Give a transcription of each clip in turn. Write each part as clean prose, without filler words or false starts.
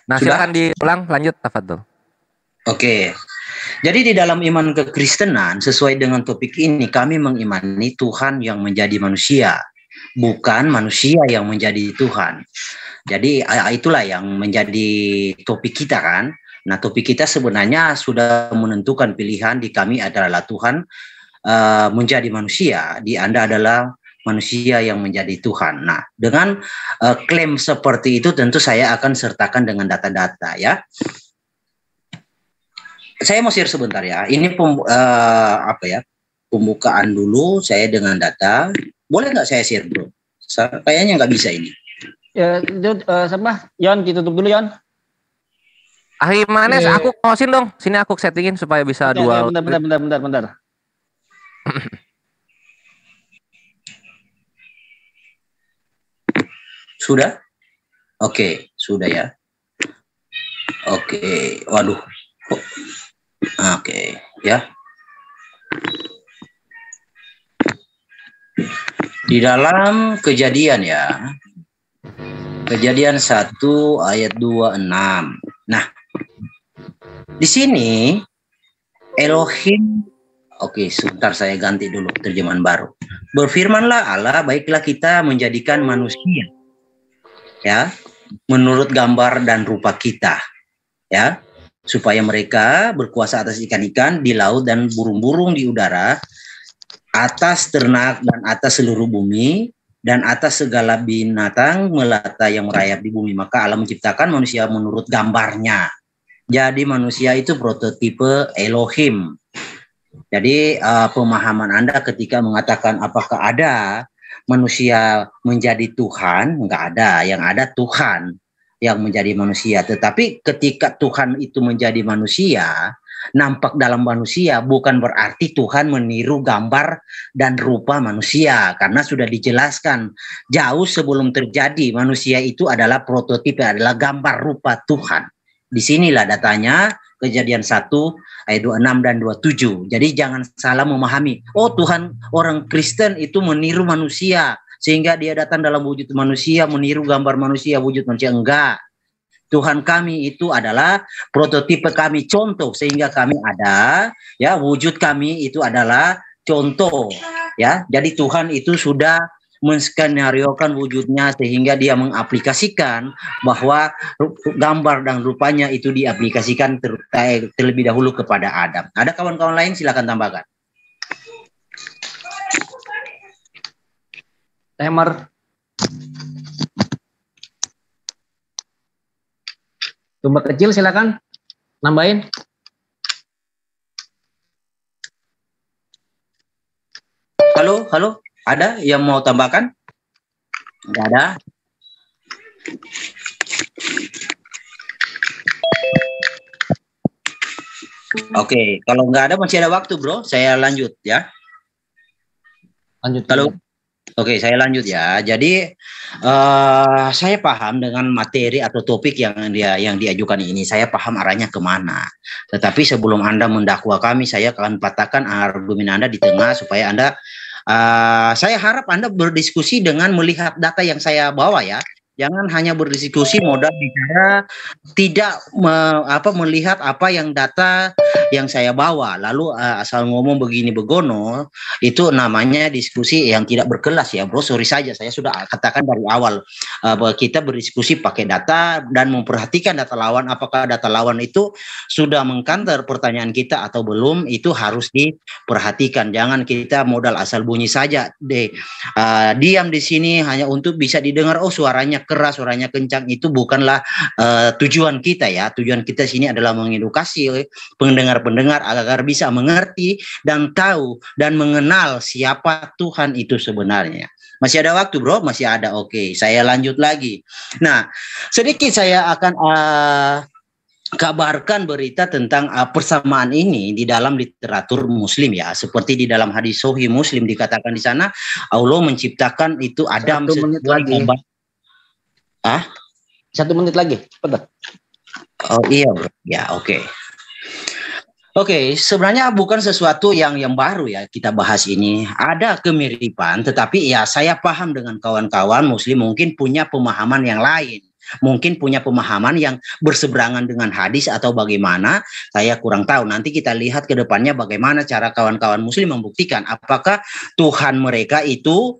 Nah, Sudah? silakan diulang, lanjut, tafadhol. Oke. Jadi di dalam iman kekristenan, sesuai dengan topik ini, kami mengimani Tuhan yang menjadi manusia, bukan manusia yang menjadi Tuhan. Jadi itulah yang menjadi topik kita kan. Nah, topik kita sebenarnya sudah menentukan pilihan. Di kami adalah Tuhan menjadi manusia, di Anda adalah manusia yang menjadi Tuhan. Nah, dengan klaim seperti itu tentu saya akan sertakan dengan data-data ya. Saya mau share sebentar ya. Ini pembukaan dulu saya dengan data. Boleh nggak saya share bro? Kayaknya nggak bisa ini. Ya, siapa? Yon, ditutup dulu Yon. Ahimanes, aku ngosin dong. Sini aku settingin supaya bisa dual. Bentar. Sudah? Oke, sudah ya. Oke, waduh. Oke, ya. Di dalam Kejadian ya. Kejadian 1 ayat 26. Nah, di sini Elohim, oke, sebentar saya ganti dulu terjemahan baru. Berfirmanlah Allah, baiklah kita menjadikan manusia ya, menurut gambar dan rupa kita ya, supaya mereka berkuasa atas ikan-ikan di laut dan burung-burung di udara, atas ternak dan atas seluruh bumi, dan atas segala binatang melata yang merayap di bumi. Maka Allah menciptakan manusia menurut gambarnya. Jadi manusia itu prototipe Elohim. Jadi pemahaman Anda ketika mengatakan apakah ada manusia menjadi Tuhan, enggak ada. Yang ada Tuhan yang menjadi manusia. Tetapi ketika Tuhan itu menjadi manusia, nampak dalam manusia, bukan berarti Tuhan meniru gambar dan rupa manusia, karena sudah dijelaskan jauh sebelum terjadi manusia itu adalah prototipe, adalah gambar rupa Tuhan. Disinilah datanya Kejadian 1 ayat 26 dan 27. Jadi jangan salah memahami, oh Tuhan, orang Kristen itu meniru manusia sehingga dia datang dalam wujud manusia, meniru gambar manusia, wujud manusia. Enggak. Tuhan kami itu adalah prototipe kami, contoh, sehingga kami ada ya, wujud kami itu adalah contoh ya. Jadi Tuhan itu sudah menskenariokan wujudnya sehingga dia mengaplikasikan bahwa gambar dan rupanya itu diaplikasikan terlebih dahulu kepada Adam. Ada kawan-kawan lain silakan tambahkan. Timer. Sumber kecil silakan nambahin. Halo, ada yang mau tambahkan? Enggak ada. Oke, kalau nggak ada masih ada waktu bro, saya lanjut ya. Lanjut. Halo. Oke, saya lanjut ya. Jadi saya paham dengan materi atau topik yang diajukan ini. Saya paham arahnya kemana. Tetapi sebelum Anda mendakwa kami, saya akan patahkan argumen Anda di tengah supaya Anda, saya harap Anda berdiskusi dengan melihat data yang saya bawa ya. Jangan hanya berdiskusi modal bicara, tidak melihat apa yang data yang saya bawa, lalu asal ngomong begini begono, itu namanya diskusi yang tidak berkelas ya bro. Sorry saja, saya sudah katakan dari awal bahwa kita berdiskusi pakai data dan memperhatikan data lawan, apakah data lawan itu sudah mengkanter pertanyaan kita atau belum, itu harus diperhatikan. Jangan kita modal asal bunyi saja deh, diam di sini hanya untuk bisa didengar, oh suaranya keras, suaranya kencang, itu bukanlah tujuan kita ya. Tujuan kita sini adalah mengedukasi pendengar-pendengar agar bisa mengerti dan tahu dan mengenal siapa Tuhan itu sebenarnya. Masih ada waktu bro? Masih ada. Oke, saya lanjut lagi. Nah, sedikit saya akan kabarkan berita tentang persamaan ini di dalam literatur Muslim ya. Seperti di dalam hadis Sahih Muslim dikatakan di sana Allah menciptakan itu Adam 1 menit lagi. 1 menit lagi, cepat. Oh iya bro, ya oke. Oke, sebenarnya bukan sesuatu yang baru ya kita bahas ini. Ada kemiripan, tetapi ya saya paham dengan kawan-kawan Muslim mungkin punya pemahaman yang lain. mungkin punya pemahaman yang berseberangan dengan hadis atau bagaimana, saya kurang tahu. Nanti kita lihat ke depannya bagaimana cara kawan-kawan muslim membuktikan apakah Tuhan mereka itu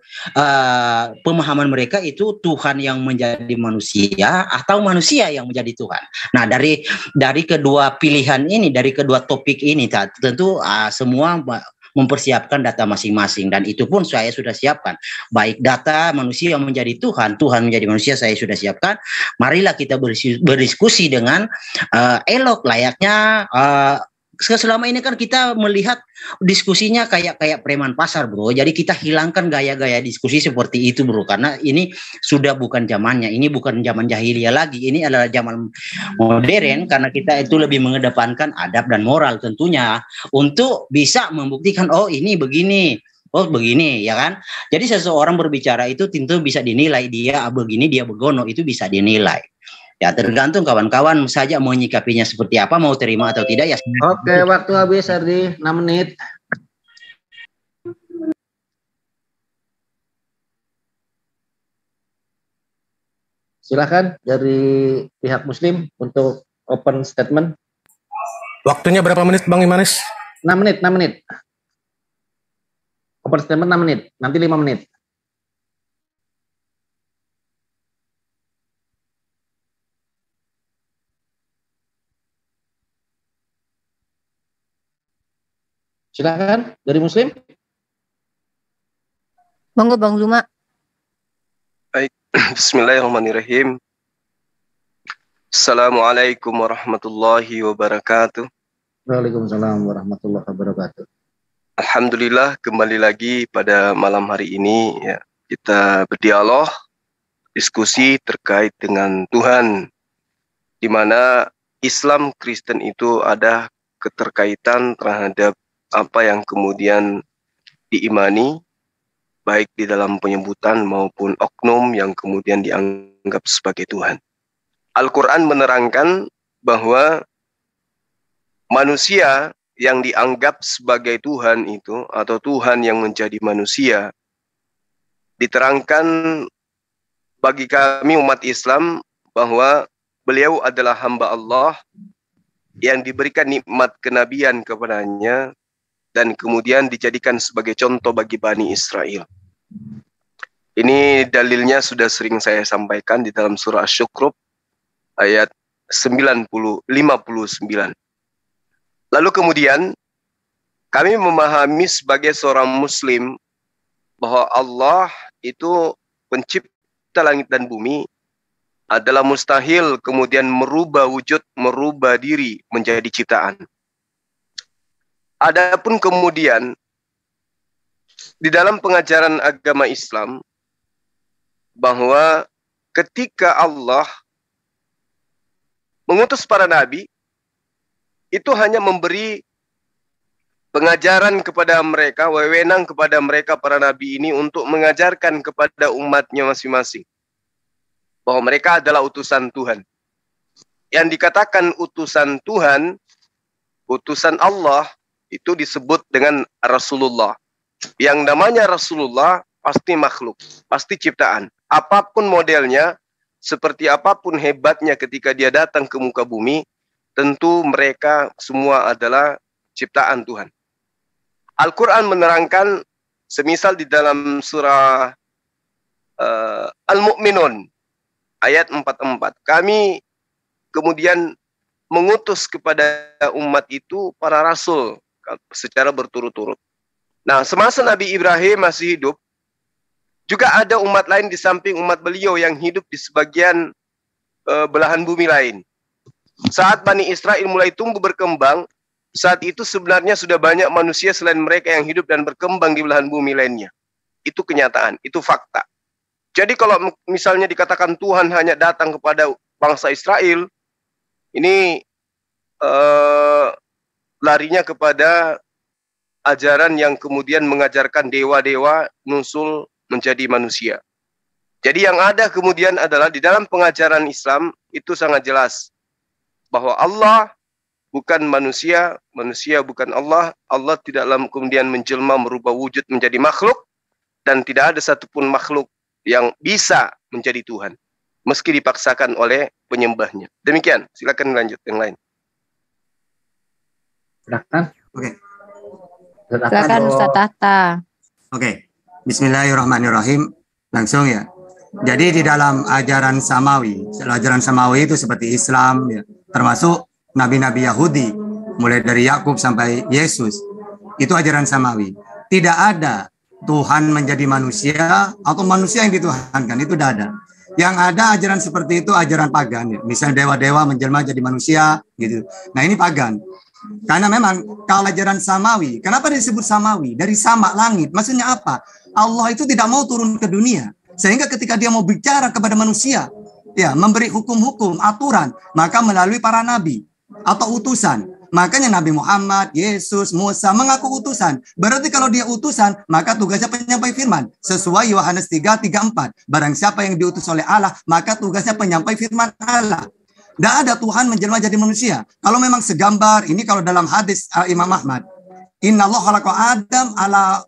pemahaman mereka itu Tuhan yang menjadi manusia atau manusia yang menjadi Tuhan. Nah, dari kedua pilihan ini, dari kedua topik ini tentu semua mempersiapkan data masing-masing, dan itu pun saya sudah siapkan, baik data manusia yang menjadi Tuhan, Tuhan menjadi manusia, saya sudah siapkan. Marilah kita berdiskusi dengan elok, layaknya selama ini kan kita melihat diskusinya kayak preman pasar, bro. Jadi kita hilangkan gaya-gaya diskusi seperti itu, bro, karena ini sudah bukan zamannya. Ini bukan zaman jahiliyah lagi. Ini adalah zaman modern, karena kita itu lebih mengedepankan adab dan moral tentunya untuk bisa membuktikan oh ini begini, oh begini, ya kan. Jadi seseorang berbicara itu tentu bisa dinilai, dia begini, dia begono, itu bisa dinilai. Ya, tergantung kawan-kawan saja mau nyikapinya seperti apa, mau terima atau tidak ya. Oke, waktu habis Ardi, 6 menit. Silakan dari pihak muslim untuk open statement. Waktunya berapa menit Bang Imanis? 6 menit, 6 menit. Open statement 6 menit, nanti 5 menit. Silakan dari muslim. Monggo Bang Zuma. Baik, bismillahirrahmanirrahim. Assalamualaikum warahmatullahi wabarakatuh. Waalaikumsalam warahmatullahi wabarakatuh. Alhamdulillah, kembali lagi pada malam hari ini ya, kita berdialog, diskusi terkait dengan Tuhan, di mana Islam Kristen itu ada keterkaitan terhadap apa yang kemudian diimani, baik di dalam penyebutan maupun oknum yang kemudian dianggap sebagai Tuhan. Al-Quran menerangkan bahwa manusia yang dianggap sebagai Tuhan itu, atau Tuhan yang menjadi manusia, diterangkan bagi kami umat Islam bahwa beliau adalah hamba Allah yang diberikan nikmat kenabian kepadanya, dan kemudian dijadikan sebagai contoh bagi Bani Israel. Ini dalilnya sudah sering saya sampaikan di dalam surah Asy-Syu'ara ayat 59. Lalu kemudian kami memahami sebagai seorang muslim bahwa Allah itu pencipta langit dan bumi, adalah mustahil kemudian merubah wujud, merubah diri menjadi ciptaan. Adapun kemudian di dalam pengajaran agama Islam bahwa ketika Allah mengutus para nabi, itu hanya memberi pengajaran kepada mereka, wewenang kepada mereka para nabi ini untuk mengajarkan kepada umatnya masing-masing bahwa mereka adalah utusan Tuhan. Yang dikatakan utusan Tuhan, utusan Allah, itu disebut dengan Rasulullah. Yang namanya Rasulullah pasti makhluk, pasti ciptaan. Apapun modelnya, seperti apapun hebatnya ketika dia datang ke muka bumi, tentu mereka semua adalah ciptaan Tuhan. Al-Quran menerangkan, semisal di dalam surah Al-Mu'minun, ayat 44, kami kemudian mengutus kepada umat itu para rasul secara berturut-turut. Nah, semasa Nabi Ibrahim masih hidup, juga ada umat lain di samping umat beliau yang hidup di sebagian belahan bumi lain. Saat Bani Israel mulai tumbuh berkembang, saat itu sebenarnya sudah banyak manusia selain mereka yang hidup dan berkembang di belahan bumi lainnya. Itu kenyataan, itu fakta. Jadi kalau misalnya dikatakan Tuhan hanya datang kepada bangsa Israel, ini larinya kepada ajaran yang kemudian mengajarkan dewa-dewa nusul menjadi manusia. Jadi yang ada kemudian adalah di dalam pengajaran Islam itu sangat jelas bahwa Allah bukan manusia, manusia bukan Allah, Allah tidak kemudian menjelma merubah wujud menjadi makhluk, dan tidak ada satupun makhluk yang bisa menjadi Tuhan. meski dipaksakan oleh penyembahnya. Demikian, silakan lanjut yang lain. Silakan. Oke. Silakan Ustaz Tahta. Oke. Bismillahirrahmanirrahim. Langsung ya. Jadi di dalam ajaran Samawi itu seperti Islam ya, termasuk nabi-nabi Yahudi mulai dari Yakub sampai Yesus. Itu ajaran Samawi. Tidak ada Tuhan menjadi manusia atau manusia yang dituhankan, itu tidak ada. Yang ada ajaran seperti itu ajaran pagan ya. Misalnya dewa-dewa menjelma jadi manusia gitu. Nah, ini pagan. Karena memang kalau ajaran Samawi, kenapa disebut Samawi? Dari sama langit. Maksudnya apa? Allah itu tidak mau turun ke dunia. Sehingga ketika dia mau bicara kepada manusia, ya, memberi hukum-hukum, aturan, maka melalui para nabi atau utusan. Makanya Nabi Muhammad, Yesus, Musa mengaku utusan. Berarti kalau dia utusan, maka tugasnya penyampai firman. Sesuai Yohanes 3:34. Barang siapa yang diutus oleh Allah, maka tugasnya penyampai firman Allah. Tidak ada Tuhan menjelma jadi manusia. Kalau memang segambar, ini kalau dalam hadis Imam Ahmad. Inna Allah khalaqa Adam ala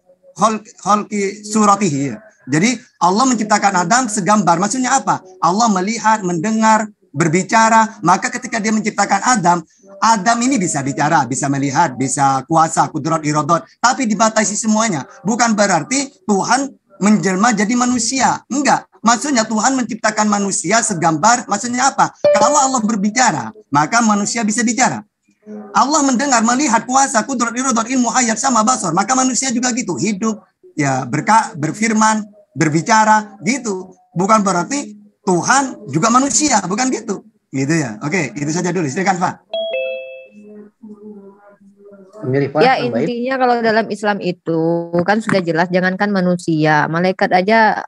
khalqi suratihi. Jadi Allah menciptakan Adam segambar. Maksudnya apa? Allah melihat, mendengar, berbicara. Maka ketika dia menciptakan Adam, Adam ini bisa bicara, bisa melihat, bisa kuasa, kudrat, iradot. Tapi dibatasi semuanya. Bukan berarti Tuhan menjelma jadi manusia. Enggak. Maksudnya Tuhan menciptakan manusia segambar. Maksudnya apa? Kalau Allah berbicara, maka manusia bisa bicara. Allah mendengar, melihat, kuasa, kudrat, iradot, ilmu, hayat, sama basar. Maka manusia juga gitu. Hidup, ya, berfirman, berbicara, gitu. Bukan berarti Tuhan juga manusia. Bukan gitu. Gitu ya. Oke, itu saja dulu. Silakan, Pak. Ya, intinya kalau dalam Islam itu kan sudah jelas, jangankan manusia, malaikat aja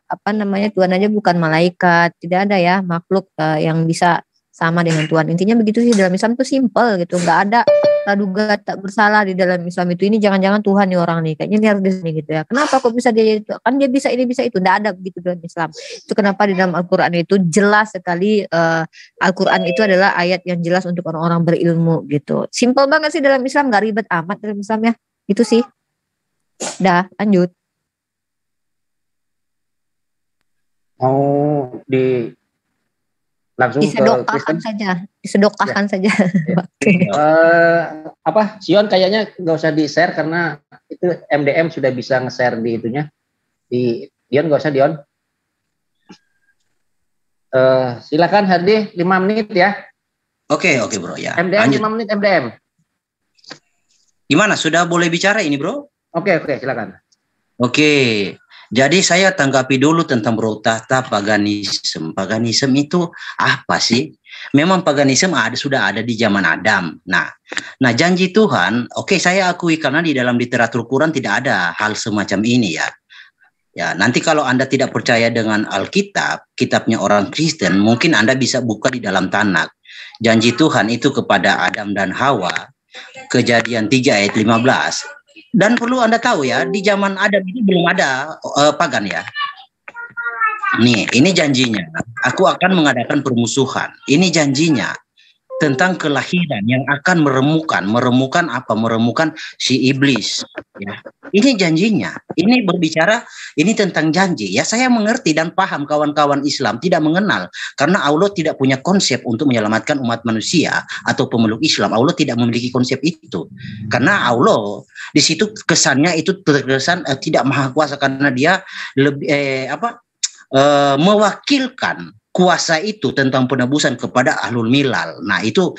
Tuhan aja bukan malaikat, tidak ada ya makhluk yang bisa sama dengan Tuhan. Intinya begitu sih, dalam Islam tuh simple gitu, nggak ada praduga tak bersalah di dalam Islam itu. Ini jangan-jangan Tuhan nih orang nih, kayaknya ini harus di sini gitu ya. Kenapa kok bisa dia itu? Kan dia bisa ini bisa itu, nggak ada begitu dalam Islam. Itu kenapa di dalam Al-Quran itu jelas sekali, Al-Quran itu adalah ayat yang jelas untuk orang-orang berilmu gitu. Simple banget sih dalam Islam, nggak ribet amat dalam Islam ya. Itu sih. Dah, lanjut. Mau langsung disedokahkan saja, disedokahkan saja. Sion kayaknya nggak usah di-share karena itu MDM sudah bisa nge-share di itunya. Di Dion nggak usah, Dion. Silakan Hardi, 5 menit ya. Oke bro ya. MDM Lanjut. 5 menit MDM. Gimana? Sudah boleh bicara ini bro? Oke, silakan. Oke. Jadi saya tanggapi dulu tentang Bro Tahta paganisme. Paganisme itu apa sih? Memang paganisme sudah ada di zaman Adam. Nah janji Tuhan, oke, saya akui karena di dalam literatur Quran tidak ada hal semacam ini ya. Ya, nanti kalau Anda tidak percaya dengan Alkitab, kitabnya orang Kristen, mungkin Anda bisa buka di dalam Tanak. Janji Tuhan itu kepada Adam dan Hawa, Kejadian 3 ayat 15. Dan perlu Anda tahu ya, di zaman Adam ini belum ada pagan ya. Nih, ini janjinya. Aku akan mengadakan permusuhan. Ini janjinya tentang kelahiran yang akan meremukan apa? Meremukan si iblis. Ya. Ini janjinya. Ini berbicara, ini tentang janji. Ya, saya mengerti dan paham kawan-kawan Islam tidak mengenal. Karena Allah tidak punya konsep untuk menyelamatkan umat manusia atau pemeluk Islam. Allah tidak memiliki konsep itu. Karena Allah, di situ kesannya itu terkesan tidak maha kuasa. Karena dia lebih, mewakilkan kuasa itu tentang penebusan kepada ahlul milal. Nah itu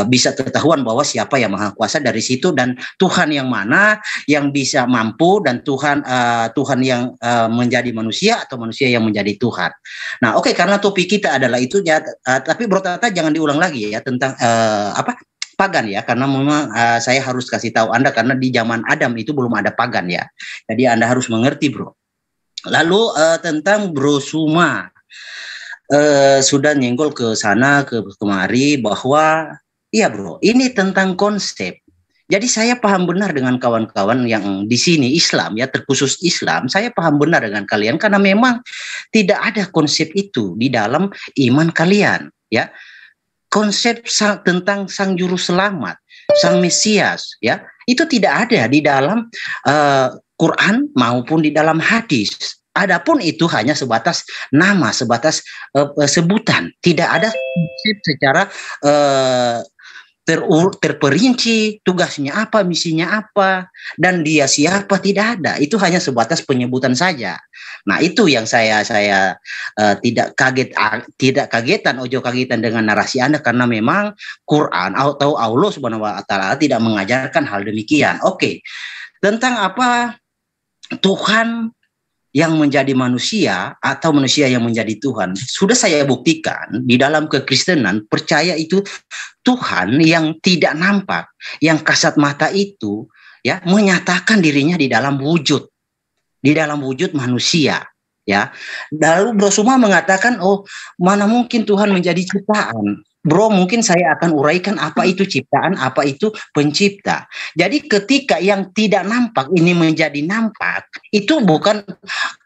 bisa ketahuan bahwa siapa yang maha kuasa dari situ, dan Tuhan yang mana yang bisa mampu, dan Tuhan yang menjadi manusia atau manusia yang menjadi Tuhan. Nah oke, karena topik kita adalah itu ya, tapi Bro Tahta jangan diulang lagi ya tentang pagan ya, karena memang saya harus kasih tahu Anda karena di zaman Adam itu belum ada pagan ya. Jadi Anda harus mengerti bro. Lalu tentang Bro Suma. Sudah nyenggol ke sana kemari bahwa iya bro, ini tentang konsep. Jadi saya paham benar dengan kawan-kawan yang di sini Islam ya, terkhusus Islam. Saya paham benar dengan kalian karena memang tidak ada konsep itu di dalam iman kalian ya. Konsep tentang sang juru selamat, sang Mesias ya, itu tidak ada di dalam Quran maupun di dalam hadis. Adapun itu hanya sebatas nama, sebatas sebutan. Tidak ada konsep secara terperinci, tugasnya apa, misinya apa, dan dia siapa, tidak ada. Itu hanya sebatas penyebutan saja. Nah, itu yang saya tidak kagetan, ojo kagetan dengan narasi Anda, karena memang Quran atau Allah Subhanahu wa taala tidak mengajarkan hal demikian. Oke. Tentang apa Tuhan yang menjadi manusia atau manusia yang menjadi Tuhan, sudah saya buktikan di dalam kekristenan, percaya itu Tuhan yang tidak nampak, yang kasat mata itu ya menyatakan dirinya di dalam wujud manusia, ya. Lalu Bro Suma mengatakan, oh mana mungkin Tuhan menjadi ciptaan. Bro, mungkin saya akan uraikan apa itu ciptaan, apa itu pencipta. Jadi ketika yang tidak nampak ini menjadi nampak, itu bukan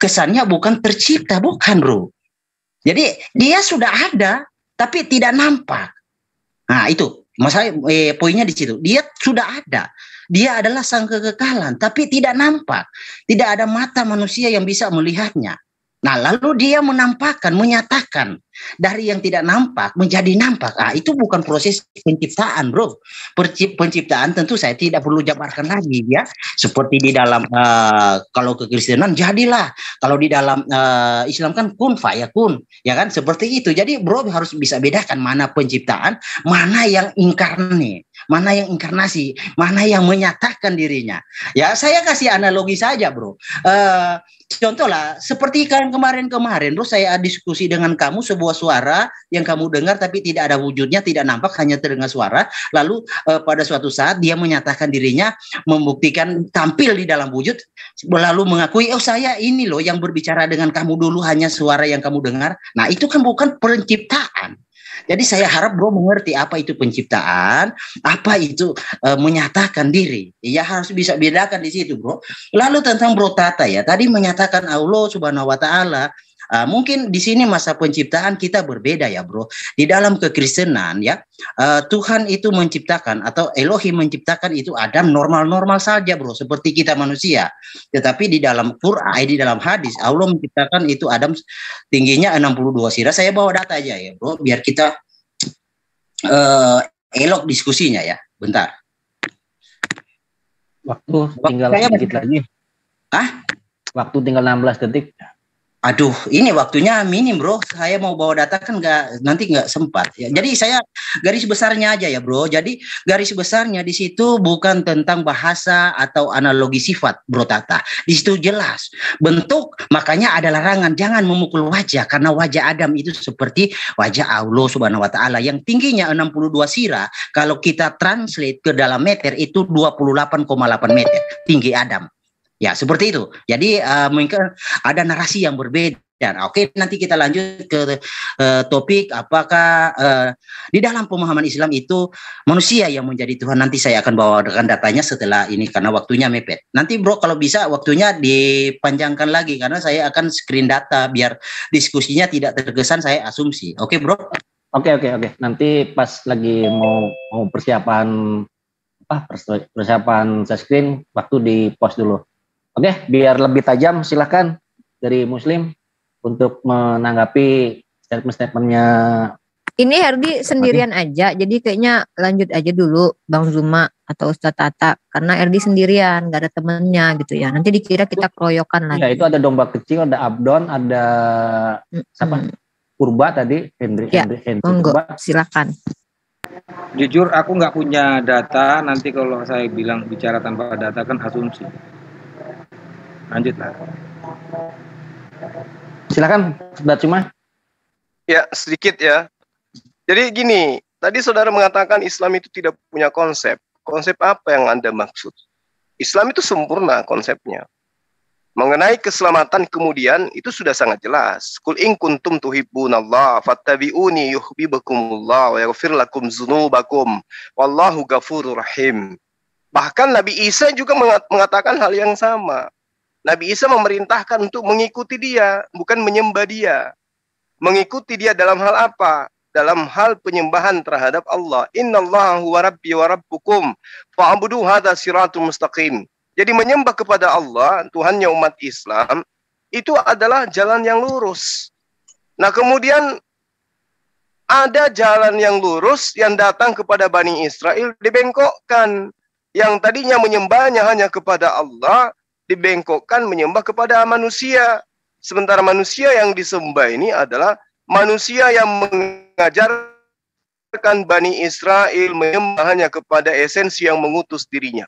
kesannya bukan tercipta, bukan Bro. Jadi dia sudah ada, tapi tidak nampak. Nah itu, masalah poinnya di situ. Dia sudah ada. Dia adalah sang kekekalan, tapi tidak nampak. Tidak ada mata manusia yang bisa melihatnya. Nah, lalu dia menampakkan, menyatakan dari yang tidak nampak menjadi nampak. Ah, itu bukan proses penciptaan, Bro. Penciptaan tentu saya tidak perlu jabarkan lagi, ya. Seperti di dalam kalau kekristenan jadilah, kalau di dalam Islam kan kun fayakun, ya kan? Seperti itu. Jadi, Bro harus bisa bedakan mana penciptaan, mana yang inkarni, mana yang inkarnasi, mana yang menyatakan dirinya. Ya, saya kasih analogi saja, Bro. Contohlah, seperti kemarin, Bro, saya diskusi dengan kamu sebuah suara yang kamu dengar tapi tidak ada wujudnya, tidak nampak, hanya terdengar suara. Lalu pada suatu saat dia menyatakan dirinya, membuktikan tampil di dalam wujud, lalu mengakui, oh saya ini loh yang berbicara dengan kamu dulu, hanya suara yang kamu dengar. Nah itu kan bukan penciptaan. Jadi saya harap Bro mengerti apa itu penciptaan, apa itu menyatakan diri. Ya harus bisa bedakan di situ, Bro. Lalu tentang Bro Tata ya, tadi menyatakan Allah Subhanahu wa taala, mungkin di sini masa penciptaan kita berbeda ya, Bro. Di dalam kekristenan ya, Tuhan itu menciptakan atau Elohim menciptakan itu Adam normal-normal saja, Bro, seperti kita manusia. Tetapi di dalam Quran, di dalam hadis, Allah menciptakan itu Adam tingginya 62 sirah. Saya bawa data aja ya, Bro, biar kita elok diskusinya ya. Bentar. Waktu tinggal sedikit lagi. Waktu tinggal 16 detik. Aduh, ini waktunya minim, Bro. Saya mau bawa data kan nanti nggak sempat. Ya. Jadi saya garis besarnya aja ya, Bro. Jadi garis besarnya di situ bukan tentang bahasa atau analogi sifat, Bro Tata. Di situ jelas bentuk, makanya ada larangan jangan memukul wajah, karena wajah Adam itu seperti wajah Allah Subhanahu wa taala yang tingginya 62 sirah. Kalau kita translate ke dalam meter itu 28,8 meter tinggi Adam. Ya, seperti itu. Jadi mungkin ada narasi yang berbeda. Oke, nanti kita lanjut ke topik apakah di dalam pemahaman Islam itu manusia yang menjadi Tuhan. Nanti saya akan bawakan datanya setelah ini karena waktunya mepet. Nanti Bro kalau bisa waktunya dipanjangkan lagi karena saya akan screen data biar diskusinya tidak terkesan saya asumsi. Oke, Bro? Oke. Nanti pas lagi mau persiapan saya screen, waktu di post dulu. Oke, biar lebih tajam silakan dari Muslim untuk menanggapi statement-statementnya. Ini Herdi sendirian aja, jadi kayaknya lanjut aja dulu Bang Zuma atau Ustadz Tata, karena Herdi sendirian, nggak ada temennya gitu ya. Nanti dikira kita keroyokan lagi. Ya itu ada domba kecil, ada Abdon, ada siapa? Purba tadi, Henry monggo, Purba. silakan. Jujur aku nggak punya data, nanti kalau saya bilang bicara tanpa data kan asumsi. Lanjutlah. Silakan, Mbak Cuma. Ya, sedikit ya. Jadi gini, tadi saudara mengatakan Islam itu tidak punya konsep. Konsep apa yang Anda maksud? Islam itu sempurna konsepnya. Mengenai keselamatan kemudian itu sudah sangat jelas. Qul in kuntum tuhibbunallaha fattabi'uni yuhibbukumullah wa yaghfir lakum dzunubakum wallahu ghafurur rahim. Bahkan Nabi Isa juga mengatakan hal yang sama. Nabi Isa memerintahkan untuk mengikuti dia, bukan menyembah dia. Mengikuti dia dalam hal apa? Dalam hal penyembahan terhadap Allah. Innallaha huwa rabbi wa rabbukum fa'budu hadza siratum mustaqim. Jadi menyembah kepada Allah, Tuhannya umat Islam, itu adalah jalan yang lurus. Nah, kemudian ada jalan yang lurus yang datang kepada Bani Israel dibengkokkan. Yang tadinya menyembahnya hanya kepada Allah, dibengkokkan menyembah kepada manusia. Sementara manusia yang disembah ini adalah manusia yang mengajarkan Bani Israel menyembah hanya kepada esensi yang mengutus dirinya.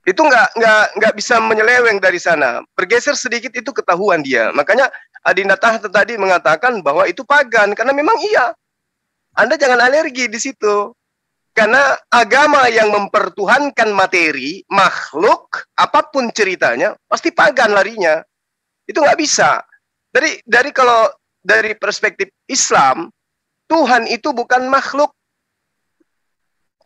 Itu nggak bisa menyeleweng dari sana. Bergeser sedikit itu ketahuan dia. Makanya Adinda Tahta tadi mengatakan bahwa itu pagan, karena memang iya. Anda jangan alergi di situ. Karena agama yang mempertuhankan materi, makhluk, apapun ceritanya, pasti pagan larinya. Itu nggak bisa. Kalau dari perspektif Islam, Tuhan itu bukan makhluk.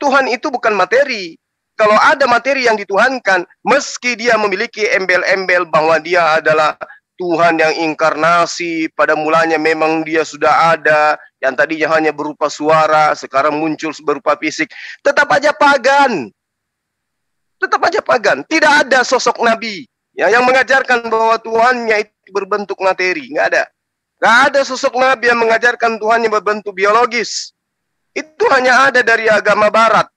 Tuhan itu bukan materi. Kalau ada materi yang dituhankan, meski dia memiliki embel-embel bahwa dia adalah Tuhan yang inkarnasi, pada mulanya memang dia sudah ada, yang tadinya hanya berupa suara, sekarang muncul berupa fisik, tetap aja pagan. Tetap aja pagan. Tidak ada sosok Nabi yang mengajarkan bahwa Tuhannya itu berbentuk materi. Nggak ada. Nggak ada sosok Nabi yang mengajarkan Tuhannya berbentuk biologis. Itu hanya ada dari agama Barat,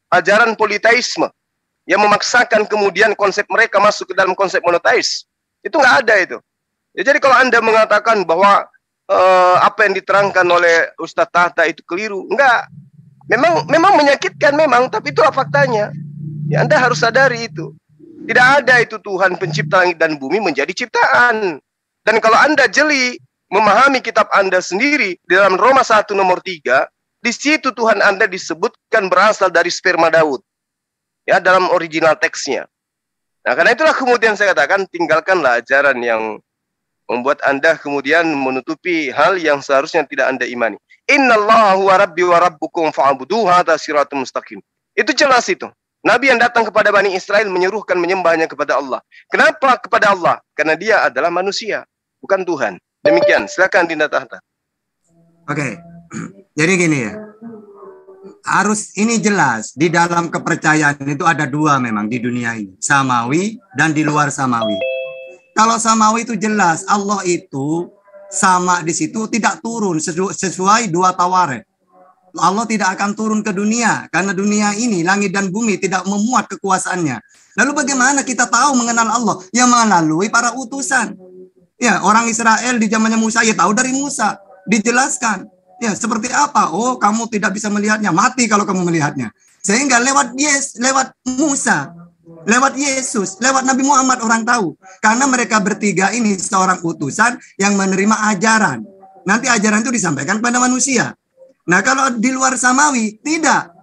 ajaran politeisme yang memaksakan kemudian konsep mereka masuk ke dalam konsep monoteis. Itu nggak ada itu. Ya, jadi kalau Anda mengatakan bahwa apa yang diterangkan oleh Ustadz Tahta itu keliru, enggak. Memang menyakitkan memang, tapi itulah faktanya. Ya, Anda harus sadari itu. Tidak ada itu Tuhan pencipta langit dan bumi menjadi ciptaan. Dan kalau Anda jeli memahami kitab Anda sendiri di dalam Roma 1 nomor 3, di situ Tuhan Anda disebutkan berasal dari sperma Daud. Ya, dalam original teksnya. Nah, karena itulah kemudian saya katakan, tinggalkanlah ajaran yang membuat Anda kemudian menutupi hal yang seharusnya tidak Anda imani. Innallaha huwa rabbi wa rabbukum fa'buduhu hadza siratun mustaqim. Itu jelas itu. Nabi yang datang kepada Bani Israel menyuruhkan menyembahnya kepada Allah. Kenapa kepada Allah? Karena dia adalah manusia, bukan Tuhan. Demikian, silakan Dinda Tahta. Oke. Jadi gini ya. Harus ini jelas, di dalam kepercayaan itu ada dua memang di dunia ini, samawi dan di luar samawi. Kalau samawi itu jelas, Allah itu sama di situ, tidak turun sesuai dua tawaret. Allah tidak akan turun ke dunia karena dunia ini, langit dan bumi tidak memuat kekuasaannya. Lalu bagaimana kita tahu mengenal Allah? Ya melalui para utusan. Ya, orang Israel di zamannya Musa ya tahu dari Musa, dijelaskan. Ya, seperti apa? Oh, kamu tidak bisa melihatnya, mati kalau kamu melihatnya. Sehingga lewat Musa, lewat Yesus, lewat Nabi Muhammad orang tahu. Karena mereka bertiga ini seorang utusan yang menerima ajaran. Nanti ajaran itu disampaikan kepada manusia. Nah, kalau di luar samawi, tidak.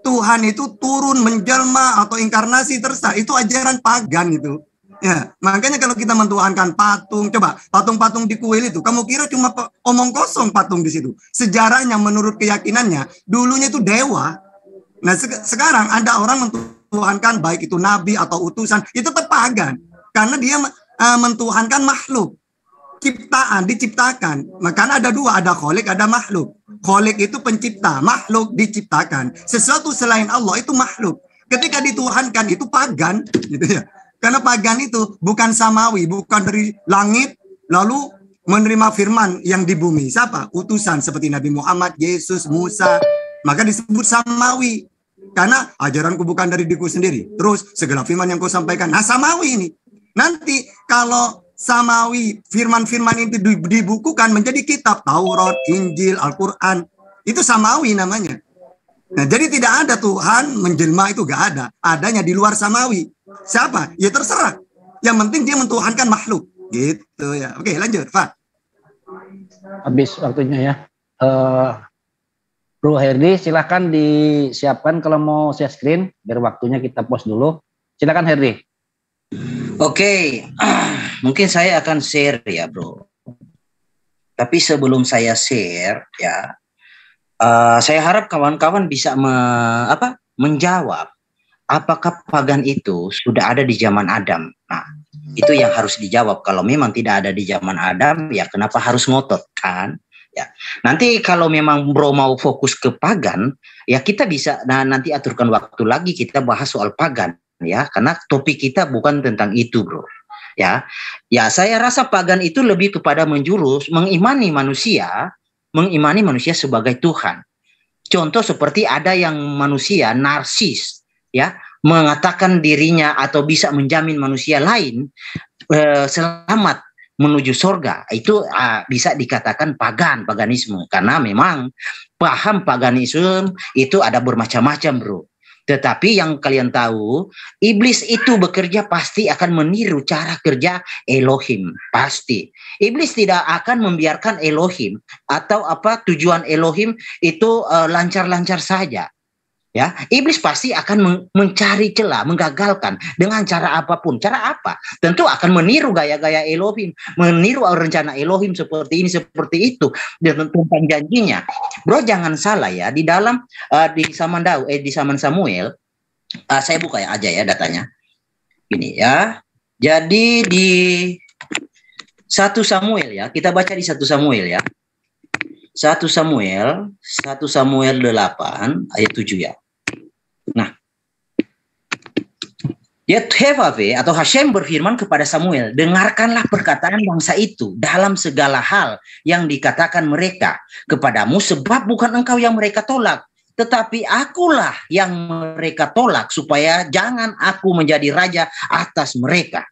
Tuhan itu turun menjelma atau inkarnasi terserah. Itu ajaran pagan itu. Ya, makanya kalau kita mentuhankan patung, coba patung-patung di kuil itu, kamu kira cuma omong kosong patung di situ. Sejarahnya menurut keyakinannya, dulunya itu dewa. Nah, sekarang ada orang mentuhankan baik itu nabi atau utusan, itu tetap pagan. Karena dia mentuhankan makhluk. Ciptaan, diciptakan. Makanya ada dua, ada kholik, ada makhluk. Kholik itu pencipta, makhluk diciptakan. Sesuatu selain Allah itu makhluk. Ketika dituhankan itu pagan, gitu ya. Karena pagan itu bukan samawi, bukan dari langit, lalu menerima firman yang di bumi. Siapa? Utusan seperti Nabi Muhammad, Yesus, Musa. Maka disebut samawi. Karena ajaranku bukan dari diriku sendiri. Terus segala firman yang kau sampaikan. Nah, samawi ini. Nanti kalau samawi, firman-firman itu dibukukan menjadi kitab. Taurat, Injil, Al-Quran. Itu samawi namanya. Nah, jadi tidak ada Tuhan menjelma itu gak ada. Adanya di luar samawi. Siapa? Ya terserah. Yang penting dia mentuhankan makhluk. Gitu ya. Oke, lanjut, Pak. Habis waktunya ya. Bro Herdi, silahkan disiapkan kalau mau share screen. Biar waktunya kita post dulu. Silahkan Herdi. Oke. Mungkin saya akan share ya, Bro. Tapi sebelum saya share ya, saya harap kawan-kawan bisa menjawab. Apakah pagan itu sudah ada di zaman Adam? Nah, itu yang harus dijawab. Kalau memang tidak ada di zaman Adam, ya kenapa harus ngotot kan? Ya, nanti kalau memang Bro mau fokus ke pagan, ya kita bisa nanti aturkan waktu lagi kita bahas soal pagan. ya, karena topik kita bukan tentang itu, bro. Ya, saya rasa pagan itu lebih kepada menjurus mengimani manusia sebagai Tuhan. Contoh seperti ada yang manusia narsis, ya, mengatakan dirinya atau bisa menjamin manusia lain selamat menuju surga. Itu bisa dikatakan paganisme, karena memang paham paganisme itu ada bermacam-macam, bro. Tetapi yang kalian tahu, iblis itu bekerja pasti akan meniru cara kerja Elohim, pasti. Iblis tidak akan membiarkan Elohim atau tujuan Elohim itu lancar-lancar saja. Ya, iblis pasti akan mencari celah, menggagalkan dengan cara apapun. Cara apa? Tentu akan meniru gaya-gaya Elohim, meniru rencana Elohim seperti ini, seperti itu, dan tentang janjinya. Bro, jangan salah ya, di dalam di zaman Samuel, saya buka ya aja ya datanya. Ini ya. Jadi di 1 Samuel ya, kita baca di 1 Samuel ya. 1 Samuel 8 ayat 7 ya. Nah, Yehovah atau Hashem berfirman kepada Samuel, dengarkanlah perkataan bangsa itu dalam segala hal yang dikatakan mereka kepadamu, sebab bukan engkau yang mereka tolak, tetapi akulah yang mereka tolak, supaya jangan aku menjadi raja atas mereka.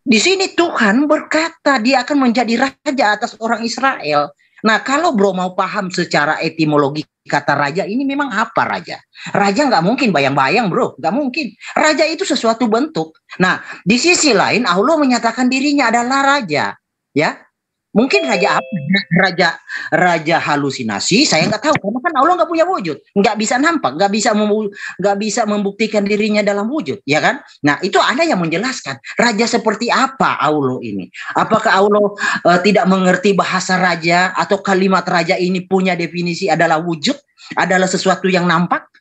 Di sini Tuhan berkata dia akan menjadi raja atas orang Israel. Nah, kalau bro mau paham secara etimologi kata raja ini memang apa raja? Raja nggak mungkin bayang-bayang, bro, nggak mungkin. Raja itu sesuatu bentuk. Nah, di sisi lain Allah menyatakan dirinya adalah raja, ya. Mungkin raja apa? Raja halusinasi, saya nggak tahu. Karena kan Allah nggak punya wujud, nggak bisa nampak, nggak bisa membuktikan dirinya dalam wujud, ya kan? Nah, itu ada yang menjelaskan raja seperti apa Allah ini. Apakah Allah tidak mengerti bahasa raja, atau kalimat raja ini punya definisi adalah wujud, adalah sesuatu yang nampak?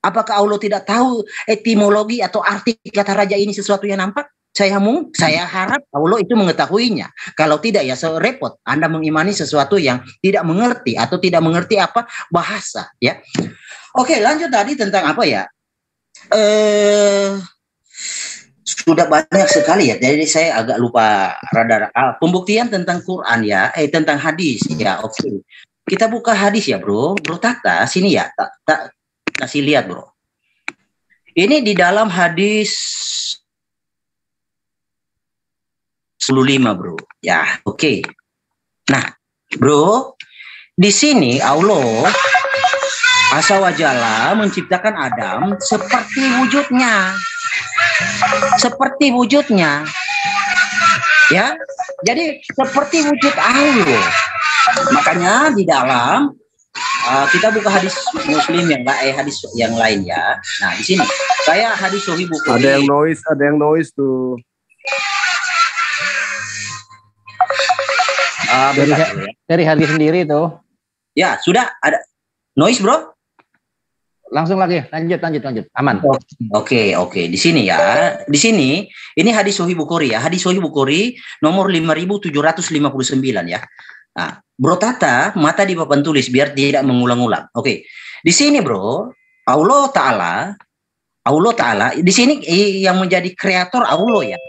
Apakah Allah tidak tahu etimologi atau arti kata raja ini sesuatu yang nampak? Saya harap Allah itu mengetahuinya. Kalau tidak ya repot Anda mengimani sesuatu yang tidak mengerti atau tidak mengerti apa bahasa, ya. Oke, lanjut tadi tentang apa ya? Sudah banyak sekali ya. Jadi saya agak lupa pembuktian tentang Quran ya, tentang hadis ya. Oke. Kita buka hadis ya, Bro. Bro Tata sini ya. Tak kasih lihat, Bro. Ini di dalam hadis 15, bro. Ya, oke. Nah, bro, di sini Allah Azza wa Jalla menciptakan Adam seperti wujudnya. Seperti wujudnya. Ya, jadi seperti wujud Allah. Makanya di dalam kita buka hadis Muslim hadis yang lain ya. Nah, di sini saya hadis Sahih Bukhari. Ada yang noise tuh. Dari harga sendiri tuh. Ya, sudah ada noise, bro. Langsung lagi, lanjut. Aman. Oke. Di sini ya. Di sini ini hadis Sahih Bukhari ya. Hadis Sahih Bukhari nomor 5759 ya. Nah, Bro Tata, mata di papan tulis biar tidak mengulang-ulang. Oke. Di sini, bro, Allah Taala di sini yang menjadi kreator Allah ya.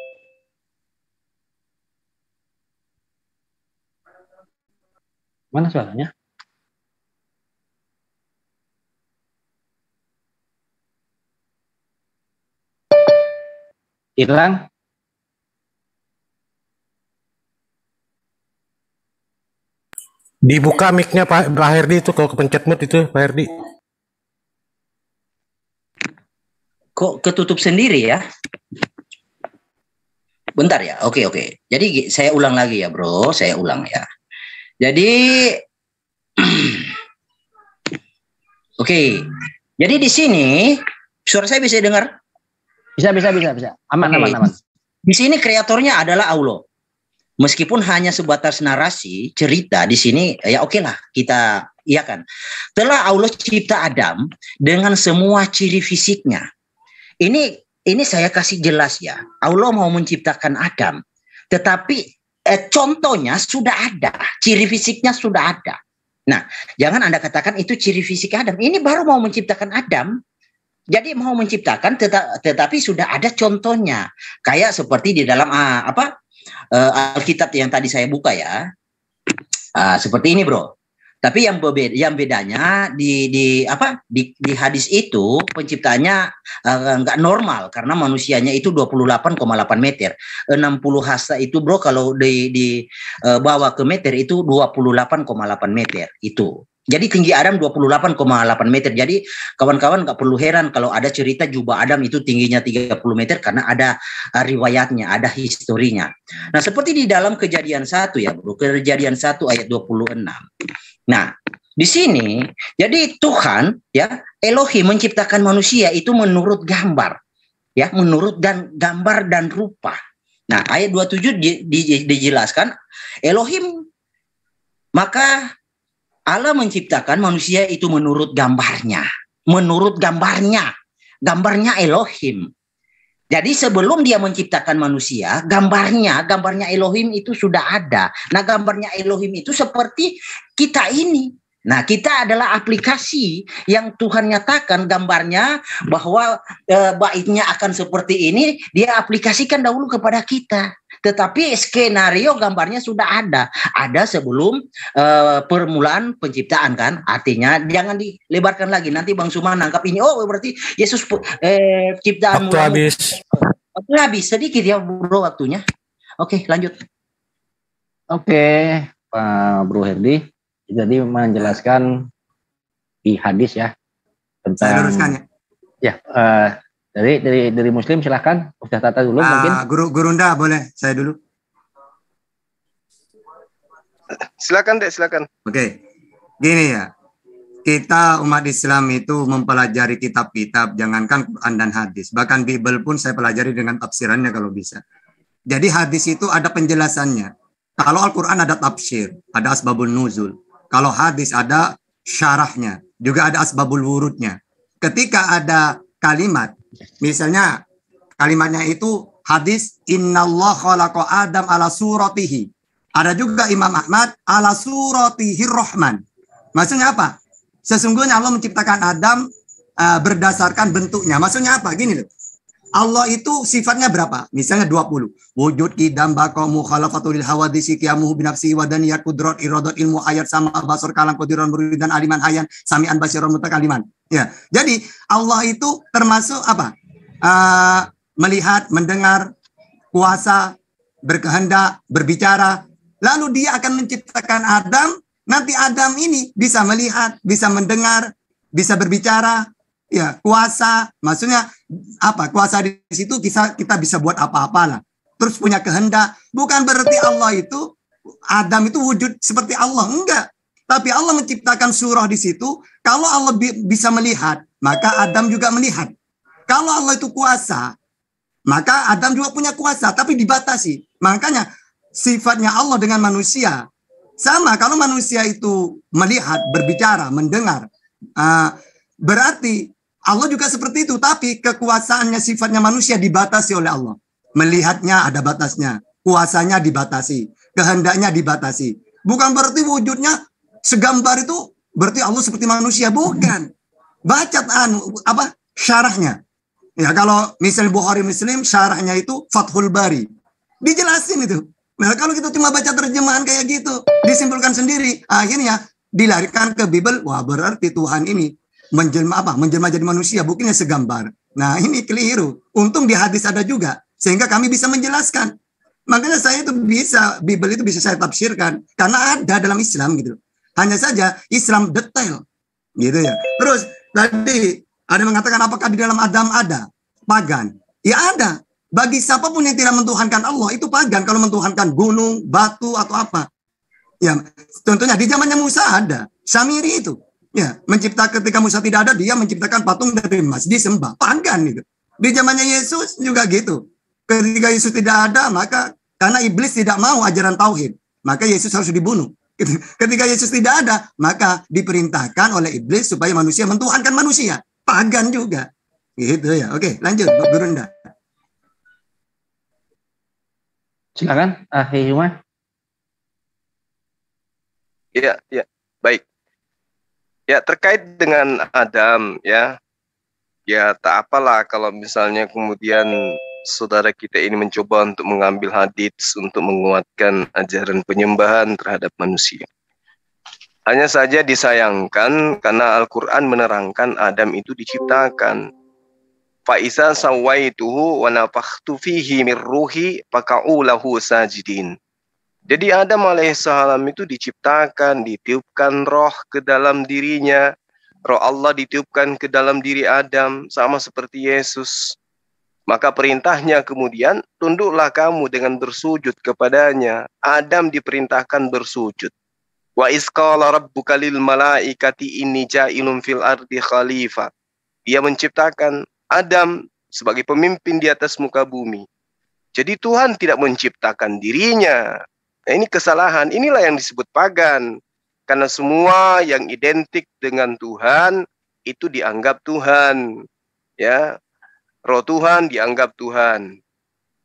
Mana suaranya? Hilang. Dibuka mic-nya Pak Herdi itu, kalau kepencet mute itu Pak Herdi. Kok ketutup sendiri ya? Bentar ya. Oke. Jadi saya ulang lagi ya, bro. Saya ulang ya. Jadi oke. Jadi di sini suara saya bisa dengar? Bisa. Aman. Di sini kreatornya adalah Allah. Meskipun hanya sebatas narasi, cerita di sini ya oke lah kita iakan. Telah Allah cipta Adam dengan semua ciri fisiknya. Ini saya kasih jelas ya. Allah mau menciptakan Adam, tetapi contohnya sudah ada, ciri fisiknya sudah ada. Nah, jangan Anda katakan itu ciri fisik Adam. Ini baru mau menciptakan Adam. Jadi mau menciptakan tetapi sudah ada contohnya. Kayak seperti di dalam Alkitab yang tadi saya buka ya. Seperti ini, Bro. Tapi yang bedanya di hadis itu penciptanya nggak normal karena manusianya itu 28,8 meter. 60 hasta itu, Bro, kalau bawa ke meter itu 28,8 meter itu. Jadi tinggi Adam 28,8 meter. Jadi kawan-kawan nggak perlu heran kalau ada cerita jubah Adam itu tingginya 30 meter karena ada riwayatnya, ada historinya. Nah, seperti di dalam Kejadian 1 ya, Bro. Kejadian 1 ayat 26. Nah, di sini jadi Tuhan ya, Elohim menciptakan manusia itu menurut gambar. Ya, menurut gambar dan rupa. Nah, ayat 27 dijelaskan Elohim, maka Allah menciptakan manusia itu menurut gambarnya. Menurut gambarnya Elohim. Jadi sebelum dia menciptakan manusia, gambarnya Elohim itu sudah ada. Nah, gambarnya Elohim itu seperti kita ini. Nah, kita adalah aplikasi yang Tuhan nyatakan gambarnya bahwa baiknya akan seperti ini, dia aplikasikan dahulu kepada kita. Tetapi skenario gambarnya sudah ada. Ada sebelum permulaan penciptaan kan. Artinya jangan dilebarkan lagi. Nanti Bang Suma nangkap ini. Oh, berarti Yesus ciptaan Waktu habis. Waktu habis. Sedikit ya, Bro, waktunya. Oke, lanjut. Oke, Pak Bro Herdi. Jadi menjelaskan di hadis ya tentang. Saya luruskan ya. Ya, dari Muslim silahkan. Ustaz Tata dulu mungkin. Gurunda boleh saya dulu. Silakan Dek, silakan. Oke. Gini ya. Kita umat Islam itu mempelajari kitab-kitab, jangankan Quran dan hadis. Bahkan Bible pun saya pelajari dengan tafsirannya kalau bisa. Jadi hadis itu ada penjelasannya. Kalau Al-Quran ada tafsir, ada asbabul nuzul. Kalau hadis ada syarahnya, juga ada asbabul wurudnya. Ketika ada kalimat, misalnya kalimatnya itu hadis innallah khalaqa Adam ala suratihi. Ada juga Imam Ahmad ala suratihi rahman. Maksudnya apa? Sesungguhnya Allah menciptakan Adam berdasarkan bentuknya. Maksudnya apa? Gini loh. Allah itu sifatnya berapa? Misalnya 20. Wujud qidam baqa mukhalafatul hawadisi qiyamuhu binafsihi wa daniyat qudrat iradat ilmu ayat sama basar kalam qadiran muridan aliman hayan sami'an basiran mutakaliman. Ya. Jadi Allah itu termasuk apa? Melihat, mendengar, kuasa, berkehendak, berbicara. Lalu dia akan menciptakan Adam. Nanti Adam ini bisa melihat, bisa mendengar, bisa berbicara. Ya, kuasa, maksudnya apa? Kuasa di situ kita bisa buat apa-apa lah. Terus punya kehendak. Bukan berarti Allah itu, Adam itu wujud seperti Allah. Enggak. Tapi Allah menciptakan surah di situ. Kalau Allah bisa melihat, maka Adam juga melihat. Kalau Allah itu kuasa, maka Adam juga punya kuasa, tapi dibatasi. Makanya sifatnya Allah dengan manusia sama. Kalau manusia itu melihat, berbicara, mendengar, berarti Allah juga seperti itu, tapi kekuasaannya, sifatnya manusia dibatasi oleh Allah. Melihatnya ada batasnya, kuasanya dibatasi, kehendaknya dibatasi. Bukan berarti wujudnya segambar itu berarti Allah seperti manusia, bukan. Baca syarahnya. Ya, kalau misal Bukhari Muslim syarahnya itu Fathul Bari. Dijelasin itu. Nah, kalau kita cuma baca terjemahan kayak gitu, disimpulkan sendiri, akhirnya dilarikan ke Bible, wah berarti Tuhan ini menjelma jadi manusia, bukannya segambar. Nah, ini keliru. Untung di hadis ada juga, sehingga kami bisa menjelaskan. Makanya saya itu Bible itu bisa saya tafsirkan karena ada dalam Islam gitu. Hanya saja Islam detail, gitu ya. Terus tadi ada mengatakan apakah di dalam Adam ada pagan? Ya ada. Bagi siapapun yang tidak mentuhankan Allah itu pagan. Kalau mentuhankan gunung, batu atau apa. Ya, contohnya di zamannya Musa ada Samiri itu. Ya, ketika Musa tidak ada, dia menciptakan patung dari emas, disembah. Pagan itu. Di zamannya Yesus juga gitu. Ketika Yesus tidak ada, maka karena iblis tidak mau ajaran tauhid, maka Yesus harus dibunuh. Ketika Yesus tidak ada, maka diperintahkan oleh iblis supaya manusia mentuhankan manusia. Pagan juga. Gitu ya. Oke, lanjut Gurunda. Silakan, Hima. Ya, baik. Ya, terkait dengan Adam ya. Ya tak apalah kalau misalnya kemudian saudara kita ini mencoba untuk mengambil hadits untuk menguatkan ajaran penyembahan terhadap manusia. Hanya saja disayangkan karena Al-Quran menerangkan Adam itu diciptakan. Fa'iza sawaituhu wa nafakhtu fihi min ruhi faka'u lahu sajidin. Jadi Adam alaihissalam itu diciptakan, ditiupkan roh ke dalam dirinya. Roh Allah ditiupkan ke dalam diri Adam, sama seperti Yesus. Maka perintahnya kemudian, tunduklah kamu dengan bersujud kepadanya. Adam diperintahkan bersujud. Wa isqala rabbuka lil malaikati inni ja'ilun fil ardi khalifah. Dia menciptakan Adam sebagai pemimpin di atas muka bumi. Jadi Tuhan tidak menciptakan dirinya. Nah, ini kesalahan. Inilah yang disebut pagan. Karena semua yang identik dengan Tuhan itu dianggap Tuhan. Ya, roh Tuhan dianggap Tuhan.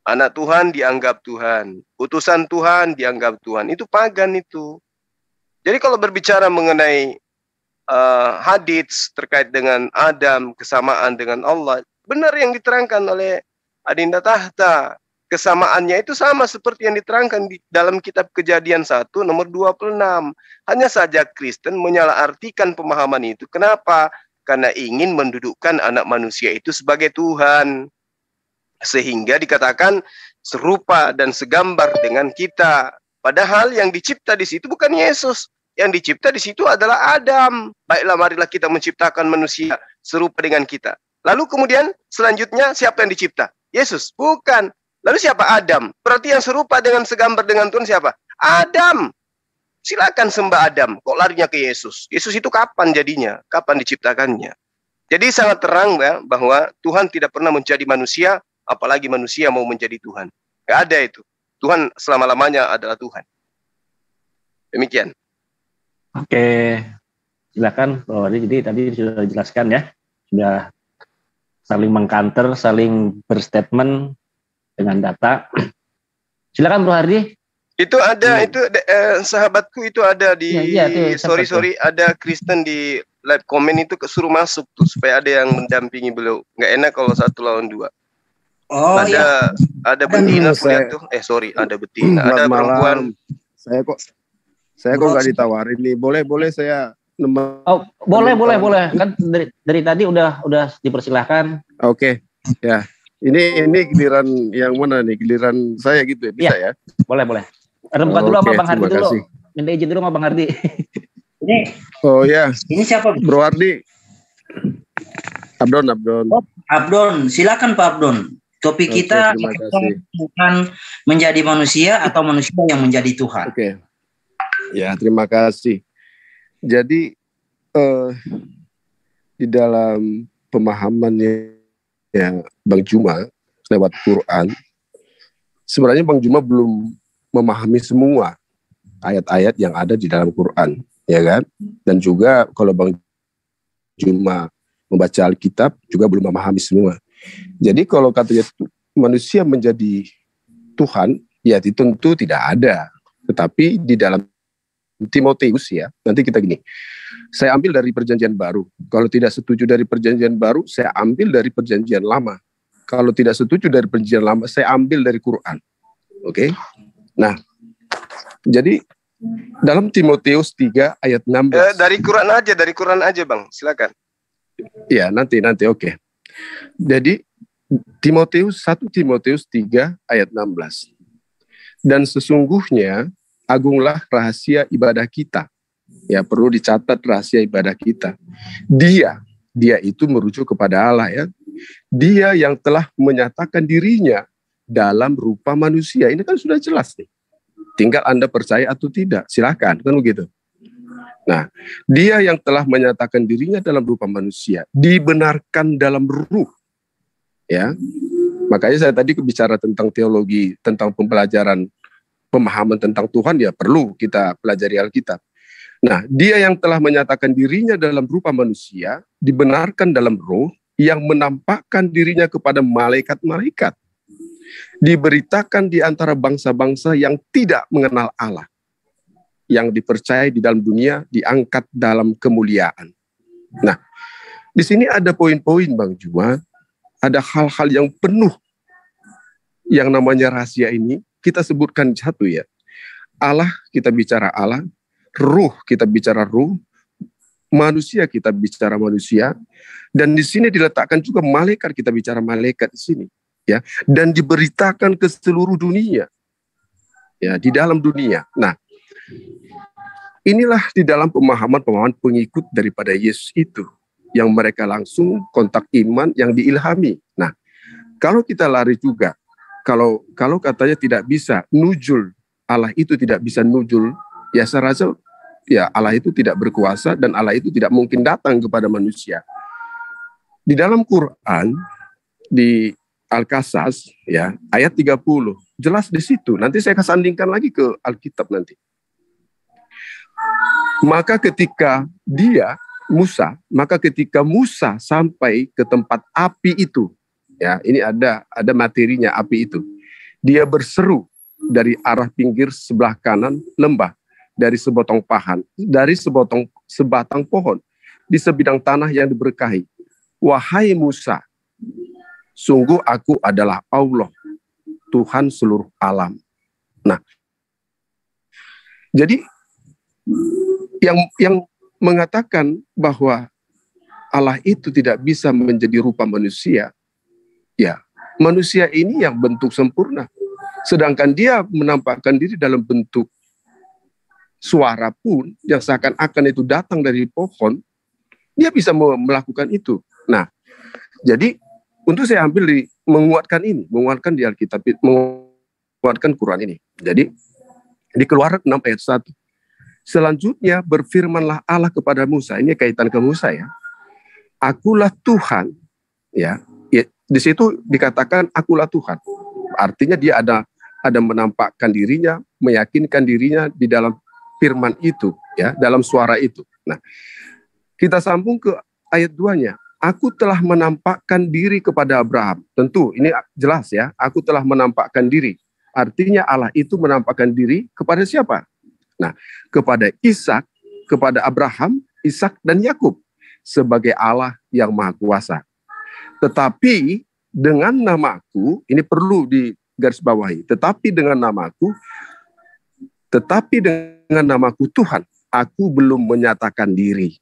Anak Tuhan dianggap Tuhan. Utusan Tuhan dianggap Tuhan. Itu pagan itu. Jadi kalau berbicara mengenai hadits terkait dengan Adam, kesamaan dengan Allah, benar yang diterangkan oleh Adinda Tahta. Kesamaannya itu sama seperti yang diterangkan di dalam kitab Kejadian 1 nomor 26. Hanya saja Kristen menyalahartikan pemahaman itu. Kenapa? Karena ingin mendudukkan anak manusia itu sebagai Tuhan. Sehingga dikatakan serupa dan segambar dengan kita. Padahal yang dicipta di situ bukan Yesus. Yang dicipta di situ adalah Adam. Baiklah, marilah kita menciptakan manusia serupa dengan kita. Lalu kemudian selanjutnya siapa yang dicipta? Yesus? Bukan. Lalu siapa? Adam. Berarti yang serupa dengan segambar dengan Tuhan siapa? Adam. Silakan sembah Adam. Kok larinya ke Yesus? Yesus itu kapan jadinya? Kapan diciptakannya? Jadi sangat terang ya, bahwa Tuhan tidak pernah menjadi manusia, apalagi manusia mau menjadi Tuhan. Gak ada itu. Tuhan selama-lamanya adalah Tuhan. Demikian. Oke, silakan Bro Wardi. Jadi tadi sudah dijelaskan ya, sudah saling mengkanter, saling berstatement dengan data. Silakan Bro Hardi. Itu ada, itu sahabatku itu ada di, sorry, ada Kristen di live komen itu suruh masuk tuh supaya ada yang mendampingi beliau. Nggak enak kalau 1 lawan 2. Oh iya. Ada betina tuh. Ada betina, ada perempuan. Saya kok nggak ditawarin nih. Boleh saya Oh, boleh. Kan dari tadi udah dipersilahkan. Oke. Ya. Ini giliran yang mana nih? Giliran saya gitu ya? Bisa ya? Boleh. Ada buka dulu sama Bang Hardi dulu. Minta izin dulu sama Bang Hardi. Ini. Oh ya. Ini siapa? Bro Hardi. Abdon. Oh, Abdon, silakan Pak Abdon. Topik kita bukan menjadi manusia atau manusia yang menjadi Tuhan. Oke. Ya, terima kasih. Jadi di dalam pemahamannya ya Bang Juma lewat Quran, sebenarnya Bang Juma belum memahami semua ayat-ayat yang ada di dalam Quran, ya kan? Dan juga kalau Bang Juma membaca Alkitab juga belum memahami semua. Jadi kalau katanya manusia menjadi Tuhan, ya itu tentu tidak ada. Tetapi di dalam Timotius ya, nanti kita gini, saya ambil dari perjanjian baru. Kalau tidak setuju dari perjanjian baru, saya ambil dari perjanjian lama. Kalau tidak setuju dari perjanjian lama, saya ambil dari Quran. Oke? Nah, jadi dalam Timotius 3 ayat 16. Dari Quran aja Bang, silakan. Ya, nanti oke. Jadi Timotius 1 Timotius 3 ayat 16. Dan sesungguhnya agunglah rahasia ibadah kita. Ya, perlu dicatat rahasia ibadah kita. Dia itu merujuk kepada Allah ya. Dia yang telah menyatakan dirinya dalam rupa manusia. Ini kan sudah jelas nih. Tinggal Anda percaya atau tidak. Silakan, kan begitu. Nah, dia yang telah menyatakan dirinya dalam rupa manusia, dibenarkan dalam ruh. Ya. Makanya saya tadi bicara tentang teologi, tentang pembelajaran pemahaman tentang Tuhan, ya perlu kita pelajari Alkitab. Nah, dia yang telah menyatakan dirinya dalam rupa manusia, dibenarkan dalam roh, yang menampakkan dirinya kepada malaikat-malaikat, diberitakan di antara bangsa-bangsa yang tidak mengenal Allah, yang dipercaya di dalam dunia, diangkat dalam kemuliaan. Nah, Di sini ada poin-poin Bang Juan, ada hal-hal yang penuh yang namanya rahasia ini. Kita sebutkan satu ya. Allah, kita bicara Allah, ruh, kita bicara ruh, manusia, kita bicara manusia, dan di sini diletakkan juga malaikat, kita bicara malaikat di sini, ya, dan diberitakan ke seluruh dunia, ya, di dalam dunia. Nah, inilah di dalam pemahaman pengikut daripada Yesus itu, yang mereka langsung kontak iman yang diilhami. Nah, kalau kita lari juga, kalau katanya tidak bisa nujul, Allah itu tidak bisa nujul, ya saya rasa ya Allah itu tidak berkuasa dan Allah itu tidak mungkin datang kepada manusia. Di dalam Quran, di Al-Qasas, ya, ayat 30, jelas di situ. Nanti saya akan sandingkan lagi ke Alkitab nanti. Maka ketika Musa sampai ke tempat api itu, ya, ini ada materinya api itu. Dia berseru dari arah pinggir sebelah kanan lembah, dari sebatang pohon, di sebidang tanah yang diberkahi. Wahai Musa, sungguh aku adalah Allah, Tuhan seluruh alam. Nah, jadi yang mengatakan bahwa Allah itu tidak bisa menjadi rupa manusia, ya, manusia ini yang bentuk sempurna. Sedangkan dia menampakkan diri dalam bentuk suara pun yang seakan-akan itu datang dari pohon, dia bisa melakukan itu. Nah, jadi untuk saya ambil menguatkan di Alkitab, menguatkan Quran ini. Jadi di Keluaran 6 ayat 1. Selanjutnya berfirmanlah Allah kepada Musa, ini kaitan ke Musa ya. Akulah Tuhan, ya. Di situ dikatakan akulah Tuhan. Artinya dia ada menampakkan dirinya, meyakinkan dirinya di dalam firman itu, ya, dalam suara itu. Nah, kita sambung ke ayat 2-nya. Aku telah menampakkan diri kepada Abraham. Tentu ini jelas ya, aku telah menampakkan diri. Artinya Allah itu menampakkan diri kepada siapa? Nah, kepada Ishak, kepada Abraham, Ishak dan Yakub sebagai Allah yang Maha Kuasa. Tetapi dengan namaku, ini perlu digarisbawahi, tetapi dengan namaku Tuhan, aku belum menyatakan diri.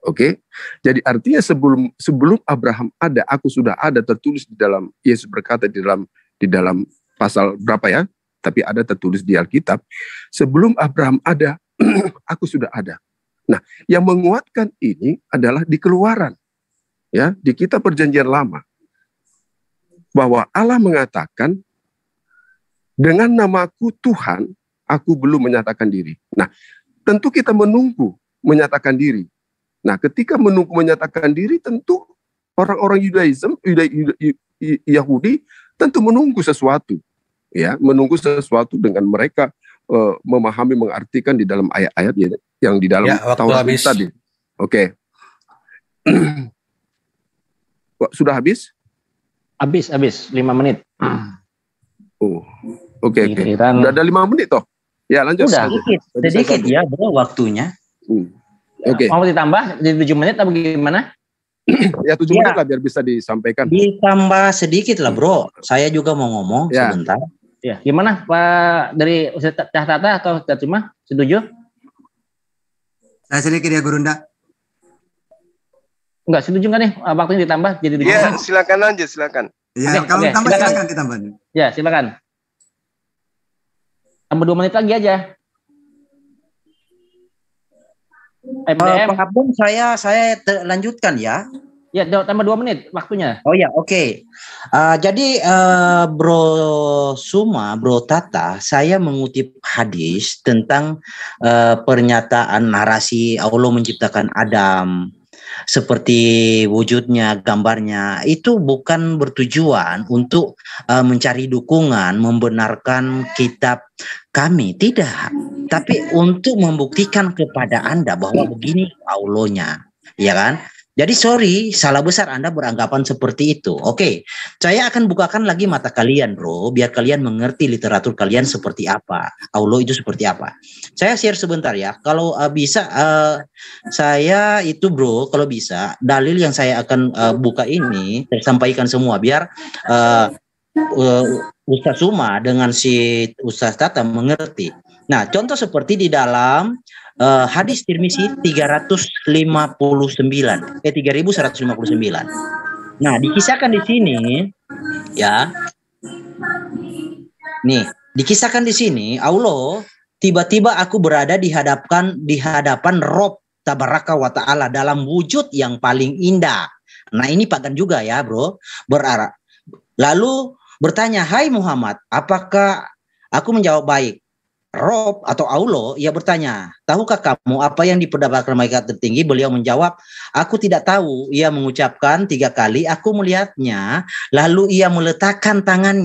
Oke, jadi artinya sebelum Abraham ada, aku sudah ada, tertulis di dalam, Yesus berkata di dalam pasal berapa ya? Tapi ada tertulis di Alkitab, sebelum Abraham ada, aku sudah ada. Nah, yang menguatkan ini adalah di Keluaran, ya, di kitab Perjanjian Lama, bahwa Allah mengatakan dengan namaku Tuhan, aku belum menyatakan diri. Nah, tentu kita menunggu menyatakan diri. Nah, ketika menunggu menyatakan diri, tentu orang-orang Yahudi tentu menunggu sesuatu, ya, menunggu sesuatu dengan mereka memahami, mengartikan di dalam ayat-ayat yang di dalam Taurat tadi. Oke. Sudah habis? Habis 5 menit. Oke. Udah ada 5 menit toh? Ya, lanjut. Udah, sedikit ya bro waktunya. Oke. Mau ditambah jadi 7 menit atau gimana? Ya 7 menit lah biar bisa disampaikan. Ditambah sedikit lah bro. Saya juga mau ngomong sebentar. Ya, gimana Pak dari Ustaz Tata atau Ustaz Cuma? Setuju? Saya sedikit ya Gurunda. Enggak setuju nggak nih waktunya ditambah jadi 7 menit? Ya, silakan aja, silakan. Ya, kalau tambah silakan ditambah. Ya, silakan. Tambah 2 menit lagi aja. Pak Abdul, saya lanjutkan ya. Ya, tambah 2 menit waktunya. Oh ya, oke. Jadi Bro Suma, Bro Tata, saya mengutip hadis tentang pernyataan narasi Allah menciptakan Adam seperti wujudnya, gambarnya, itu bukan bertujuan untuk mencari dukungan, membenarkan kitab kami, tidak. Tapi untuk membuktikan kepada Anda bahwa begini Allahnya, ya kan? Jadi sorry, salah besar Anda beranggapan seperti itu. Oke, saya akan bukakan lagi mata kalian bro, biar kalian mengerti literatur kalian seperti apa. Allah itu seperti apa. Saya share sebentar ya, kalau bisa saya itu bro, kalau bisa, dalil yang saya akan buka ini, saya sampaikan semua, biar Ustaz Suma dengan si Ustaz Tata mengerti. Nah, contoh seperti di dalam hadis Tirmizi 3159. Nah, dikisahkan di sini ya. Nih, dikisahkan di sini Allah tiba-tiba aku berada di hadapan Rob Tabaraka wa Ta'ala dalam wujud yang paling indah. Nah, ini pagan juga ya, bro. Lalu bertanya, "Hai Muhammad, apakah?" Aku menjawab, "Baik." Rob atau Allah, ia bertanya, "Tahukah kamu apa yang diperdapatkan malaikat tertinggi?" Beliau menjawab, "Aku tidak tahu." Ia mengucapkan 3 kali, "Aku melihatnya." Lalu ia meletakkan tangan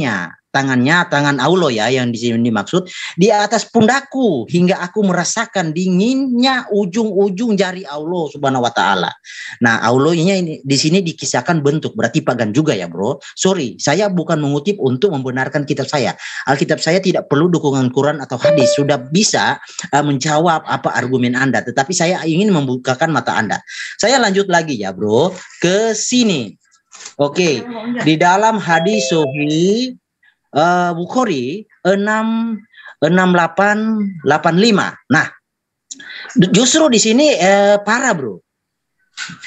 Allah ya, yang di sini dimaksud, di atas pundakku hingga aku merasakan dinginnya ujung-ujung jari Allah Subhanahu wa Ta'ala. Nah, Allahnya ini di sini dikisahkan bentuk, berarti pagan juga ya, bro. Sorry, saya bukan mengutip untuk membenarkan kitab saya. Alkitab saya tidak perlu dukungan Quran atau hadis, sudah bisa menjawab apa argumen Anda, tetapi saya ingin membukakan mata Anda. Saya lanjut lagi ya, bro, ke sini. Oke, di dalam hadis Sahih Bukhari 6885. Nah, justru di sini parah, bro.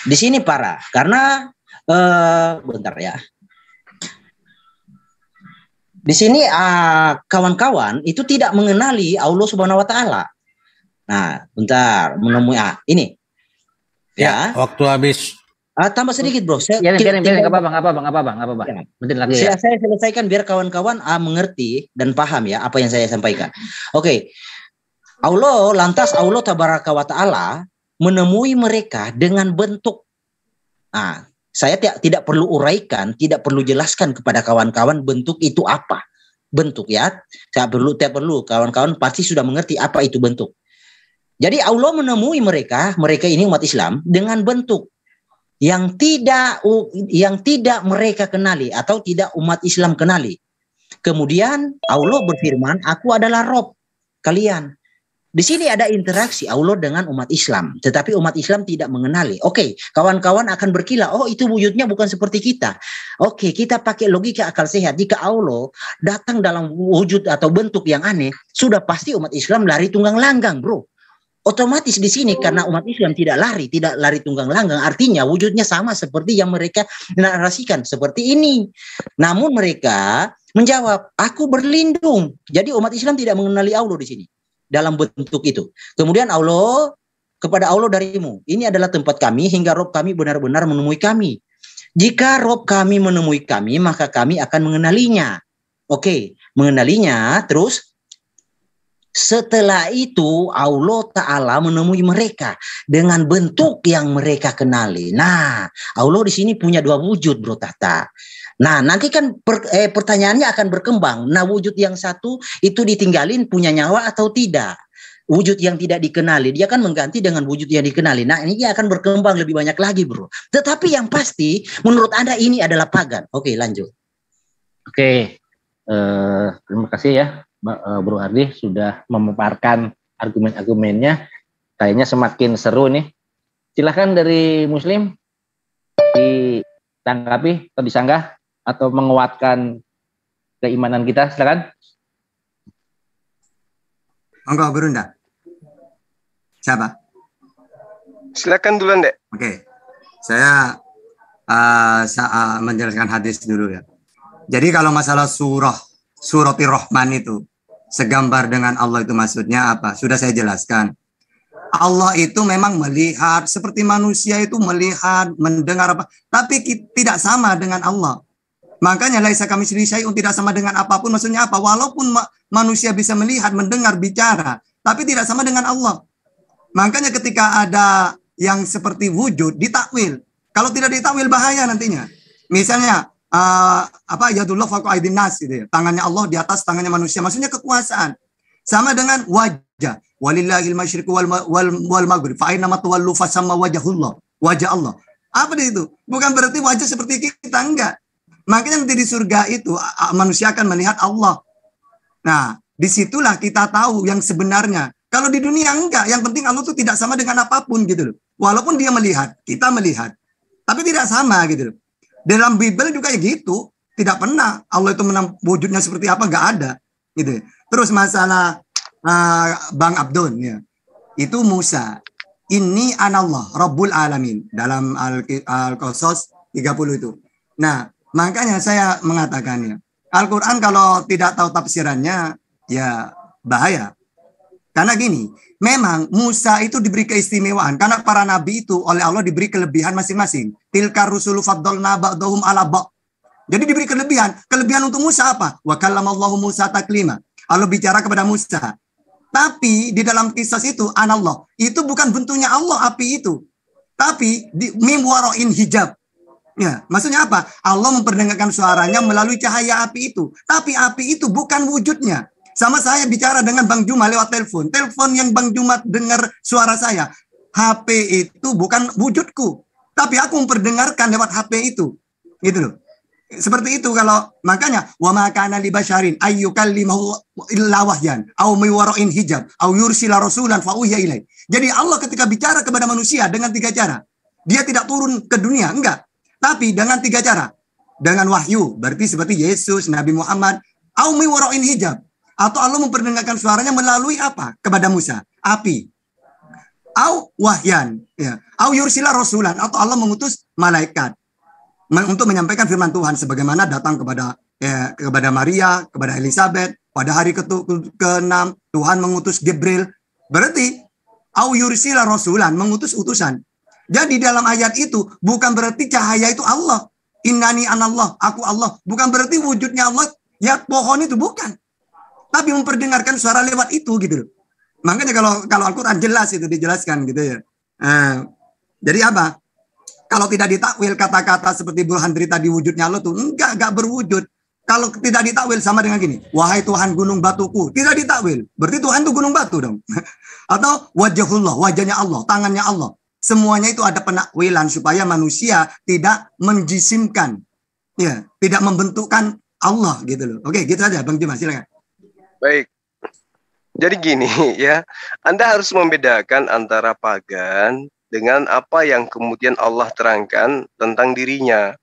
Di sini parah karena bentar ya. Di sini kawan-kawan itu tidak mengenali Allah Subhanahu wa Ta'ala. Nah, bentar menemui ini. Ya, waktu habis. Tambah sedikit, bro. Biarin, nggak apa-apa. Ya. Bentar lagi saya ya. selesaikan biar kawan-kawan mengerti dan paham ya apa yang saya sampaikan. Oke. Lantas Allah Tabaraka wa Ta'ala menemui mereka dengan bentuk. Nah, saya tidak perlu uraikan, tidak perlu jelaskan kepada kawan-kawan bentuk itu apa. Bentuk ya. Tidak perlu kawan-kawan pasti sudah mengerti apa itu bentuk. Jadi Allah menemui mereka ini umat Islam dengan bentuk yang tidak mereka kenali atau tidak umat Islam kenali. Kemudian Allah berfirman, "Aku adalah Rob kalian." Di sini ada interaksi Allah dengan umat Islam, tetapi umat Islam tidak mengenali. Oke, kawan-kawan akan berkilah, "Oh, itu wujudnya bukan seperti kita." Oke, kita pakai logika akal sehat. Jika Allah datang dalam wujud atau bentuk yang aneh, sudah pasti umat Islam lari tunggang langgang, bro. Otomatis di sini karena umat Islam tidak lari tunggang langgang, artinya wujudnya sama seperti yang mereka narasikan seperti ini. Namun mereka menjawab, "Aku berlindung." Jadi umat Islam tidak mengenali Allah di sini dalam bentuk itu. Kemudian kepada Allah darimu, ini adalah tempat kami hingga Rob kami benar-benar menemui kami. Jika Rob kami menemui kami, maka kami akan mengenalinya. Oke, mengenalinya terus. Setelah itu Allah Ta'ala menemui mereka dengan bentuk yang mereka kenali. Nah, Allah di sini punya 2 wujud, bro Tata. Nah, nanti kan pertanyaannya akan berkembang. Nah, wujud yang satu itu ditinggalin punya nyawa atau tidak? Wujud yang tidak dikenali, dia akan mengganti dengan wujud yang dikenali. Nah, ini akan berkembang lebih banyak lagi, bro. Tetapi yang pasti, menurut Anda ini adalah pagan. Oke, lanjut. Oke, terima kasih ya, Bro Hardi sudah memaparkan argumen-argumennya. Kayaknya semakin seru nih. Silahkan dari Muslim ditanggapi atau disanggah atau menguatkan keimanan kita. Silakan. Enggak, Berunda. Siapa? Silakan duluan, Dek. Oke. Saya menjelaskan hadis dulu ya. Jadi kalau masalah Suratir Rahman itu segambar dengan Allah itu maksudnya apa? Sudah saya jelaskan. Allah itu memang melihat seperti manusia itu melihat, mendengar apa, tapi tidak sama dengan Allah. Makanya laisa kamitslihi syai'un, tidak sama dengan apapun. Maksudnya apa? Walaupun manusia bisa melihat, mendengar, bicara, tapi tidak sama dengan Allah. Makanya ketika ada yang seperti wujud ditakwil. Kalau tidak ditakwil bahaya nantinya. Misalnya yadullah fawqa aydin nas gitu ya. Tangannya Allah di atas tangannya manusia, maksudnya kekuasaan. Sama dengan wajah. Walillahil masyriqu wal maghrib fa aina ma tuwallu fasamma wajhullah. Wajah Allah. Apa di situ? Bukan berarti wajah seperti kita, enggak. Makanya nanti di surga itu manusia akan melihat Allah. Nah, disitulah kita tahu yang sebenarnya. Kalau di dunia enggak, yang penting Allah itu tidak sama dengan apapun gitu loh. Walaupun dia melihat, kita melihat, tapi tidak sama gitu loh. Dalam Bible juga ya gitu, tidak pernah Allah itu wujudnya seperti apa, enggak ada gitu. Terus masalah Bang Abdul ya, itu Musa. Ini anallah Rabbul Alamin dalam Al-Qasas 30 itu. Nah, makanya saya mengatakannya, Al-Quran kalau tidak tahu tafsirannya, ya bahaya. Karena gini, memang Musa itu diberi keistimewaan. Karena para nabi itu oleh Allah diberi kelebihan masing-masing. Tilkar rusulu faddalna ba'dahum ala ba'. Jadi diberi kelebihan. Kelebihan untuk Musa apa? Wa kallamallahu Musa taklima. Allah bicara kepada Musa. Tapi di dalam kisah itu, anallah. Itu bukan bentuknya Allah api itu. Tapi mim waro'in hijab. Ya, maksudnya apa? Allah memperdengarkan suaranya melalui cahaya api itu. Tapi api itu bukan wujudnya. Sama saya bicara dengan Bang Juma lewat telepon. Telepon yang Bang Juma dengar suara saya. HP itu bukan wujudku. Tapi aku memperdengarkan lewat HP itu. Gitu loh. Seperti itu kalau makanya wa ma kana li basyarin ayyukallimahu illa wahyan aw min wara'in hijab aw yursila rasulan fa uhiya ilai. Jadi Allah ketika bicara kepada manusia dengan 3 cara. Dia tidak turun ke dunia, enggak. Tapi dengan 3 cara. Dengan wahyu, berarti seperti Yesus, Nabi Muhammad, aw min wara'in hijab. Atau Allah memperdengarkan suaranya melalui apa? Kepada Musa, api. Aw wahyan, ya. Aw yursila rasulan, atau Allah mengutus malaikat untuk menyampaikan firman Tuhan sebagaimana datang kepada Maria, kepada Elizabeth pada hari ke-6 Tuhan mengutus Gabriel. Berarti au yursila rasulan, mengutus utusan. Jadi dalam ayat itu bukan berarti cahaya itu Allah. Innani anallah, aku Allah. Bukan berarti wujudnya Allah ya pohon itu, bukan. Tapi memperdengarkan suara lewat itu gitu loh. Makanya kalau Al-Qur'an jelas itu dijelaskan gitu ya. Jadi apa? Kalau tidak ditakwil kata-kata seperti Burhan Dri tadi wujudnya Allah tuh enggak berwujud. Kalau tidak ditakwil sama dengan gini, wahai Tuhan gunung batuku, tidak ditakwil. Berarti Tuhan itu gunung batu dong. Atau wajahullah, wajahnya Allah, tangannya Allah. Semuanya itu ada penakwilan supaya manusia tidak menjisimkan, ya, tidak membentukkan Allah gitu loh. Oke, gitu aja Bang Dimas, silakan. Baik. Jadi gini ya, Anda harus membedakan antara pagan dengan apa yang kemudian Allah terangkan tentang dirinya.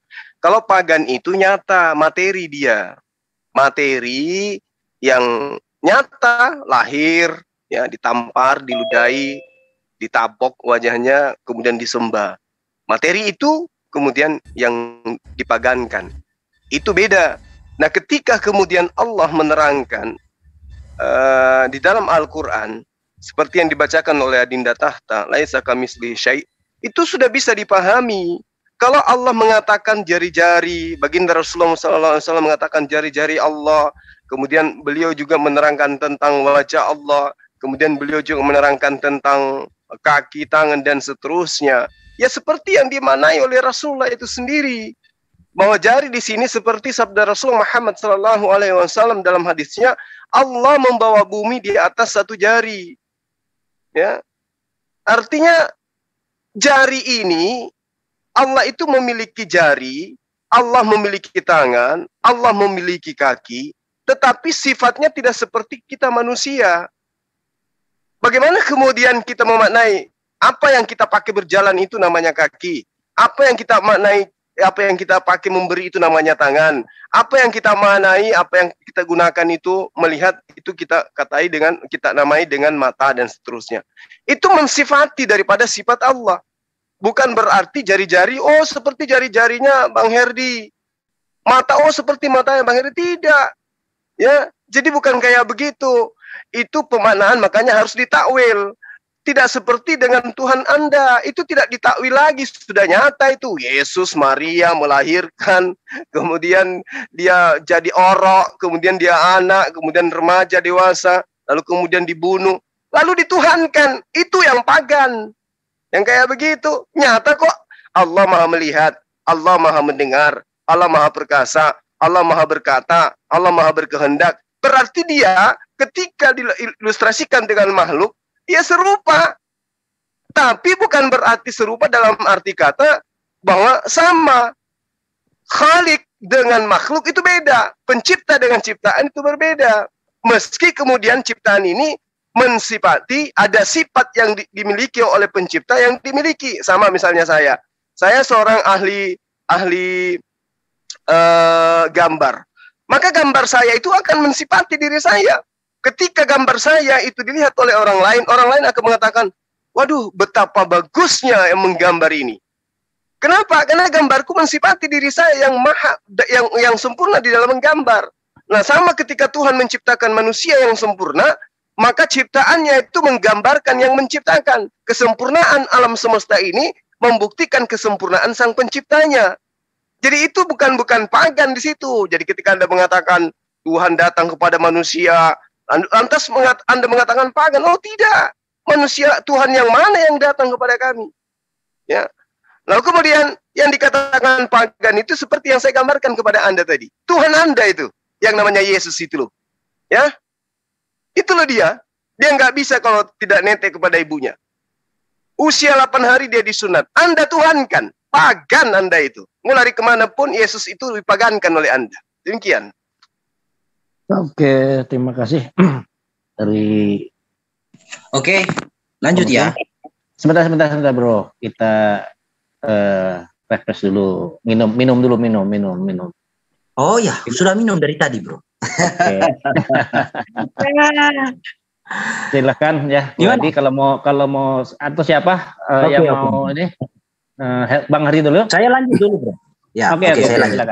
Kalau pagan itu nyata, materi dia. Materi yang nyata, lahir, ya, ditampar, diludahi, ditabok wajahnya, kemudian disembah. Materi itu kemudian yang dipagankan. Itu beda. Nah, ketika kemudian Allah menerangkan di dalam Al-Quran, seperti yang dibacakan oleh Adinda Tahta, laisa kamitslihi syai', itu sudah bisa dipahami. Kalau Allah mengatakan jari-jari, baginda Rasulullah SAW mengatakan jari-jari Allah, kemudian beliau juga menerangkan tentang wajah Allah, kemudian beliau juga menerangkan tentang kaki, tangan, dan seterusnya. Ya seperti yang dimaknai oleh Rasulullah itu sendiri. Bahwa jari di sini seperti sabda Rasul Muhammad SAW dalam hadisnya, Allah membawa bumi di atas 1 jari. Ya, artinya jari ini Allah itu memiliki jari, Allah memiliki tangan, Allah memiliki kaki, tetapi sifatnya tidak seperti kita manusia. Bagaimana kemudian kita memaknai apa yang kita pakai berjalan itu namanya kaki, apa yang kita maknai, apa yang kita pakai memberi itu namanya tangan, apa yang kita maknai, apa yang kita gunakan itu melihat, itu kita namai dengan mata dan seterusnya. Itu mensifati daripada sifat Allah. Bukan berarti jari-jari, oh seperti jari-jarinya Bang Herdi. Mata, oh seperti matanya Bang Herdi. Tidak. Ya, jadi bukan kayak begitu. Itu pemaknaan, makanya harus ditakwil. Tidak seperti dengan Tuhan Anda. Itu tidak ditakwil lagi. Sudah nyata itu. Yesus, Maria melahirkan. Kemudian dia jadi orok. Kemudian dia anak. Kemudian remaja, dewasa. Lalu kemudian dibunuh. Lalu dituhankan. Itu yang pagan. Yang kayak begitu. Nyata kok. Allah Maha melihat. Allah Maha mendengar. Allah Maha perkasa. Allah Maha berkata. Allah Maha berkehendak. Berarti dia ketika diilustrasikan dengan makhluk, dia serupa. Tapi bukan berarti serupa dalam arti kata bahwa sama. Khalik dengan makhluk itu beda. Pencipta dengan ciptaan itu berbeda. Meski kemudian ciptaan ini mensifati ada sifat yang dimiliki oleh pencipta yang dimiliki. Sama misalnya saya. Saya seorang ahli gambar. Maka gambar saya itu akan mensifati diri saya. Ketika gambar saya itu dilihat oleh orang lain akan mengatakan, waduh, betapa bagusnya yang menggambar ini. Kenapa? Karena gambarku mensifati diri saya yang sempurna di dalam menggambar. Nah, sama ketika Tuhan menciptakan manusia yang sempurna, maka ciptaannya itu menggambarkan yang menciptakan. Kesempurnaan alam semesta ini membuktikan kesempurnaan sang penciptanya. Jadi itu bukan pagan di situ. Jadi ketika Anda mengatakan Tuhan datang kepada manusia, lantas Anda mengatakan pagan. Oh tidak, manusia Tuhan yang mana yang datang kepada kami? Ya. Lalu kemudian yang dikatakan pagan itu seperti yang saya gambarkan kepada Anda tadi. Tuhan Anda itu, yang namanya Yesus itu loh. Ya, itulah dia. Dia nggak bisa kalau tidak netek kepada ibunya. Usia 8 hari dia disunat. Anda Tuhan kan, pagan Anda itu. Mau lari kemanapun, Yesus itu dipagankan oleh Anda. Demikian. Oke, terima kasih. Oke, lanjut ya. Sebentar bro. Kita refresh dulu, minum dulu. Oh ya, sudah minum dari tadi bro. Okay. Silakan ya. Jadi kalau mau atau siapa yang mau ini Bang Hari dulu. Saya lanjut dulu bro. Ya, oke, saya lanjut.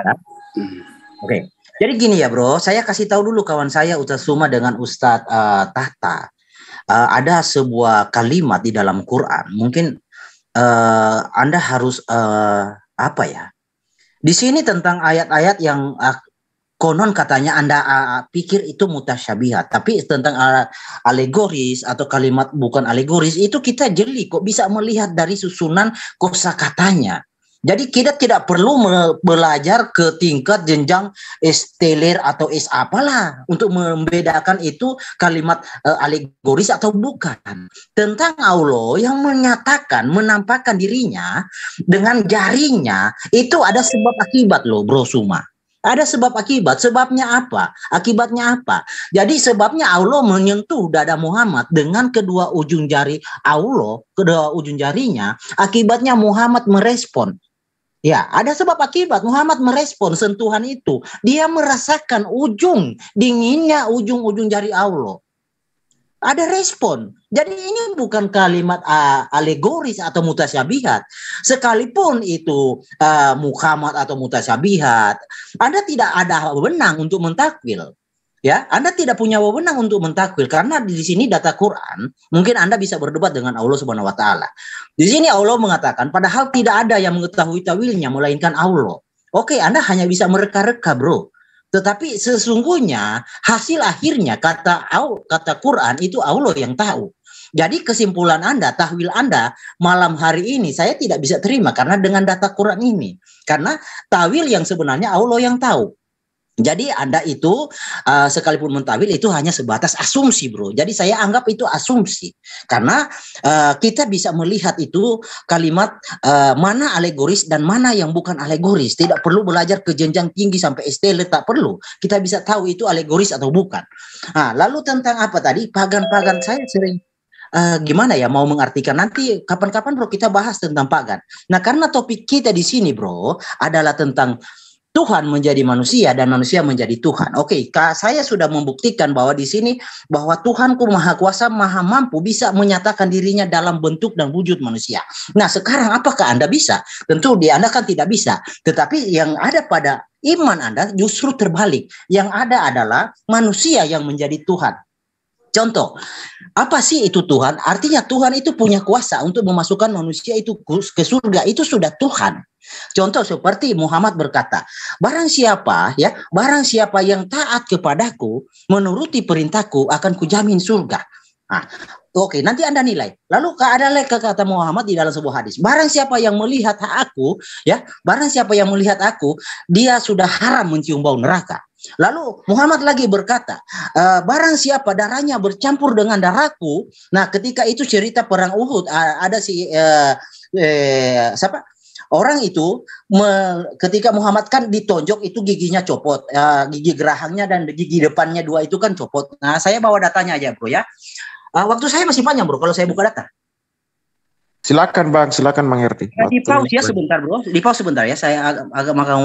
Oke. Jadi gini ya bro, saya kasih tahu dulu kawan saya Ustaz Suma dengan Ustadz Tahta. Ada sebuah kalimat di dalam Quran. Mungkin Anda harus apa ya? Di sini tentang ayat-ayat yang konon katanya Anda pikir itu mutasyabihat, tapi tentang alegoris atau kalimat bukan alegoris itu kita jeli kok bisa melihat dari susunan kosakatanya. Jadi kita tidak perlu belajar ke tingkat jenjang esteler atau apalah untuk membedakan itu kalimat alegoris atau bukan. Tentang Allah yang menampakkan dirinya dengan jarinya, itu ada sebab akibat loh bro Suma. Ada sebab akibat. Sebabnya apa? Akibatnya apa? Jadi sebabnya Allah menyentuh dada Muhammad dengan kedua ujung jari Allah, kedua ujung jarinya. Akibatnya Muhammad merespon. Ya, ada sebab akibat. Muhammad merespon sentuhan itu. Dia merasakan dinginnya ujung-ujung jari Allah. Ada respon. Jadi ini bukan kalimat alegoris atau mutasyabihat. Sekalipun itu Muhammad atau mutasyabihat, Anda tidak ada wewenang untuk mentakwil. Ya, Anda tidak punya wewenang untuk mentakwil karena di sini data Quran, mungkin Anda bisa berdebat dengan Allah Subhanahu wa taala. Di sini Allah mengatakan padahal tidak ada yang mengetahui tawilnya melainkan Allah. Oke, Anda hanya bisa mereka-reka, bro. Tetapi sesungguhnya hasil akhirnya kata Quran itu Allah yang tahu. Jadi kesimpulan Anda, tahwil Anda malam hari ini saya tidak bisa terima karena dengan data Quran ini. Karena tawil yang sebenarnya Allah yang tahu. Jadi Anda itu sekalipun mentawil itu hanya sebatas asumsi bro. Jadi saya anggap itu asumsi. Karena kita bisa melihat itu kalimat mana alegoris dan mana yang bukan alegoris. Tidak perlu belajar ke jenjang tinggi sampai STL, tak perlu. Kita bisa tahu itu alegoris atau bukan. Nah, lalu tentang apa tadi? Pagan-pagan saya sering gimana ya mau mengartikan, nanti kapan-kapan bro kita bahas tentang pagan. Nah karena topik kita di sini bro adalah tentang Tuhan menjadi manusia dan manusia menjadi Tuhan. Oke, saya sudah membuktikan bahwa di sini bahwa Tuhanku Maha Kuasa, Maha Mampu bisa menyatakan dirinya dalam bentuk dan wujud manusia. Nah, sekarang apakah Anda bisa? Tentu di Anda kan tidak bisa. Tetapi yang ada pada iman Anda justru terbalik. Yang ada adalah manusia yang menjadi Tuhan. Contoh, apa sih itu Tuhan? Artinya Tuhan itu punya kuasa untuk memasukkan manusia itu ke surga. Itu sudah Tuhan. Contoh seperti Muhammad berkata, barang siapa yang taat kepadaku, menuruti perintahku, akan kujamin surga. Nah, oke, nanti Anda nilai. Lalu ada lagi kata Muhammad di dalam sebuah hadis. Barang siapa yang melihat aku, dia sudah haram mencium bau neraka. Lalu Muhammad lagi berkata, barang siapa darahnya bercampur dengan darahku. Nah, ketika itu cerita perang Uhud, ada orang itu ketika Muhammad kan ditonjok itu giginya copot, gigi gerahangnya dan gigi depannya 2 itu kan copot. Nah, saya bawa datanya aja bro ya. Waktu saya masih panjang bro kalau saya buka data. Silakan Bang Herdi. Di pause ya sebentar bro, di pause sebentar ya. Saya agak makan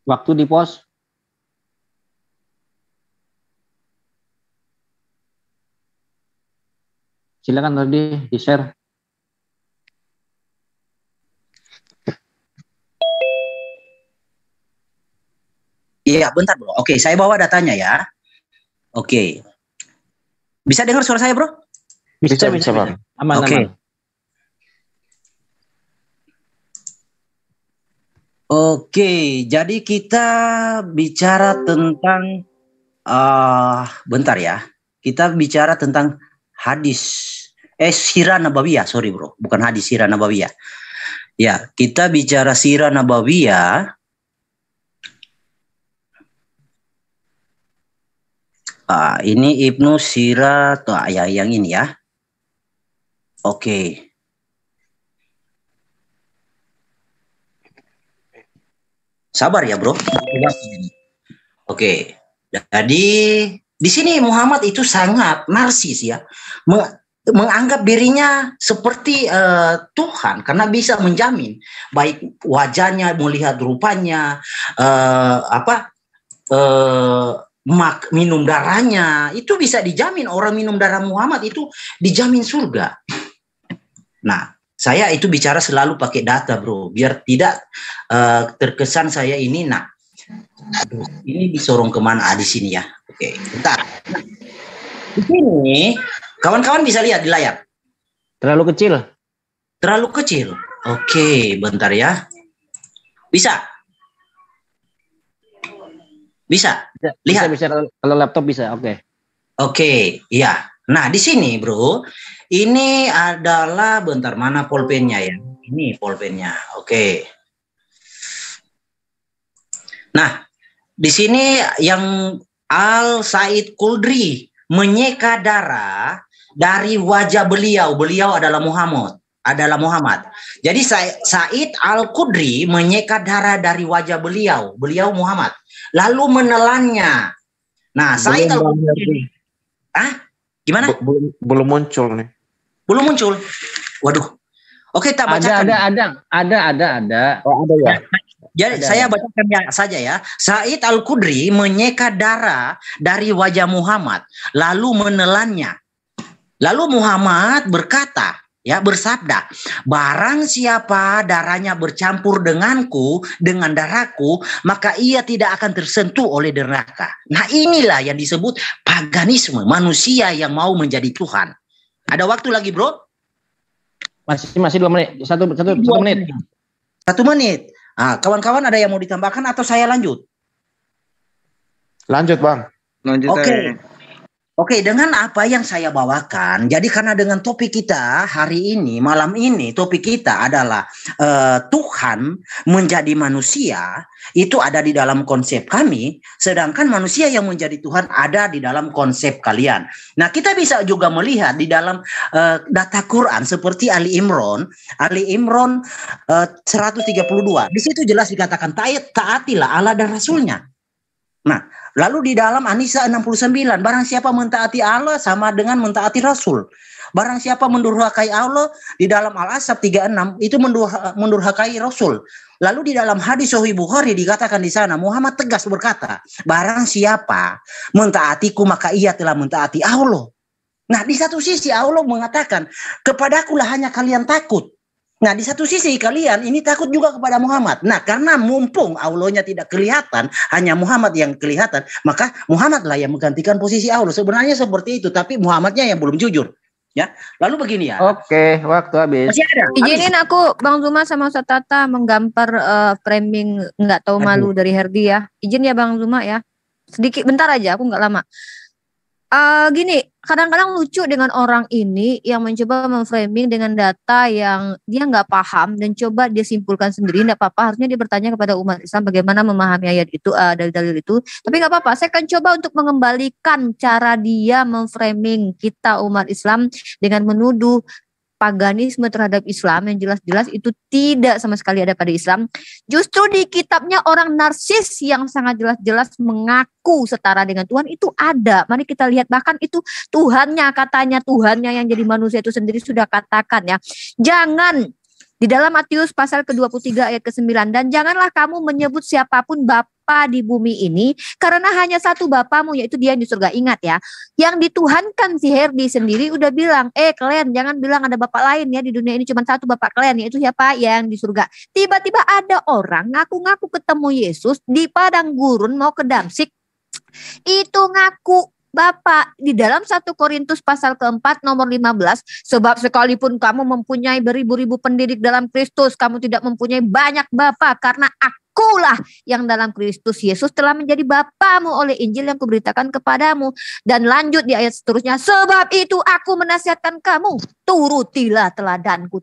Waktu di pos. Silakan tadi di-share. Iya, bentar bro. Oke, saya bawa datanya ya. Oke. Bisa dengar suara saya bro? Bisa Bang. Aman. Oke. Oke, jadi kita bicara tentang bentar ya. Kita bicara tentang hadis sirah nabawiyah, sorry bro, bukan hadis, sirah nabawiyah. Ya, kita bicara sirah nabawiyah. Ini Ibnu Sirah ya yang ini ya. Oke. Sabar ya, bro. Oke. Jadi di sini Muhammad itu sangat narsis ya. Menganggap dirinya seperti Tuhan karena bisa menjamin baik wajahnya, melihat rupanya, minum darahnya itu bisa dijamin. Orang minum darah Muhammad itu dijamin surga. Nah, saya itu bicara selalu pakai data bro, biar tidak terkesan saya ini. Nah, ini disorong kemana di sini ya? Oke, bentar. Di sini kawan-kawan bisa lihat di layar. Terlalu kecil. Terlalu kecil. Oke, bentar ya. Bisa. Lihat. Bisa kalau laptop bisa. Oke, iya. Nah, di sini, bro, ini adalah bentar mana pulpennya ya? Ini pulpennya. Oke. Nah, di sini yang Al Said Khudri menyeka darah dari wajah beliau. Beliau adalah Muhammad. Jadi Said Al Khudri menyeka darah dari wajah beliau. Beliau Muhammad. Lalu menelannya. Nah, Said Al Khudri. Gimana? Belum muncul nih. Belum muncul. Waduh. Oke, kita bacakan. Ada. Oh, ada ya. Jadi saya bacakan saja ya. Said Al Khudri menyeka darah dari wajah Muhammad, lalu menelannya. Lalu Muhammad bersabda, barang siapa darahnya bercampur denganku, dengan darahku, maka ia tidak akan tersentuh oleh neraka. Nah, inilah yang disebut paganisme, manusia yang mau menjadi Tuhan. Ada waktu lagi, bro? Masih 2 menit. Satu menit. 1 menit. Kawan-kawan ada yang mau ditambahkan atau saya lanjut? Lanjut, Bang. Lanjut. Oke, dengan apa yang saya bawakan, jadi karena dengan topik kita hari ini, malam ini, topik kita adalah Tuhan menjadi manusia, itu ada di dalam konsep kami, sedangkan manusia yang menjadi Tuhan ada di dalam konsep kalian. Nah, kita bisa juga melihat di dalam data Quran seperti Ali Imran 132. Di situ jelas dikatakan taatilah Allah dan Rasulnya. Nah, lalu di dalam An-Nisa 69, barang siapa mentaati Allah sama dengan mentaati Rasul. Barang siapa mendurhakai Allah, di dalam Al-Ahzab 36 itu mendurhakai Rasul. Lalu di dalam hadis Sahih Bukhari dikatakan di sana, Muhammad tegas berkata, barang siapa mentaatiku maka ia telah mentaati Allah. Nah, di satu sisi Allah mengatakan, kepadakulah hanya kalian takut. Nah, di satu sisi kalian ini takut juga kepada Muhammad. Nah, karena mumpung Allahnya tidak kelihatan, hanya Muhammad yang kelihatan, maka Muhammadlah yang menggantikan posisi Allah. Sebenarnya seperti itu, tapi Muhammadnya yang belum jujur. Ya, lalu begini ya. Oke, waktu habis. Masih ada. Izinin aku Bang Zuma sama Ustaz Tata menggambar framing nggak tahu malu dari Herdi ya. Izin ya Bang Zuma ya. Sedikit bentar aja, aku nggak lama. Gini, kadang-kadang lucu dengan orang ini yang mencoba memframing dengan data yang dia nggak paham dan coba dia simpulkan sendiri. Nggak apa-apa, harusnya dia bertanya kepada umat Islam bagaimana memahami ayat itu, dalil-dalil itu. Tapi nggak apa-apa, saya akan coba untuk mengembalikan cara dia memframing kita umat Islam dengan menuduh paganisme terhadap Islam yang jelas-jelas itu tidak sama sekali ada pada Islam. Justru di kitabnya orang narsis yang sangat jelas-jelas mengaku setara dengan Tuhan itu ada. Mari kita lihat, bahkan itu Tuhannya, katanya Tuhannya yang jadi manusia itu sendiri sudah katakan ya. Jangan, di dalam Matius pasal ke-23 ayat ke-9, dan janganlah kamu menyebut siapapun Bapa di bumi ini, karena hanya satu Bapamu, yaitu Dia yang di surga. Ingat ya, yang dituhankan si Herdi sendiri udah bilang, kalian jangan bilang ada Bapak lain ya di dunia ini, cuma satu Bapak kalian, yaitu siapa? Yang di surga. Tiba-tiba ada orang ngaku-ngaku ketemu Yesus di padang gurun mau ke Damsik, itu ngaku Bapak. Di dalam 1 Korintus pasal ke-4 nomor 15, sebab sekalipun kamu mempunyai beribu-ribu pendidik dalam Kristus, kamu tidak mempunyai banyak bapa, karena akulah yang dalam Kristus Yesus telah menjadi bapamu oleh Injil yang kuberitakan kepadamu. Dan lanjut di ayat seterusnya, sebab itu aku menasihatkan kamu, turutilah teladanku.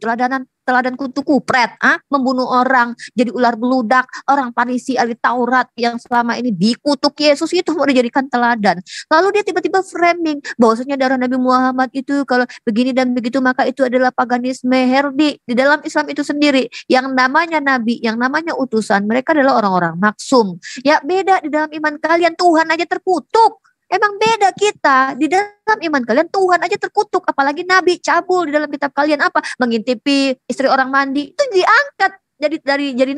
Teladanku itu kupret, membunuh orang, jadi ular beludak, orang Farisi ahli Taurat yang selama ini dikutuk Yesus itu mau dijadikan teladan. Lalu dia tiba-tiba framing bahwasanya darah Nabi Muhammad itu kalau begini dan begitu maka itu adalah paganisme. Herdi, di dalam Islam itu sendiri yang namanya nabi, yang namanya utusan, mereka adalah orang-orang maksum. Ya beda di dalam iman kalian, Tuhan aja terkutuk. Emang beda kita, di dalam iman kalian Tuhan aja terkutuk, apalagi nabi cabul. Di dalam kitab kalian apa? Mengintipi istri orang mandi, itu diangkat jadi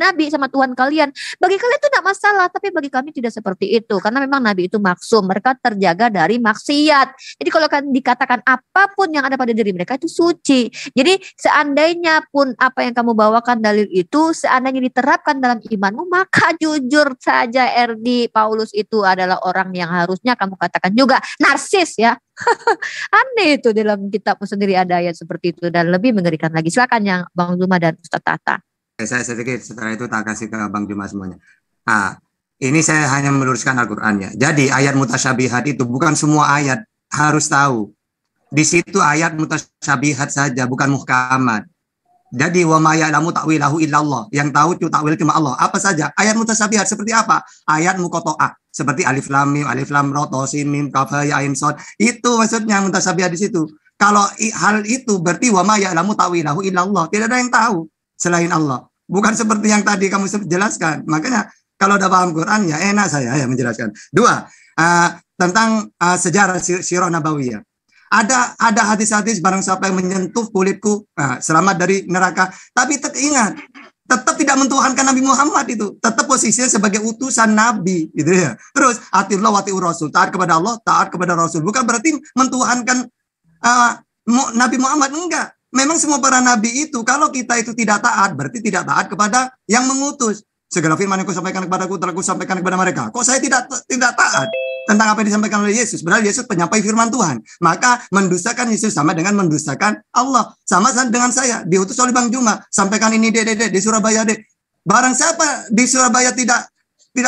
nabi sama Tuhan kalian. Bagi kalian itu tidak masalah, tapi bagi kami tidak seperti itu, karena memang nabi itu maksum, mereka terjaga dari maksiat. Jadi kalau kan dikatakan apapun yang ada pada diri mereka itu suci. Jadi seandainya pun apa yang kamu bawakan dalil itu seandainya diterapkan dalam imanmu, maka jujur saja Erdi, Paulus itu adalah orang yang harusnya kamu katakan juga narsis ya. Aneh itu, dalam kitabmu sendiri ada ayat seperti itu, dan lebih mengerikan lagi. Silakan yang Bang Zuma dan Ustaz Tata. Saya sedikit, setelah itu tak kasih ke Bang Juma semuanya. Nah, ini saya hanya meluruskan Al-Qur'annya. Jadi ayat mutasyabihat itu bukan semua ayat harus tahu. Di situ ayat mutasyabihat saja, bukan muhkamat. Jadi wa ma ya'lamu ta'wilahu illallah. Yang tahu itu takwil cuma Allah. Apa saja? Ayat mutasyabihat seperti apa? Ayat muqatta'ah seperti alif lam mim, alif lam ra, ta sin mim, kaf ya ain shad. Itu maksudnya mutasyabihat di situ. Kalau hal itu berarti wa ma ya'lamu ta'wilahu illallah. Tidak ada yang tahu selain Allah. Bukan seperti yang tadi kamu jelaskan. Makanya kalau udah paham Quran ya enak saya ya menjelaskan. Dua, tentang sejarah sirah nabawiyah. Ada hadis-hadis barang siapa yang menyentuh kulitku selamat dari neraka. Tapi ingat, tetap tidak mentuhankan Nabi Muhammad itu. Tetap posisinya sebagai utusan Nabi gitu ya. Terus atillah wa atiur rasul. Taat kepada Allah, taat kepada Rasul. Bukan berarti mentuhankan Nabi Muhammad, enggak. Memang semua para nabi itu, kalau kita itu tidak taat, berarti tidak taat kepada yang mengutus. Segala firman yang kau sampaikan kepadaku, telah kau sampaikan kepada mereka. Kok saya tidak taat tentang apa yang disampaikan oleh Yesus? Padahal Yesus penyampai firman Tuhan. Maka mendustakan Yesus sama dengan mendustakan Allah. Sama dengan saya, diutus oleh Bang Juma. Sampaikan ini di Surabaya deh. Barang siapa di Surabaya tidak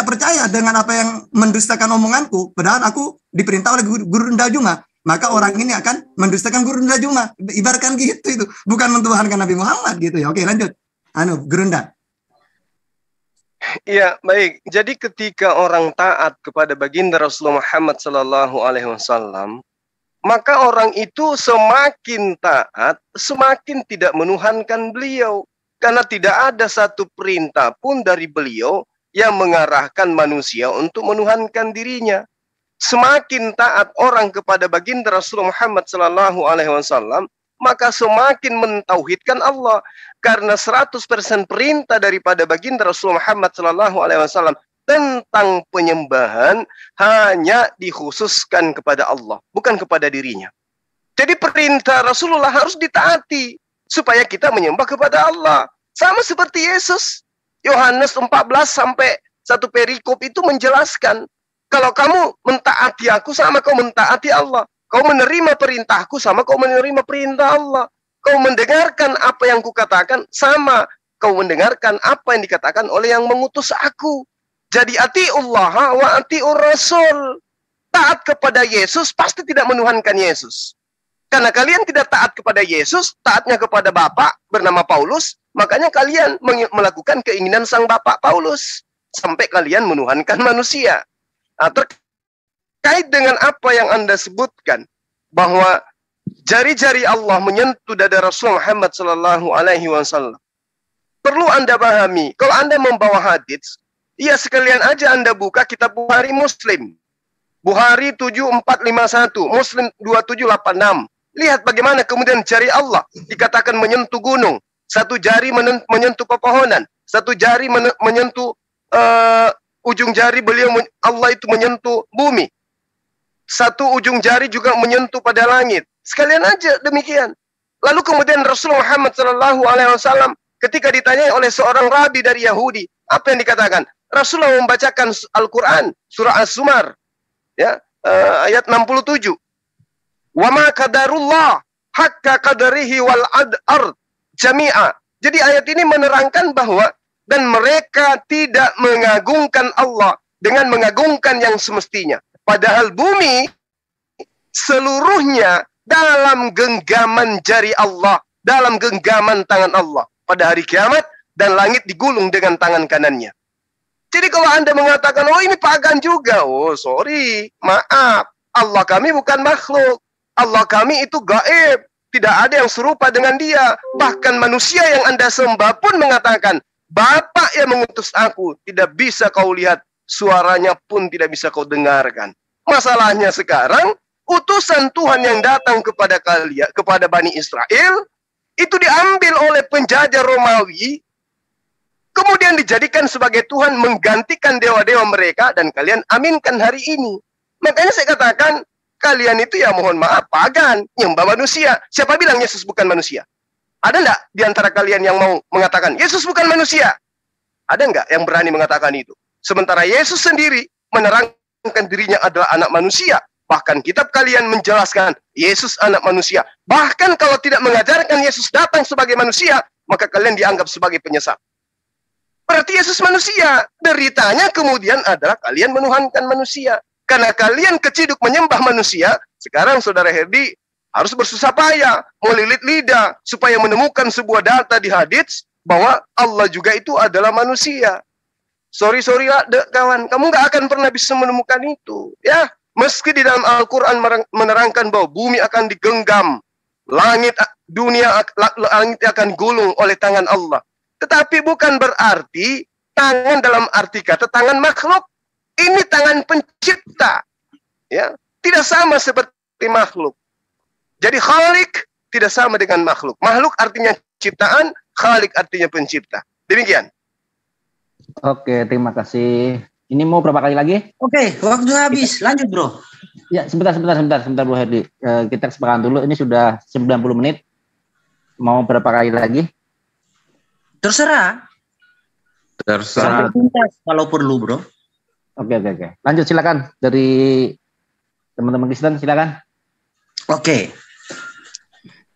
percaya dengan apa yang mendustakan omonganku, padahal aku diperintah oleh Guru Nda Juma, maka orang ini akan mendustakan Guru Nda Juma. Ibaratkan gitu itu. Bukan mentuhankan Nabi Muhammad gitu ya. Oke, lanjut. Guru Nda. Iya, baik. Jadi ketika orang taat kepada baginda Rasulullah Muhammad SAW, maka orang itu semakin taat, semakin tidak menuhankan beliau. Karena tidak ada satu perintah pun dari beliau yang mengarahkan manusia untuk menuhankan dirinya. Semakin taat orang kepada baginda Rasulullah Muhammad SAW, maka semakin mentauhidkan Allah. Karena 100% perintah daripada baginda Rasulullah Muhammad SAW tentang penyembahan hanya dikhususkan kepada Allah, bukan kepada dirinya. Jadi perintah Rasulullah harus ditaati supaya kita menyembah kepada Allah. Sama seperti Yesus. Yohanes 14 sampai 1 perikop itu menjelaskan, kalau kamu mentaati aku sama kau mentaati Allah. Kau menerima perintahku sama kau menerima perintah Allah. Kau mendengarkan apa yang kukatakan sama kau mendengarkan apa yang dikatakan oleh yang mengutus aku. Jadi atiullah wa atiur rasul. Taat kepada Yesus pasti tidak menuhankan Yesus. Karena kalian tidak taat kepada Yesus, taatnya kepada Bapak bernama Paulus, makanya kalian melakukan keinginan sang Bapak Paulus. Sampai kalian menuhankan manusia. Nah, terkait dengan apa yang Anda sebutkan, bahwa jari-jari Allah menyentuh dada Rasul Muhammad sallallahu alaihi wasallam. Perlu Anda pahami, kalau Anda membawa hadits, ya sekalian aja Anda buka kitab Bukhari Muslim. Bukhari 7451, Muslim 2786. Lihat bagaimana kemudian jari Allah dikatakan menyentuh gunung. Satu jari menyentuh pepohonan. Satu jari menyentuh ujung jari beliau Allah itu menyentuh bumi. Satu ujung jari juga menyentuh pada langit. Sekalian aja demikian. Lalu kemudian Rasulullah Muhammad SAW ketika ditanyai oleh seorang rabi dari Yahudi, apa yang dikatakan? Rasulullah membacakan Al-Quran surah Az-Zumar, ya, ayat 67. Wa ma qadarullah hakka qadarihi wal ard jami'a. Jadi ayat ini menerangkan bahwa dan mereka tidak mengagungkan Allah dengan mengagungkan yang semestinya. Padahal bumi seluruhnya dalam genggaman jari Allah, dalam genggaman tangan Allah pada hari kiamat, dan langit digulung dengan tangan kanannya. Jadi kalau Anda mengatakan, oh ini pagan juga, oh sorry, maaf, Allah kami bukan makhluk, Allah kami itu gaib, tidak ada yang serupa dengan dia. Bahkan manusia yang Anda sembah pun mengatakan, Bapak yang mengutus aku, tidak bisa kau lihat, suaranya pun tidak bisa kau dengarkan. Masalahnya sekarang, utusan Tuhan yang datang kepada kalian, kepada Bani Israel, itu diambil oleh penjajah Romawi, kemudian dijadikan sebagai Tuhan, menggantikan dewa-dewa mereka, dan kalian aminkan hari ini. Makanya saya katakan, kalian itu ya mohon maaf, pagan, nyembah manusia. Siapa bilang Yesus bukan manusia? Ada enggak di antara kalian yang mau mengatakan, Yesus bukan manusia? Ada enggak yang berani mengatakan itu? Sementara Yesus sendiri menerangkan dirinya adalah anak manusia. Bahkan kitab kalian menjelaskan, Yesus anak manusia. Bahkan kalau tidak mengajarkan Yesus datang sebagai manusia, maka kalian dianggap sebagai penyesat. Berarti Yesus manusia. Deritanya kemudian adalah kalian menuhankan manusia. Karena kalian keciduk menyembah manusia, sekarang Saudara Herdi harus bersusah payah, melilit lidah, supaya menemukan sebuah data di hadits, bahwa Allah juga itu adalah manusia. Sorry lah kawan, kamu nggak akan pernah bisa menemukan itu. Ya, meski di dalam Al-Quran menerangkan bahwa bumi akan digenggam, langit akan gulung oleh tangan Allah. Tetapi bukan berarti tangan dalam arti kata tangan makhluk. Ini tangan pencipta, ya, tidak sama seperti makhluk. Jadi khalik tidak sama dengan makhluk. Makhluk artinya ciptaan, khalik artinya pencipta. Demikian. Oke, terima kasih. Ini mau berapa kali lagi? Oke, waktu habis. Lanjut, Bro. Ya, sebentar Bu Herdi. Kita kesepakatan dulu. Ini sudah 90 menit. Mau berapa kali lagi? Terserah. Kalau perlu, Bro. Oke. Lanjut, silakan dari teman-teman Kristen, silakan. Oke.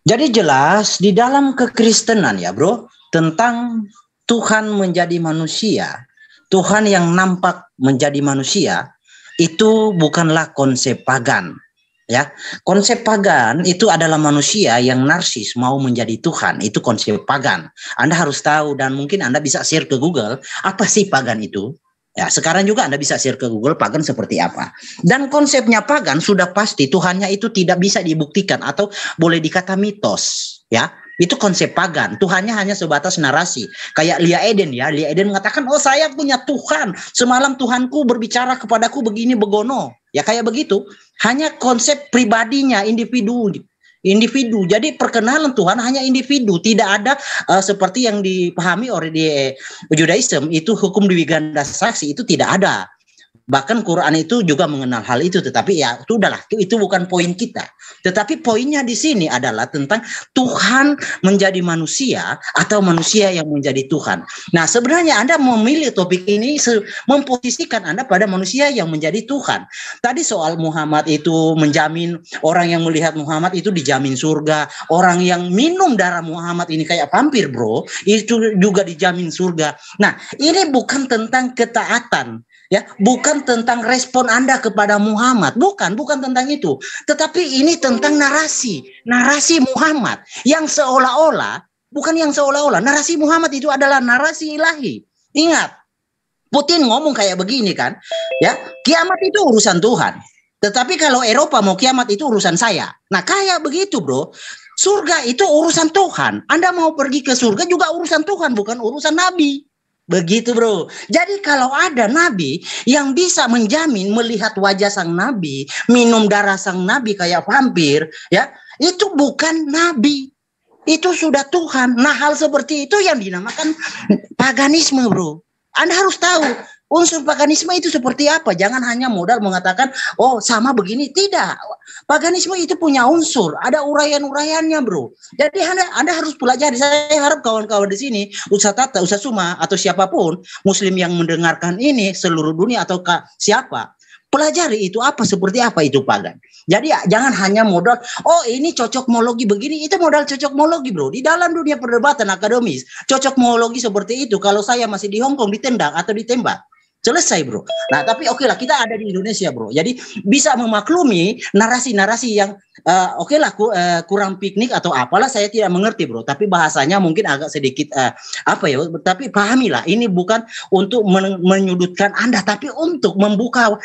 Jadi jelas di dalam kekristenan ya, Bro, tentang Tuhan menjadi manusia, Tuhan yang nampak menjadi manusia, itu bukanlah konsep pagan. Ya, konsep pagan itu adalah manusia yang narsis mau menjadi Tuhan. Itu konsep pagan. Anda harus tahu, dan mungkin Anda bisa share ke Google apa sih pagan itu. Ya, sekarang juga Anda bisa share ke Google pagan seperti apa. Dan konsepnya pagan sudah pasti Tuhannya itu tidak bisa dibuktikan atau boleh dikata mitos. Ya, itu konsep pagan. Tuhannya hanya sebatas narasi. Kayak Lia Eden ya. Lia Eden mengatakan, oh saya punya Tuhan. Semalam Tuhanku berbicara kepadaku begini begono. Ya kayak begitu. Hanya konsep pribadinya, individu. Jadi perkenalan Tuhan hanya individu, tidak ada seperti yang dipahami oleh di Judaism itu hukum dwi ganda saksi, itu tidak ada. Bahkan Quran itu juga mengenal hal itu, tetapi ya sudahlah, itu bukan poin kita. Tetapi poinnya di sini adalah tentang Tuhan menjadi manusia atau manusia yang menjadi Tuhan. Nah, sebenarnya Anda memilih topik ini memposisikan Anda pada manusia yang menjadi Tuhan. Tadi soal Muhammad itu menjamin, orang yang melihat Muhammad itu dijamin surga, orang yang minum darah Muhammad ini kayak vampir, Bro, itu juga dijamin surga. Nah, ini bukan tentang ketaatan. Ya, bukan tentang respon Anda kepada Muhammad, bukan tentang itu. Tetapi ini tentang narasi Muhammad yang seolah-olah, narasi Muhammad itu adalah narasi ilahi. Ingat, Putin ngomong kayak begini kan, ya, kiamat itu urusan Tuhan. Tetapi kalau Eropa mau kiamat itu urusan saya. Nah kayak begitu bro. Surga itu urusan Tuhan. Anda mau pergi ke surga juga urusan Tuhan, bukan urusan Nabi. Begitu bro. Jadi kalau ada Nabi yang bisa menjamin melihat wajah sang Nabi, minum darah sang Nabi kayak vampir, ya itu bukan Nabi. Itu sudah Tuhan. Nah hal seperti itu yang dinamakan paganisme bro. Anda harus tahu unsur paganisme itu seperti apa. Jangan hanya modal mengatakan, oh sama begini. Tidak. Paganisme itu punya unsur. Ada uraian-uraiannya bro. Jadi Anda harus pelajari. Saya harap kawan-kawan di sini, Ustaz Tata, Ustaz Suma, atau siapapun Muslim yang mendengarkan ini, seluruh dunia atau siapa, pelajari itu apa, seperti apa itu pagan. Jadi jangan hanya modal, oh ini cocokmologi begini, itu modal cocokmologi bro. Di dalam dunia perdebatan akademis, cocokmologi seperti itu, kalau saya masih di Hong Kong ditendang atau ditembak. Selesai bro. Nah tapi oke lah, kita ada di Indonesia bro. Jadi bisa memaklumi narasi-narasi yang oke lah kurang piknik atau apalah, saya tidak mengerti bro. Tapi bahasanya mungkin agak sedikit apa ya. Tapi pahamilah, ini bukan untuk menyudutkan Anda, tapi untuk membuka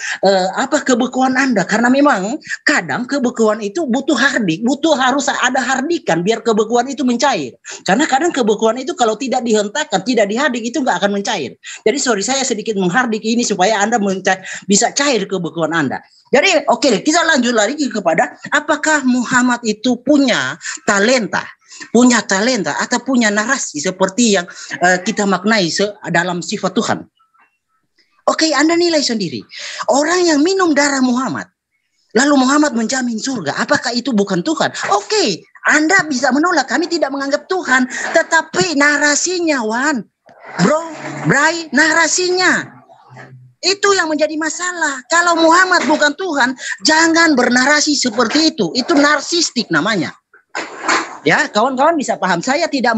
kebekuan Anda. Karena memang kadang kebekuan itu butuh hardik, harus ada hardikan biar kebekuan itu mencair. Karena kadang kebekuan itu kalau tidak dihentakkan, tidak dihardik, itu nggak akan mencair. Jadi sorry, saya sedikit menghardik ini supaya Anda bisa cair kebekuan Anda. Jadi oke, kita lanjut lagi kepada apakah Muhammad itu punya talenta atau punya narasi seperti yang kita maknai dalam sifat Tuhan. Oke, Anda nilai sendiri. Orang yang minum darah Muhammad, lalu Muhammad menjamin surga, apakah itu bukan Tuhan? Oke, Anda bisa menolak, kami tidak menganggap Tuhan, tetapi narasinya Bray, narasinya itu yang menjadi masalah. Kalau Muhammad bukan Tuhan, jangan bernarasi seperti itu. Itu narsistik namanya. Ya, kawan-kawan bisa paham. Saya tidak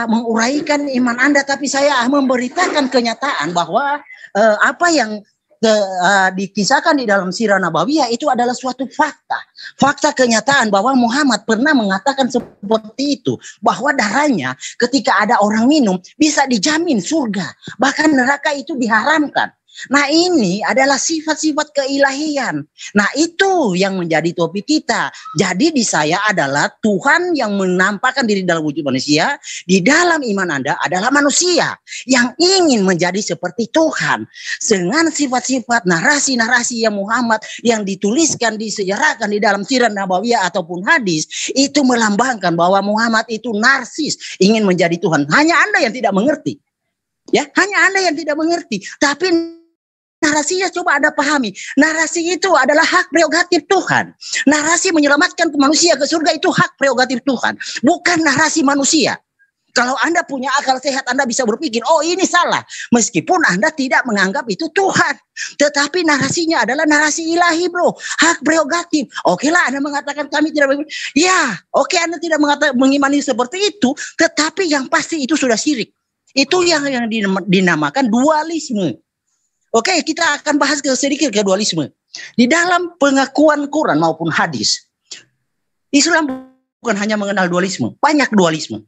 menguraikan iman Anda, tapi saya memberitakan kenyataan bahwa apa yang dikisahkan di dalam Sirah Nabawiyah itu adalah suatu fakta kenyataan bahwa Muhammad pernah mengatakan seperti itu, bahwa darahnya ketika ada orang minum bisa dijamin surga, bahkan neraka itu diharamkan. Nah ini adalah sifat-sifat keilahian. Nah itu yang menjadi topik kita. Jadi di saya adalah Tuhan yang menampakkan diri dalam wujud manusia. Di dalam iman Anda adalah manusia yang ingin menjadi seperti Tuhan. Dengan sifat-sifat narasi-narasi yang Muhammad yang dituliskan, disejarakan di dalam Sirah Nabawiyah ataupun hadis, itu melambangkan bahwa Muhammad itu narsis, ingin menjadi Tuhan. Hanya Anda yang tidak mengerti. Ya, hanya Anda yang tidak mengerti. Tapi narasinya coba Anda pahami. Narasi itu adalah hak prerogatif Tuhan. Narasi menyelamatkan manusia ke surga itu hak prerogatif Tuhan, bukan narasi manusia. Kalau Anda punya akal sehat, Anda bisa berpikir, oh ini salah. Meskipun Anda tidak menganggap itu Tuhan. Tetapi narasinya adalah narasi ilahi bro. Hak prerogatif. Oke lah Anda mengatakan kami tidak berpikir. Ya, oke Anda tidak mengimani seperti itu. Tetapi yang pasti itu sudah syirik. Itu yang dinamakan dualisme. Oke, kita akan bahas sedikit ke dualisme. Di dalam pengakuan Quran maupun hadis, Islam bukan hanya mengenal dualisme, banyak dualisme.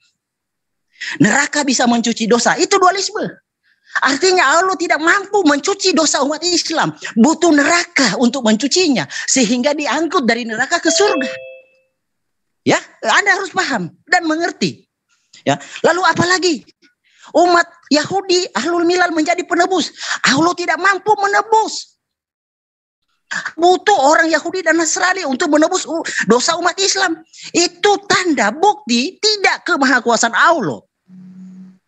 Neraka bisa mencuci dosa, itu dualisme. Artinya Allah tidak mampu mencuci dosa umat Islam, butuh neraka untuk mencucinya, sehingga diangkut dari neraka ke surga. Ya, Anda harus paham dan mengerti. Ya, lalu apa lagi? Umat Yahudi, Ahlul Milal menjadi penebus. Allah tidak mampu menebus. Butuh orang Yahudi dan Nasrani untuk menebus dosa umat Islam. Itu tanda bukti tidak kemahakuasaan Allah.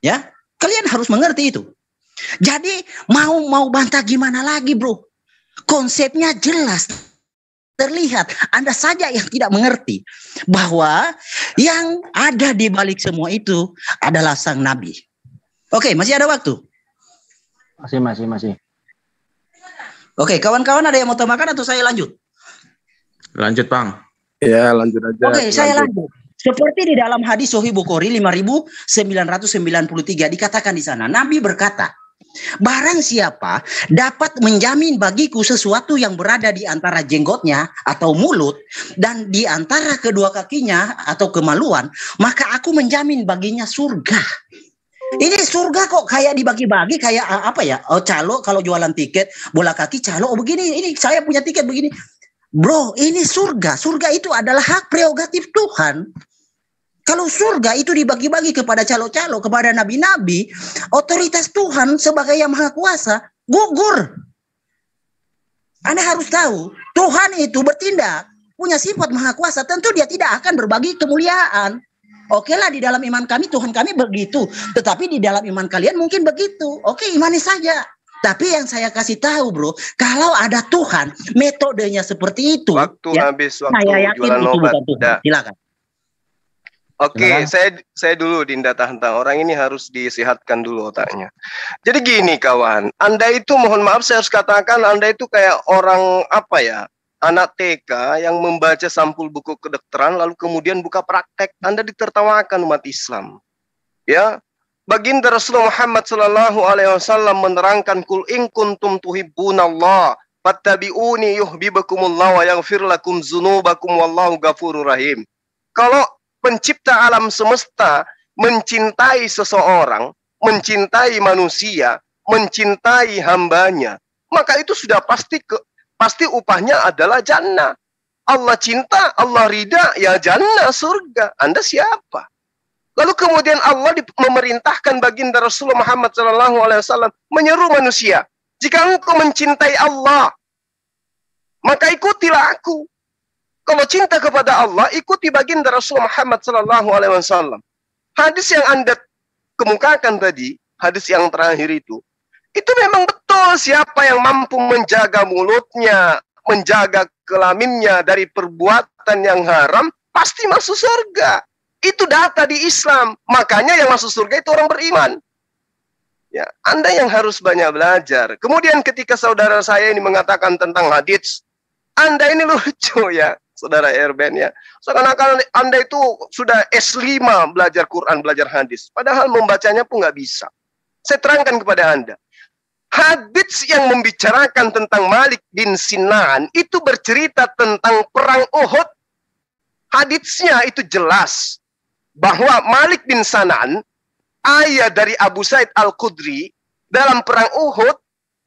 Ya, kalian harus mengerti itu. Jadi mau bantah gimana lagi bro? Konsepnya jelas. Terlihat, Anda saja yang tidak mengerti bahwa yang ada di balik semua itu adalah sang Nabi. Oke, masih ada waktu? Masih. Oke, kawan-kawan ada yang mau tambahkan atau saya lanjut? Lanjut, Bang. Ya, lanjut aja. Oke, saya lanjut. Seperti di dalam hadis Sahih Bukhari 5993 dikatakan di sana, Nabi berkata, barang siapa dapat menjamin bagiku sesuatu yang berada di antara jenggotnya atau mulut dan di antara kedua kakinya atau kemaluan, maka aku menjamin baginya surga. Ini surga kok kayak dibagi-bagi kayak apa ya? Oh, calo kalau jualan tiket bola kaki calo begini. Ini saya punya tiket begini. Bro, ini surga. Surga itu adalah hak prerogatif Tuhan. Kalau surga itu dibagi-bagi kepada calo-calo, kepada nabi-nabi, otoritas Tuhan sebagai yang maha kuasa gugur. Anda harus tahu, Tuhan itu bertindak, punya sifat maha kuasa, tentu dia tidak akan berbagi kemuliaan. Oke lah, di dalam iman kami, Tuhan kami begitu. Tetapi di dalam iman kalian mungkin begitu. Oke, imani saja. Tapi yang saya kasih tahu bro, kalau ada Tuhan, metodenya seperti itu. Waktu ya, habis, waktu saya yakin jualan itu obat. bukan Tuhan. Silakan. Oke, saya dulu Dinda tahan. Orang ini harus disihatkan dulu otaknya. Jadi gini kawan, Anda itu mohon maaf saya harus katakan Anda itu kayak orang apa ya? Anak TK yang membaca sampul buku kedokteran lalu kemudian buka praktek. Anda ditertawakan umat Islam. Ya. Baginda Rasulullah Muhammad sallallahu alaihi wasallam menerangkan kul in kuntum tuhibbunallah fattabi'uni yuhibbukumullah wa yaghfir lakum dzunubakum wallahu ghafurur rahim. Kalau pencipta alam semesta mencintai seseorang, mencintai manusia, mencintai hambanya, maka itu sudah pasti upahnya adalah jannah. Allah cinta, Allah ridha, ya jannah, surga. Anda siapa? Lalu kemudian Allah memerintahkan baginda Rasulullah Muhammad SAW menyeru manusia, jika engkau mencintai Allah, maka ikutilah aku. Kalau cinta kepada Allah, ikuti baginda Rasulullah Muhammad SAW. Hadis yang Anda kemukakan tadi, hadis yang terakhir itu memang betul. Siapa yang mampu menjaga mulutnya, menjaga kelaminnya dari perbuatan yang haram, pasti masuk surga. Itu data di Islam. Makanya yang masuk surga itu orang beriman. Ya, Anda yang harus banyak belajar. Kemudian ketika saudara saya ini mengatakan tentang hadis, Anda ini lucu ya, saudara Erben ya. Seakan-akan Anda itu sudah S5 belajar Quran, belajar hadis. Padahal membacanya pun nggak bisa. Saya terangkan kepada Anda. Hadis yang membicarakan tentang Malik bin Sinan itu bercerita tentang perang Uhud. Hadisnya itu jelas bahwa Malik bin Sinan, ayah dari Abu Sa'id Al-Khudri, dalam perang Uhud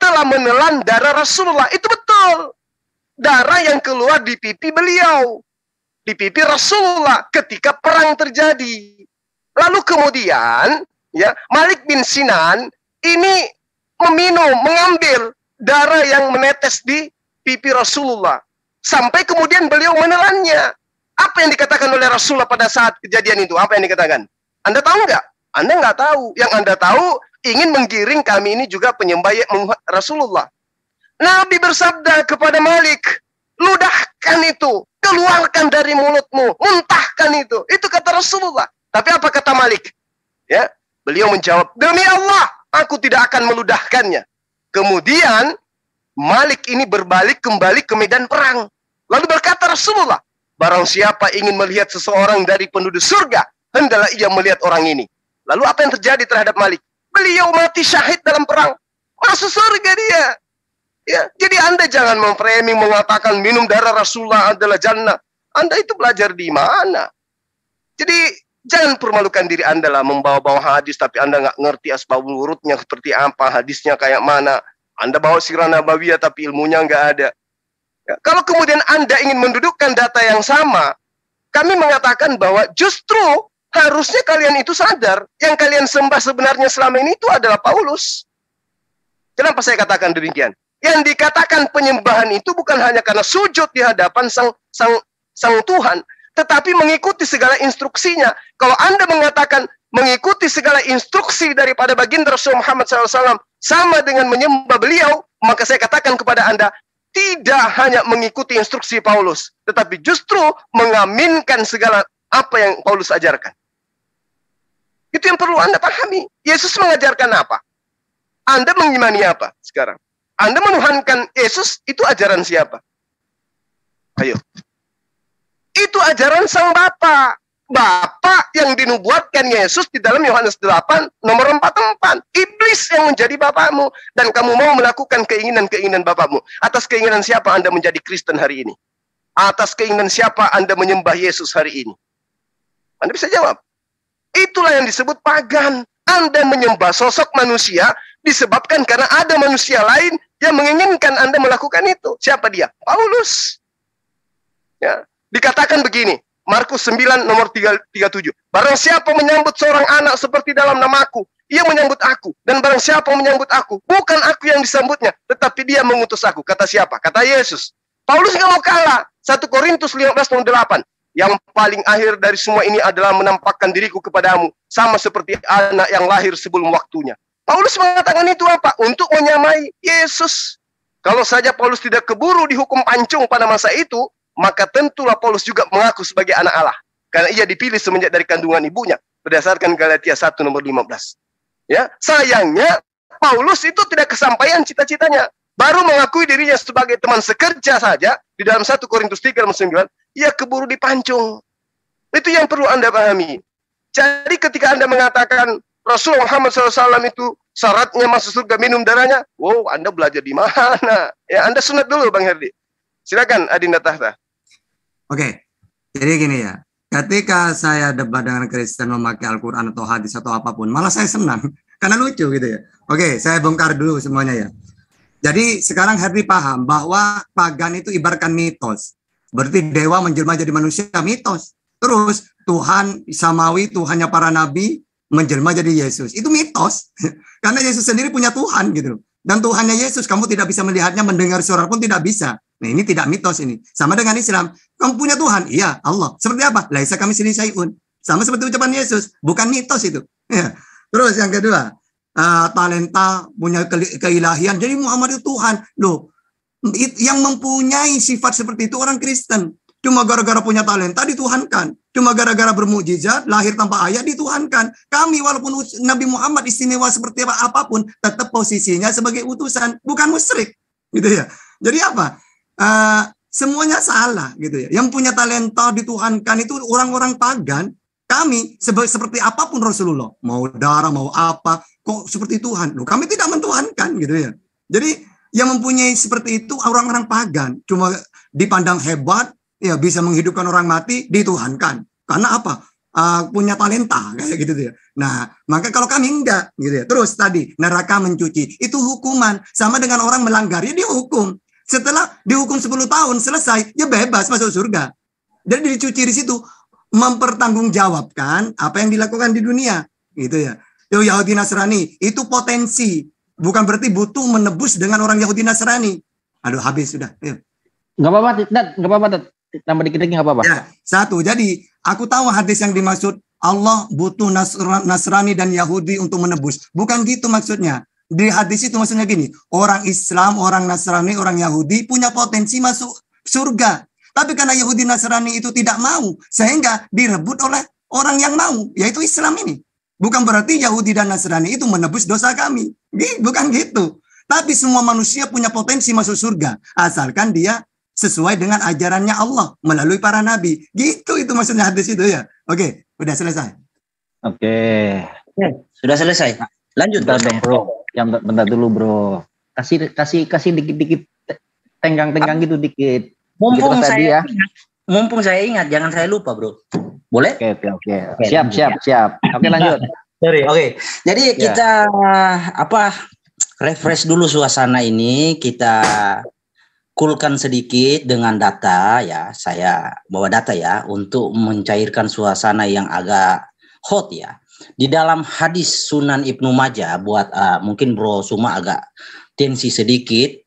telah menelan darah Rasulullah. Itu betul. Darah yang keluar di pipi beliau, di pipi Rasulullah ketika perang terjadi. Lalu kemudian, ya, Malik bin Sinan ini mengambil darah yang menetes di pipi Rasulullah. Sampai kemudian beliau menelannya. Apa yang dikatakan oleh Rasulullah pada saat kejadian itu? Apa yang dikatakan? Anda tahu nggak? Anda nggak tahu. Yang Anda tahu, ingin menggiring kami ini juga penyembah Rasulullah. Nabi bersabda kepada Malik, ludahkan itu, keluarkan dari mulutmu, muntahkan itu. Itu kata Rasulullah. Tapi apa kata Malik? Ya, beliau menjawab, demi Allah, aku tidak akan meludahkannya. Kemudian Malik ini berbalik kembali ke medan perang. Lalu berkata Rasulullah, barang siapa ingin melihat seseorang dari penduduk surga, hendaklah ia melihat orang ini. Lalu apa yang terjadi terhadap Malik? Beliau mati syahid dalam perang. Masuk surga dia. Ya, jadi Anda jangan memframing mengatakan minum darah Rasulullah adalah jannah. Anda itu belajar di mana? Jadi jangan permalukan diri Anda lah membawa-bawa hadis tapi Anda nggak ngerti asbabul wurudnya seperti apa, hadisnya kayak mana. Anda bawa sirah nabawiyah tapi ilmunya nggak ada. Ya, kalau kemudian Anda ingin mendudukkan data yang sama, kami mengatakan bahwa justru harusnya kalian itu sadar yang kalian sembah sebenarnya selama ini itu adalah Paulus. Kenapa saya katakan demikian? Yang dikatakan penyembahan itu bukan hanya karena sujud di hadapan sang Tuhan, tetapi mengikuti segala instruksinya. Kalau Anda mengatakan mengikuti segala instruksi daripada baginda Rasul Muhammad SAW sama dengan menyembah beliau, maka saya katakan kepada Anda, tidak hanya mengikuti instruksi Paulus, tetapi justru mengaminkan segala apa yang Paulus ajarkan. Itu yang perlu Anda pahami. Yesus mengajarkan apa? Anda mengimani apa sekarang? Anda menuhankan Yesus, itu ajaran siapa? Ayo. Itu ajaran sang Bapa. Bapa yang dinubuatkan Yesus di dalam Yohanes 8 nomor 44. Iblis yang menjadi bapamu dan kamu mau melakukan keinginan-keinginan bapamu. Atas keinginan siapa Anda menjadi Kristen hari ini? Atas keinginan siapa Anda menyembah Yesus hari ini? Anda bisa jawab. Itulah yang disebut pagan. Anda menyembah sosok manusia disebabkan karena ada manusia lain yang menginginkan Anda melakukan itu. Siapa dia? Paulus. Ya, dikatakan begini, Markus 9 nomor 37. Barang siapa menyambut seorang anak seperti dalam namaku, ia menyambut aku. Dan barang siapa menyambut aku, bukan aku yang disambutnya, tetapi dia mengutus aku. Kata siapa? Kata Yesus. Paulus nggak mau kalah. 1 Korintus 15 nomor 8. Yang paling akhir dari semua ini adalah menampakkan diriku kepadamu, sama seperti anak yang lahir sebelum waktunya. Paulus mengatakan itu apa? Untuk menyamai Yesus. Kalau saja Paulus tidak keburu dihukum pancung pada masa itu, maka tentulah Paulus juga mengaku sebagai anak Allah. Karena ia dipilih semenjak dari kandungan ibunya, berdasarkan Galatia 1 nomor 15. Ya, sayangnya Paulus itu tidak kesampaian cita-citanya. Baru mengakui dirinya sebagai teman sekerja saja, di dalam 1 Korintus 3 nomor 9, ia keburu dipancung. Itu yang perlu Anda pahami. Jadi ketika Anda mengatakan Rasul Muhammad SAW itu syaratnya masuk surga minum darahnya, wow, Anda belajar di mana? Ya, Anda sunat dulu, Bang Herdi. Silakan, Adinda Tahta. Oke, jadi gini ya. Ketika saya debat dengan Kristen memakai Al-Quran atau hadis atau apapun, malah saya senang. Karena lucu gitu ya. Oke, saya bongkar dulu semuanya ya. Jadi sekarang Herdi paham bahwa pagan itu ibaratkan mitos. Berarti dewa menjelma jadi manusia, mitos. Terus Tuhan samawi, Tuhannya para nabi, menjelma jadi Yesus. Itu mitos. Karena Yesus sendiri punya Tuhan gitu. Dan Tuhannya Yesus, kamu tidak bisa melihatnya, mendengar suara pun tidak bisa. Nah, ini tidak mitos ini. Sama dengan Islam. Kamu punya Tuhan? Iya, Allah. Seperti apa? Laisa kami sini sayun. Sama seperti ucapan Yesus. Bukan mitos itu. Ya. Terus yang kedua, talenta, punya keilahian. Jadi Muhammad itu Tuhan. Loh, yang mempunyai sifat seperti itu orang Kristen. Cuma gara-gara punya talenta dituhankan. Cuma gara-gara bermukjizat, lahir tanpa ayah dituhankan. Kami walaupun Nabi Muhammad istimewa seperti apapun, tetap posisinya sebagai utusan, bukan musyrik. Gitu ya. Jadi apa? Semuanya salah gitu ya. Yang punya talenta dituhankan itu orang-orang pagan. Kami seperti apapun Rasulullah, mau darah, mau apa, kok seperti Tuhan. Loh, kami tidak mentuhankan gitu ya. Jadi yang mempunyai seperti itu orang-orang pagan, cuma dipandang hebat, ya bisa menghidupkan orang mati, dituhankan. Karena apa? Punya talenta kayak gitu ya. Nah, maka kalau kami enggak gitu ya. Terus tadi neraka mencuci, itu hukuman sama dengan orang melanggar, ya dihukum. Setelah dihukum 10 tahun selesai, ya bebas masuk surga. Jadi dicuci di situ, mempertanggungjawabkan apa yang dilakukan di dunia, gitu ya. Yahudi Nasrani itu potensi, bukan berarti butuh menebus dengan orang Yahudi Nasrani. Aduh, habis sudah. Yuk. Nggak apa-apa, nggak apa-apa. Tambah dikit lagi nggak apa-apa. Ya, satu. Jadi aku tahu hadis yang dimaksud Allah butuh Nasrani dan Yahudi untuk menebus. Bukan gitu maksudnya. Di hadis itu maksudnya gini, orang Islam, orang Nasrani, orang Yahudi punya potensi masuk surga. Tapi karena Yahudi Nasrani itu tidak mau, sehingga direbut oleh orang yang mau, yaitu Islam ini. Bukan berarti Yahudi dan Nasrani itu menebus dosa kami. Bukan gitu. Tapi semua manusia punya potensi masuk surga. Asalkan dia sesuai dengan ajarannya Allah melalui para nabi. Gitu itu maksudnya hadis itu ya. Oke, udah selesai. Oke. Sudah selesai. Lanjut bro. Yang bentar dulu bro. Kasih dikit-dikit tenggang-tenggang gitu dikit. Mumpung saya ingat, jangan saya lupa bro. Boleh? Oke. Siap. Oke, lanjut. Sorry. Oke. Jadi kita refresh dulu suasana ini, kita coolkan sedikit dengan data ya. Saya bawa data ya untuk mencairkan suasana yang agak hot ya. Di dalam hadis Sunan Ibnu Majah, buat mungkin Bro Suma agak tensi sedikit.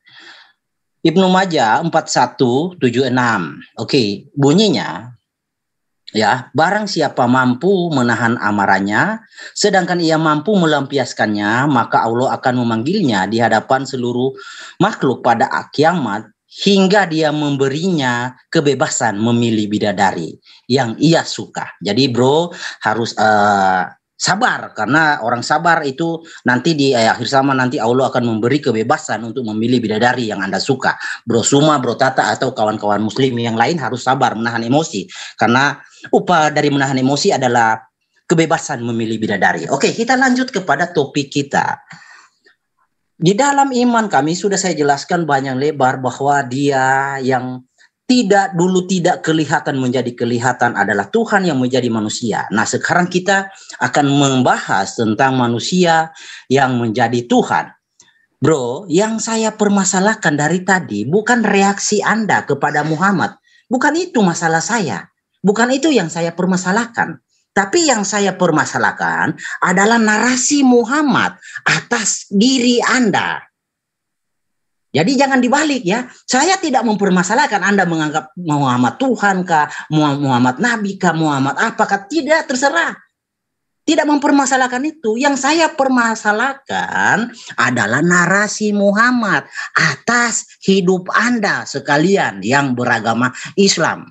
Ibnu Majah 4176. Oke, bunyinya ya, barang siapa mampu menahan amarahnya, sedangkan ia mampu melampiaskannya, maka Allah akan memanggilnya di hadapan seluruh makhluk pada kiamat hingga dia memberinya kebebasan memilih bidadari yang ia suka. Jadi bro harus sabar, karena orang sabar itu nanti di akhir zaman nanti Allah akan memberi kebebasan untuk memilih bidadari yang Anda suka. Bro Suma, Bro Tata atau kawan-kawan muslim yang lain harus sabar menahan emosi, karena upah dari menahan emosi adalah kebebasan memilih bidadari. Oke, kita lanjut kepada topik kita. Di dalam iman kami sudah saya jelaskan banyak lebar bahwa dia yang dulu tidak kelihatan menjadi kelihatan adalah Tuhan yang menjadi manusia. Nah, sekarang kita akan membahas tentang manusia yang menjadi Tuhan. Bro, yang saya permasalahkan dari tadi bukan reaksi Anda kepada Muhammad. Bukan itu masalah saya. Bukan itu yang saya permasalahkan. Tapi yang saya permasalahkan adalah narasi Muhammad atas diri Anda. Jadi jangan dibalik ya. Saya tidak mempermasalahkan Anda menganggap Muhammad Tuhan kah, Muhammad Nabi kah, Muhammad apakah. Tidak, terserah. Tidak mempermasalahkan itu. Yang saya permasalahkan adalah narasi Muhammad atas hidup Anda sekalian yang beragama Islam.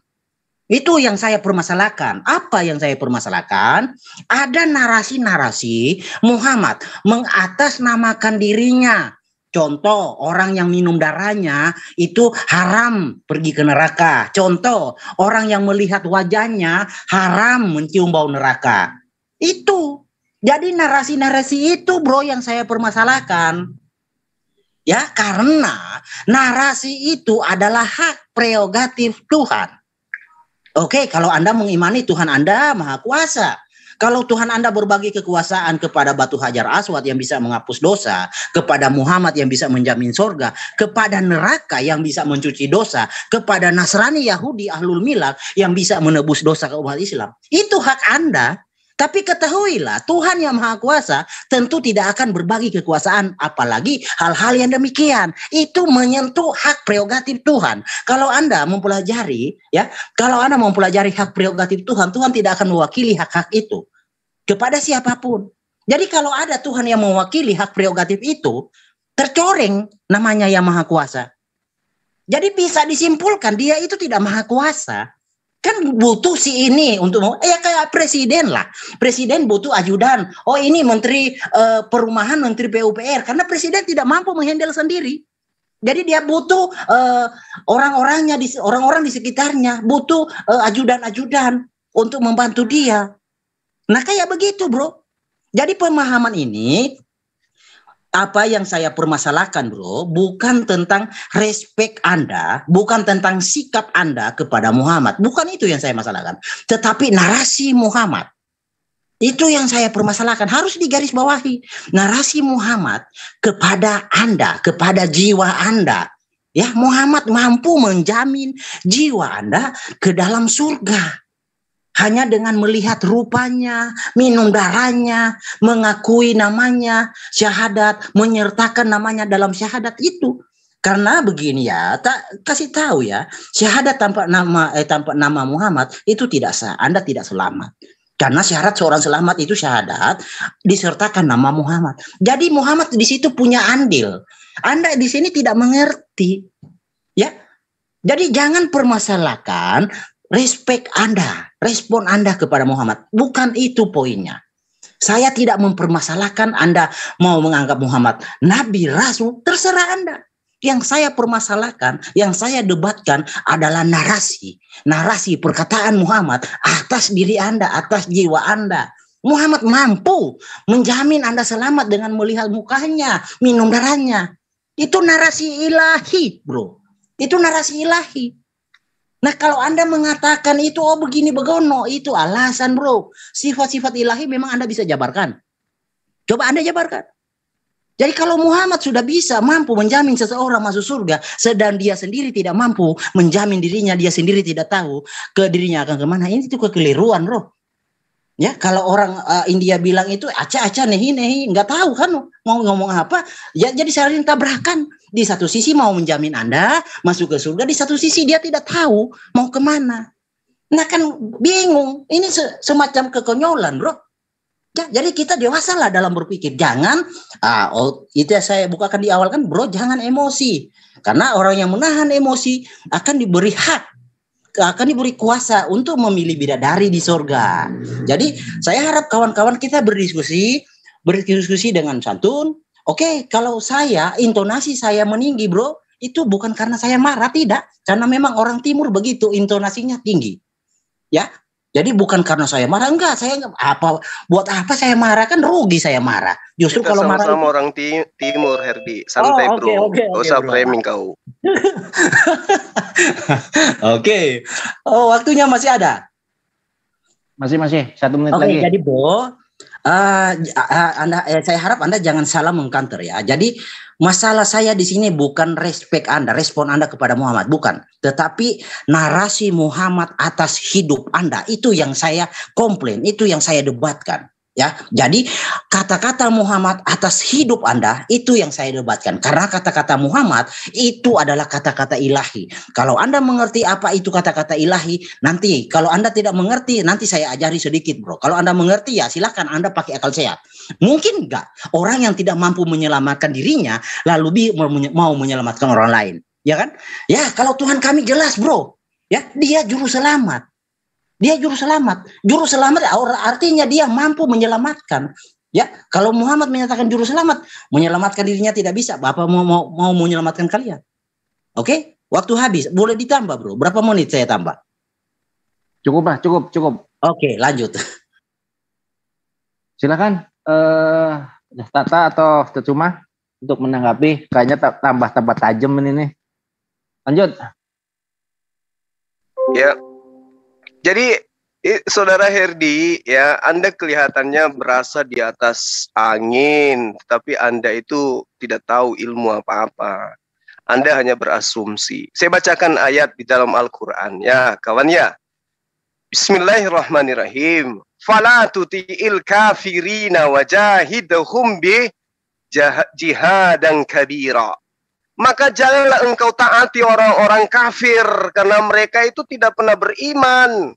Itu yang saya permasalahkan. Apa yang saya permasalahkan? Ada narasi-narasi Muhammad mengatasnamakan dirinya. Contoh, orang yang minum darahnya itu haram pergi ke neraka. Contoh, orang yang melihat wajahnya haram mencium bau neraka. Itu. Jadi narasi-narasi itu bro yang saya permasalahkan. Ya, karena narasi itu adalah hak prerogatif Tuhan. Oke, kalau Anda mengimani Tuhan Anda Maha Kuasa. Kalau Tuhan Anda berbagi kekuasaan kepada batu Hajar Aswad yang bisa menghapus dosa, kepada Muhammad yang bisa menjamin surga, kepada neraka yang bisa mencuci dosa, kepada Nasrani, Yahudi, Ahlul Milal yang bisa menebus dosa ke umat Islam. Itu hak Anda. Tapi ketahuilah Tuhan yang Maha Kuasa tentu tidak akan berbagi kekuasaan apalagi hal-hal yang demikian. Itu menyentuh hak prerogatif Tuhan. Kalau Anda mempelajari hak prerogatif Tuhan, Tuhan tidak akan mewakili hak-hak itu kepada siapapun. Jadi kalau ada Tuhan yang mewakili hak prerogatif itu, tercoreng namanya yang Maha Kuasa. Jadi bisa disimpulkan dia itu tidak Maha Kuasa. Kan butuh si ini untuk kayak presiden lah. Presiden butuh ajudan. Oh ini menteri perumahan, menteri PUPR. Karena presiden tidak mampu menghandle sendiri. Jadi dia butuh orang-orang di sekitarnya. Butuh ajudan-ajudan untuk membantu dia. Nah kayak begitu bro. Jadi pemahaman ini, apa yang saya permasalahkan bro, bukan tentang respek Anda, bukan tentang sikap Anda kepada Muhammad. Bukan itu yang saya masalahkan. Tetapi narasi Muhammad. Itu yang saya permasalahkan. Harus digarisbawahi. Narasi Muhammad kepada Anda, kepada jiwa Anda. Ya, Muhammad mampu menjamin jiwa Anda ke dalam surga. Hanya dengan melihat rupanya, minum darahnya, mengakui namanya, syahadat, menyertakan namanya dalam syahadat itu. Karena begini ya, kasih tahu ya, syahadat tanpa nama Muhammad itu tidak sah. Anda tidak selamat. Karena syarat seorang selamat itu syahadat disertakan nama Muhammad. Jadi Muhammad di situ punya andil. Anda di sini tidak mengerti, ya. Jadi jangan permasalahkan respek Anda, respon Anda kepada Muhammad. Bukan itu poinnya. Saya tidak mempermasalahkan Anda mau menganggap Muhammad Nabi, Rasul, terserah Anda. Yang saya permasalahkan, yang saya debatkan adalah narasi. Narasi perkataan Muhammad atas diri Anda, atas jiwa Anda. Muhammad mampu menjamin Anda selamat dengan melihat mukanya, minum darahnya. Itu narasi ilahi, bro. Itu narasi ilahi. Nah kalau Anda mengatakan itu begini begono, itu alasan bro. Sifat-sifat ilahi memang Anda bisa jabarkan. Coba Anda jabarkan. Jadi kalau Muhammad sudah bisa mampu menjamin seseorang masuk surga, sedang dia sendiri tidak mampu menjamin dirinya, dia sendiri tidak tahu ke dirinya akan kemana, ini itu kekeliruan bro. Ya kalau orang India bilang itu aca-aca nehi-nehi, nggak tahu kan mau ngomong apa, ya jadi saling tabrakan. Di satu sisi mau menjamin Anda masuk ke surga, di satu sisi dia tidak tahu mau kemana. Nah kan bingung, ini semacam kekonyolan bro. Ya, jadi kita dewasa lah dalam berpikir. Jangan, itu yang saya bukakan di awal kan bro, jangan emosi. Karena orang yang menahan emosi akan diberi hak, akan diberi kuasa untuk memilih bidadari di surga. Jadi saya harap kawan-kawan kita berdiskusi dengan santun. Oke, kalau intonasi saya meninggi bro, itu bukan karena saya marah, tidak. Karena memang orang timur begitu, intonasinya tinggi. Ya, jadi bukan karena saya marah, enggak. Buat apa saya marah, kan rugi saya marah. Justru kita kalau marah sama-sama orang timur, Herdi. Santai bro, gak usah framing kau. Oke. Oh, waktunya masih ada. Masih 1 menit Oke, lagi. jadi saya harap Anda jangan salah mengkanter ya. Jadi masalah saya di sini bukan respon Anda kepada Muhammad, bukan. Tetapi narasi Muhammad atas hidup Anda itu yang saya komplain, itu yang saya debatkan. Ya, jadi kata-kata Muhammad atas hidup Anda itu yang saya debatkan. Karena kata-kata Muhammad itu adalah kata-kata ilahi. Kalau Anda mengerti apa itu kata-kata ilahi, nanti kalau Anda tidak mengerti, nanti saya ajari sedikit, bro. Kalau Anda mengerti ya silakan Anda pakai akal sehat. Mungkin nggak orang yang tidak mampu menyelamatkan dirinya lalu mau menyelamatkan orang lain, ya kan? Ya, kalau Tuhan kami jelas, bro. Ya, dia juru selamat. Dia juru selamat. Juru selamat artinya dia mampu menyelamatkan. Ya, kalau Muhammad menyatakan juru selamat, menyelamatkan dirinya tidak bisa. Bapak mau menyelamatkan kalian. Oke? Waktu habis. Boleh ditambah, bro. Berapa menit saya tambah? Cukup, Pak. Cukup. Oke, lanjut. Silakan Tata atau Cuma untuk menanggapi. Kayaknya tambah tajam ini. Lanjut. Ya. Jadi Saudara Herdi, ya, Anda kelihatannya berasa di atas angin, tapi Anda itu tidak tahu ilmu apa-apa. Anda hanya berasumsi. Saya bacakan ayat di dalam Al-Quran, ya, kawan ya. Bismillahirrahmanirrahim. Fala tuti'il kafirina wajahidhum bi jihadan kabira. Maka janganlah engkau taati orang-orang kafir karena mereka itu tidak pernah beriman.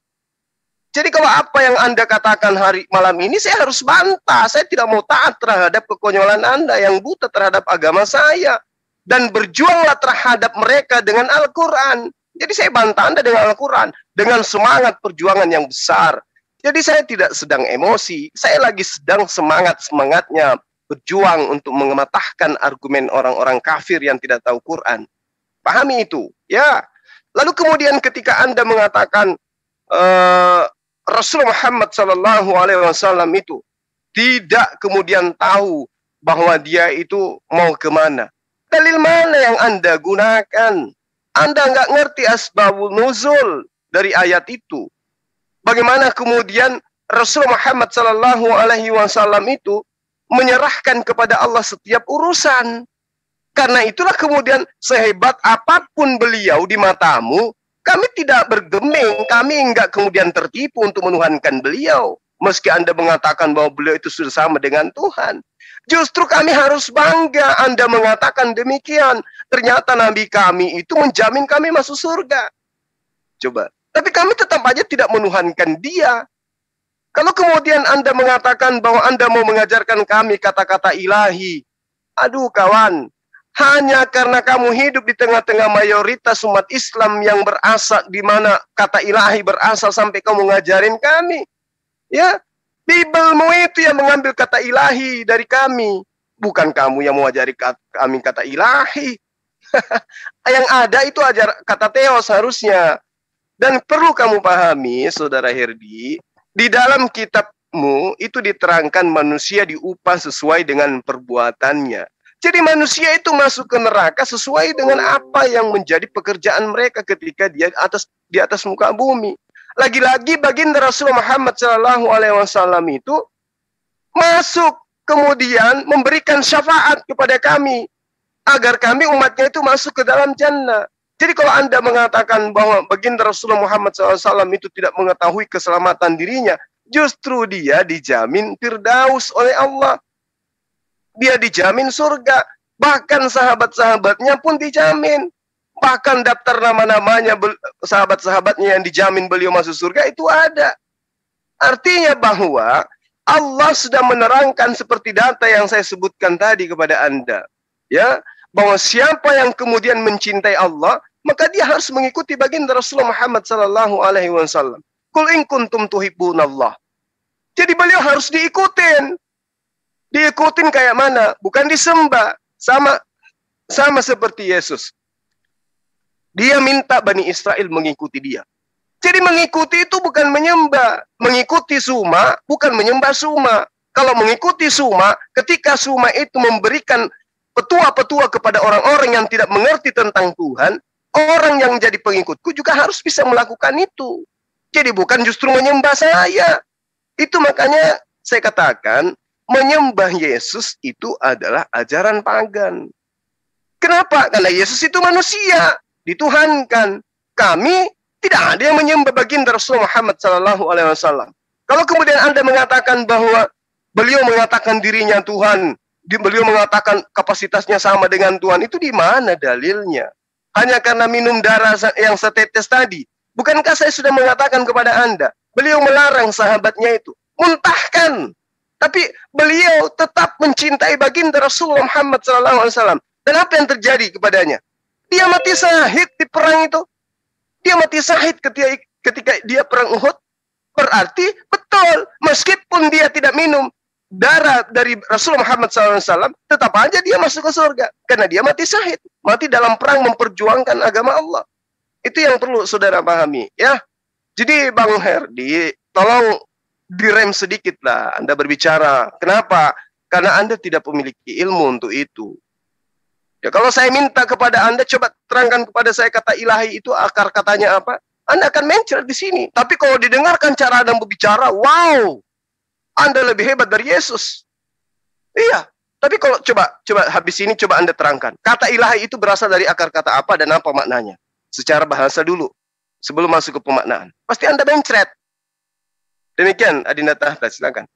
Jadi kalau apa yang Anda katakan malam ini saya harus bantah. Saya tidak mau taat terhadap kekonyolan Anda yang buta terhadap agama saya. Dan berjuanglah terhadap mereka dengan Al-Quran. Jadi saya bantah Anda dengan Al-Quran. Dengan semangat perjuangan yang besar. Jadi saya tidak sedang emosi. Saya lagi sedang semangat-semangatnya berjuang untuk mengematahkan argumen orang-orang kafir yang tidak tahu Quran. Pahami itu, ya. Lalu kemudian ketika Anda mengatakan Rasul Muhammad SAW itu tidak kemudian tahu bahwa dia itu mau kemana. Dalil mana yang Anda gunakan? Anda nggak ngerti asbabun nuzul dari ayat itu. Bagaimana kemudian Rasul Muhammad SAW itu menyerahkan kepada Allah setiap urusan. Karena itulah kemudian sehebat apapun beliau di matamu, kami tidak bergeming, kami enggak kemudian tertipu untuk menuhankan beliau. Meski Anda mengatakan bahwa beliau itu sudah sama dengan Tuhan. Justru kami harus bangga Anda mengatakan demikian. Ternyata Nabi kami itu menjamin kami masuk surga. Coba. Tapi kami tetap aja tidak menuhankan dia. Kalau kemudian Anda mengatakan bahwa Anda mau mengajarkan kami kata-kata ilahi. Aduh kawan, hanya karena kamu hidup di tengah-tengah mayoritas umat Islam yang berasal di mana kata ilahi berasal sampai kamu ngajarin kami. Ya, Bibelmu itu yang mengambil kata ilahi dari kami. Bukan kamu yang mau ajari kami kata ilahi. Yang ada itu ajar kata Theos harusnya. Dan perlu kamu pahami, Saudara Herdi, di dalam kitabmu itu diterangkan manusia diupah sesuai dengan perbuatannya. Jadi manusia itu masuk ke neraka sesuai dengan apa yang menjadi pekerjaan mereka ketika dia di atas muka bumi. Lagi-lagi baginda Rasulullah Muhammad SAW itu masuk kemudian memberikan syafaat kepada kami agar kami umatnya itu masuk ke dalam jannah. Jadi kalau Anda mengatakan bahwa baginda Rasulullah Muhammad SAW itu tidak mengetahui keselamatan dirinya, justru dia dijamin Firdaus oleh Allah. Dia dijamin surga. Bahkan sahabat-sahabatnya pun dijamin. Bahkan daftar nama-namanya sahabat-sahabatnya yang dijamin beliau masuk surga itu ada. Artinya bahwa Allah sudah menerangkan seperti data yang saya sebutkan tadi kepada Anda. Ya, bahwa siapa yang kemudian mencintai Allah, maka dia harus mengikuti baginda Rasulullah Muhammad SAW. Qul in kuntum tuhibbunallah. Jadi beliau harus diikutin. Diikutin kayak mana? Bukan disembah. Sama seperti Yesus. Dia minta Bani Israel mengikuti dia. Jadi mengikuti itu bukan menyembah. Mengikuti Suma bukan menyembah Suma. Kalau mengikuti Suma, ketika Suma itu memberikan petua-petua kepada orang-orang yang tidak mengerti tentang Tuhan, orang yang jadi pengikutku juga harus bisa melakukan itu. Jadi bukan justru menyembah saya. Itu makanya saya katakan, menyembah Yesus itu adalah ajaran pagan. Kenapa? Karena Yesus itu manusia, dituhankan. Kami tidak ada yang menyembah baginda Rasul Muhammad SAW. Kalau kemudian Anda mengatakan bahwa beliau mengatakan dirinya Tuhan, beliau mengatakan kapasitasnya sama dengan Tuhan, itu di mana dalilnya? Hanya karena minum darah yang setetes tadi. Bukankah saya sudah mengatakan kepada Anda, beliau melarang sahabatnya itu muntahkan. Tapi beliau tetap mencintai baginda Rasulullah Muhammad SAW. Dan apa yang terjadi kepadanya? Dia mati syahid di perang itu. Dia mati syahid ketika dia perang Uhud. Berarti betul, meskipun dia tidak minum darah dari Rasulullah Muhammad SAW, tetap aja dia masuk ke surga. Karena dia mati syahid. Mati dalam perang memperjuangkan agama Allah. Itu yang perlu saudara pahami. Ya. Jadi Bang Herdi, tolong direm sedikit lah Anda berbicara. Kenapa? Karena Anda tidak memiliki ilmu untuk itu. Ya, kalau saya minta kepada Anda, coba terangkan kepada saya kata ilahi itu akar katanya apa? Anda akan mencret di sini. Tapi kalau didengarkan cara Anda berbicara, wow, Anda lebih hebat dari Yesus. Iya. Tapi kalau coba habis ini coba Anda terangkan. Kata ilahi itu berasal dari akar kata apa dan apa maknanya? Secara bahasa dulu, sebelum masuk ke pemaknaan. Pasti Anda mencret. Demikian, Adinda Tahta, silakan.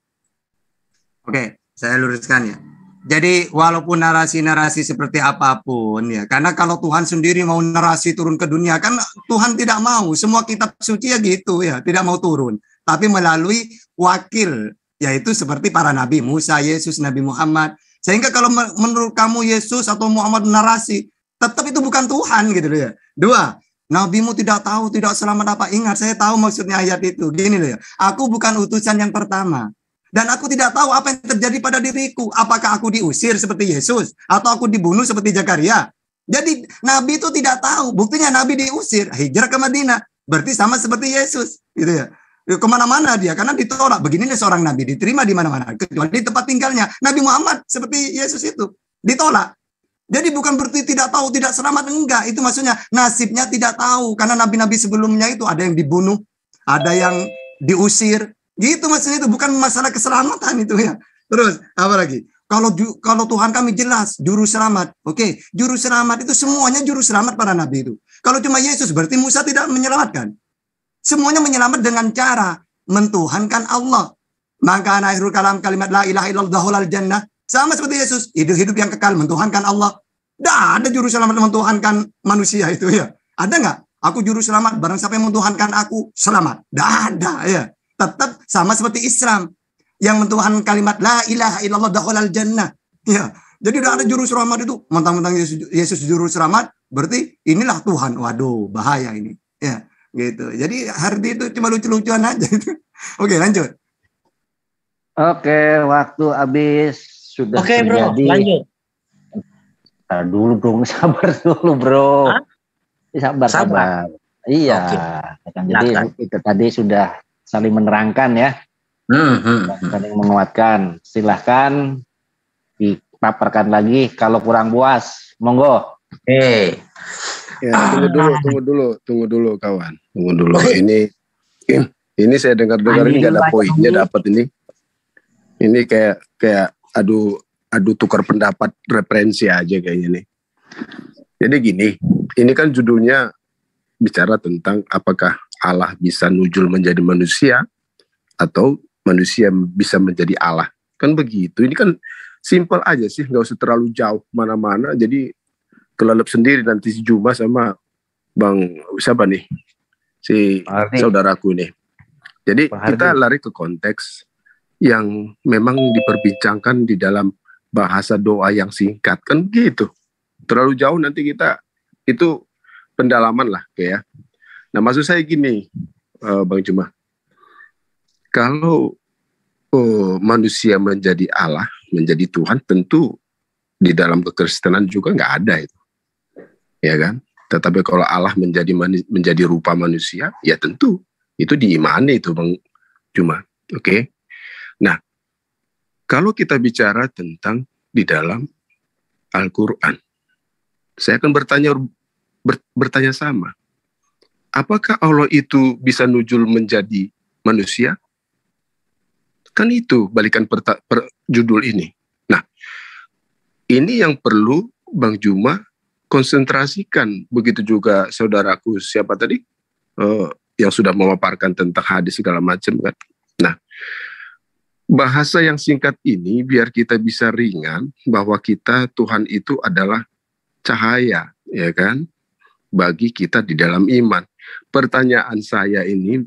Oke, saya luruskan ya. Jadi walaupun narasi-narasi seperti apapun ya, karena kalau Tuhan sendiri mau narasi turun ke dunia, kan Tuhan tidak mau. Semua kitab suci ya gitu ya, tidak mau turun. Tapi melalui wakil, yaitu seperti para nabi, Musa, Yesus, Nabi Muhammad. Sehingga kalau menurut kamu Yesus atau Muhammad narasi, tetap itu bukan Tuhan gitu loh ya. Dua, nabimu tidak tahu, tidak selamat apa. Ingat, saya tahu maksudnya ayat itu. Gini loh ya, aku bukan utusan yang pertama. Dan aku tidak tahu apa yang terjadi pada diriku. Apakah aku diusir seperti Yesus? Atau aku dibunuh seperti Zakaria? Jadi Nabi itu tidak tahu. Buktinya Nabi diusir, hijrah ke Madinah. Berarti sama seperti Yesus. Gitu ya. Kemana-mana dia, karena ditolak. Beginilah seorang Nabi, diterima di mana-mana. Kecuali di tempat tinggalnya. Nabi Muhammad seperti Yesus itu. Ditolak. Jadi bukan berarti tidak tahu, tidak selamat. Enggak. Itu maksudnya nasibnya tidak tahu. Karena nabi-nabi sebelumnya itu ada yang dibunuh. Ada yang diusir. Gitu maksudnya itu, bukan masalah keselamatan itu ya. Terus apa lagi? Kalau Tuhan kami jelas juru selamat. Oke, juru selamat itu semuanya juru selamat para nabi itu. Kalau cuma Yesus berarti Musa tidak menyelamatkan. Semuanya menyelamat dengan cara mentuhankan Allah. Maka akhirul kalam kalimat la ilaha illallah jannah. Sama seperti Yesus, hidup yang kekal mentuhankan Allah. Tidak ada juru selamat mentuhankan manusia itu ya. Ada nggak? Aku juru selamat, barang siapa yang mentuhankan aku selamat. Tidak ada ya. Tetap sama seperti Islam yang mentuhan kalimat la ilaha illallah dakhalal jannah. Ya. Jadi udah ada juru selamat itu. Mentang-mentang Yesus juru selamat, berarti inilah Tuhan. Waduh, bahaya ini. Ya, gitu. Jadi Hardi itu cuma lucu-lucuan aja itu. Oke, lanjut. Oke, waktu habis sudah Oke, bro, terjadi. lanjut. Ntar dulu dong, sabar dulu, bro. Sabar. Iya. Kan, jadi itu tadi sudah saling menerangkan ya. Saling menguatkan. Silahkan dipaparkan lagi kalau kurang puas. Monggo. Ya, tunggu dulu kawan. Tunggu dulu. Ini saya dengar-dengar ini nggak ada poinnya dapat ini. Ini kayak adu tukar pendapat referensi aja kayaknya nih. Jadi gini, ini kan judulnya bicara tentang apakah Allah bisa nujul menjadi manusia atau manusia bisa menjadi Allah. Kan begitu. Ini kan simpel aja sih, nggak usah terlalu jauh mana-mana. Jadi kelelep sendiri nanti si Juma sama Bang siapa nih? Si saudaraku nih. Jadi kita lari ke konteks yang memang diperbincangkan di dalam bahasa doa yang singkat. Kan gitu. Terlalu jauh nanti kita itu pendalaman lah kayak. Nah maksud saya gini Bang Juma. Kalau manusia menjadi Allah, menjadi Tuhan, tentu di dalam kekristenan juga nggak ada itu. Ya kan? Tetapi kalau Allah menjadi rupa manusia, ya tentu itu diimani itu Bang Juma. Oke. Nah, kalau kita bicara tentang di dalam Al-Quran. Saya akan bertanya sama. Apakah Allah itu bisa nujul menjadi manusia? Kan itu balikan judul ini. Nah, ini yang perlu Bang Juma konsentrasikan. Begitu juga saudaraku siapa tadi yang sudah memaparkan tentang hadis segala macam kan. Nah, bahasa yang singkat ini biar kita bisa ringan bahwa Tuhan itu adalah cahaya, ya kan, bagi kita di dalam iman. Pertanyaan saya ini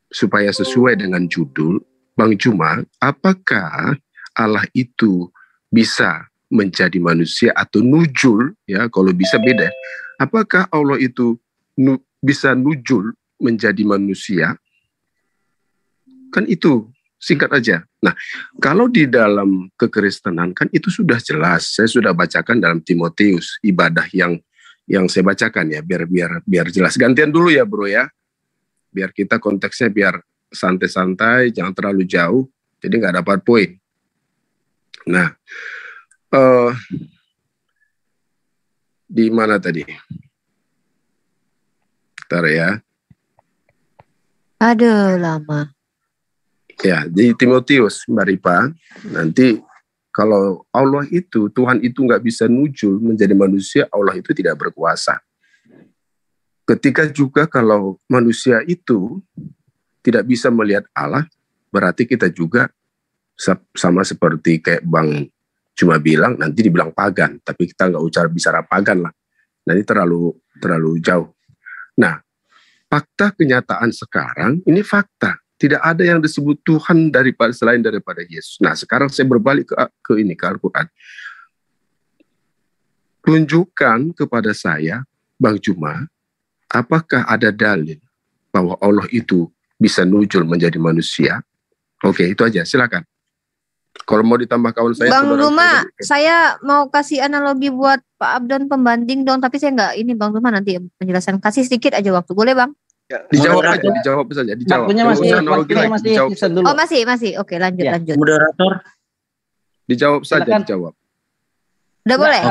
supaya sesuai dengan judul, Bang Juma, apakah Allah itu bisa menjadi manusia atau nujul, ya kalau bisa beda. Apakah Allah itu bisa nujul menjadi manusia? Kan itu singkat aja. Nah, kalau di dalam kekristenan kan itu sudah jelas. Saya sudah bacakan dalam Timotius, ibadah yang saya bacakan ya, biar jelas. Gantian dulu ya, Bro ya. Biar kita konteksnya biar santai-santai, jangan terlalu jauh. Jadi nggak dapat poin. Nah, di mana tadi? Bentar ya. Aduh, lama. Ya, di Timotius, Mbak Ripa, nanti kalau Allah itu, Tuhan itu nggak bisa nujul menjadi manusia, Allah itu tidak berkuasa. Ketika juga kalau manusia itu tidak bisa melihat Allah, berarti kita juga sama seperti kayak Bang cuma bilang, nanti dibilang pagan, tapi kita nggak bicara pagan lah. Nanti terlalu jauh. Nah, fakta kenyataan sekarang, ini fakta. Tidak ada yang disebut Tuhan selain daripada Yesus. Nah, sekarang saya berbalik ke Al-Quran. Tunjukkan kepada saya, Bang Juma, apakah ada dalil bahwa Allah itu bisa nujul menjadi manusia? Oke, itu aja. Silakan. Kalau mau ditambah kawan saya, Bang Juma, saya mau kasih analogi buat Pak Abdon pembanding dong, tapi saya nggak ini Bang Juma nanti penjelasan. Kasih sedikit aja waktu, boleh Bang? Ya, dijawab saja. Waktunya masih dulu. Oh masih. Oke, lanjut. Moderator. Dijawab saja, Silakan. dijawab. Udah boleh?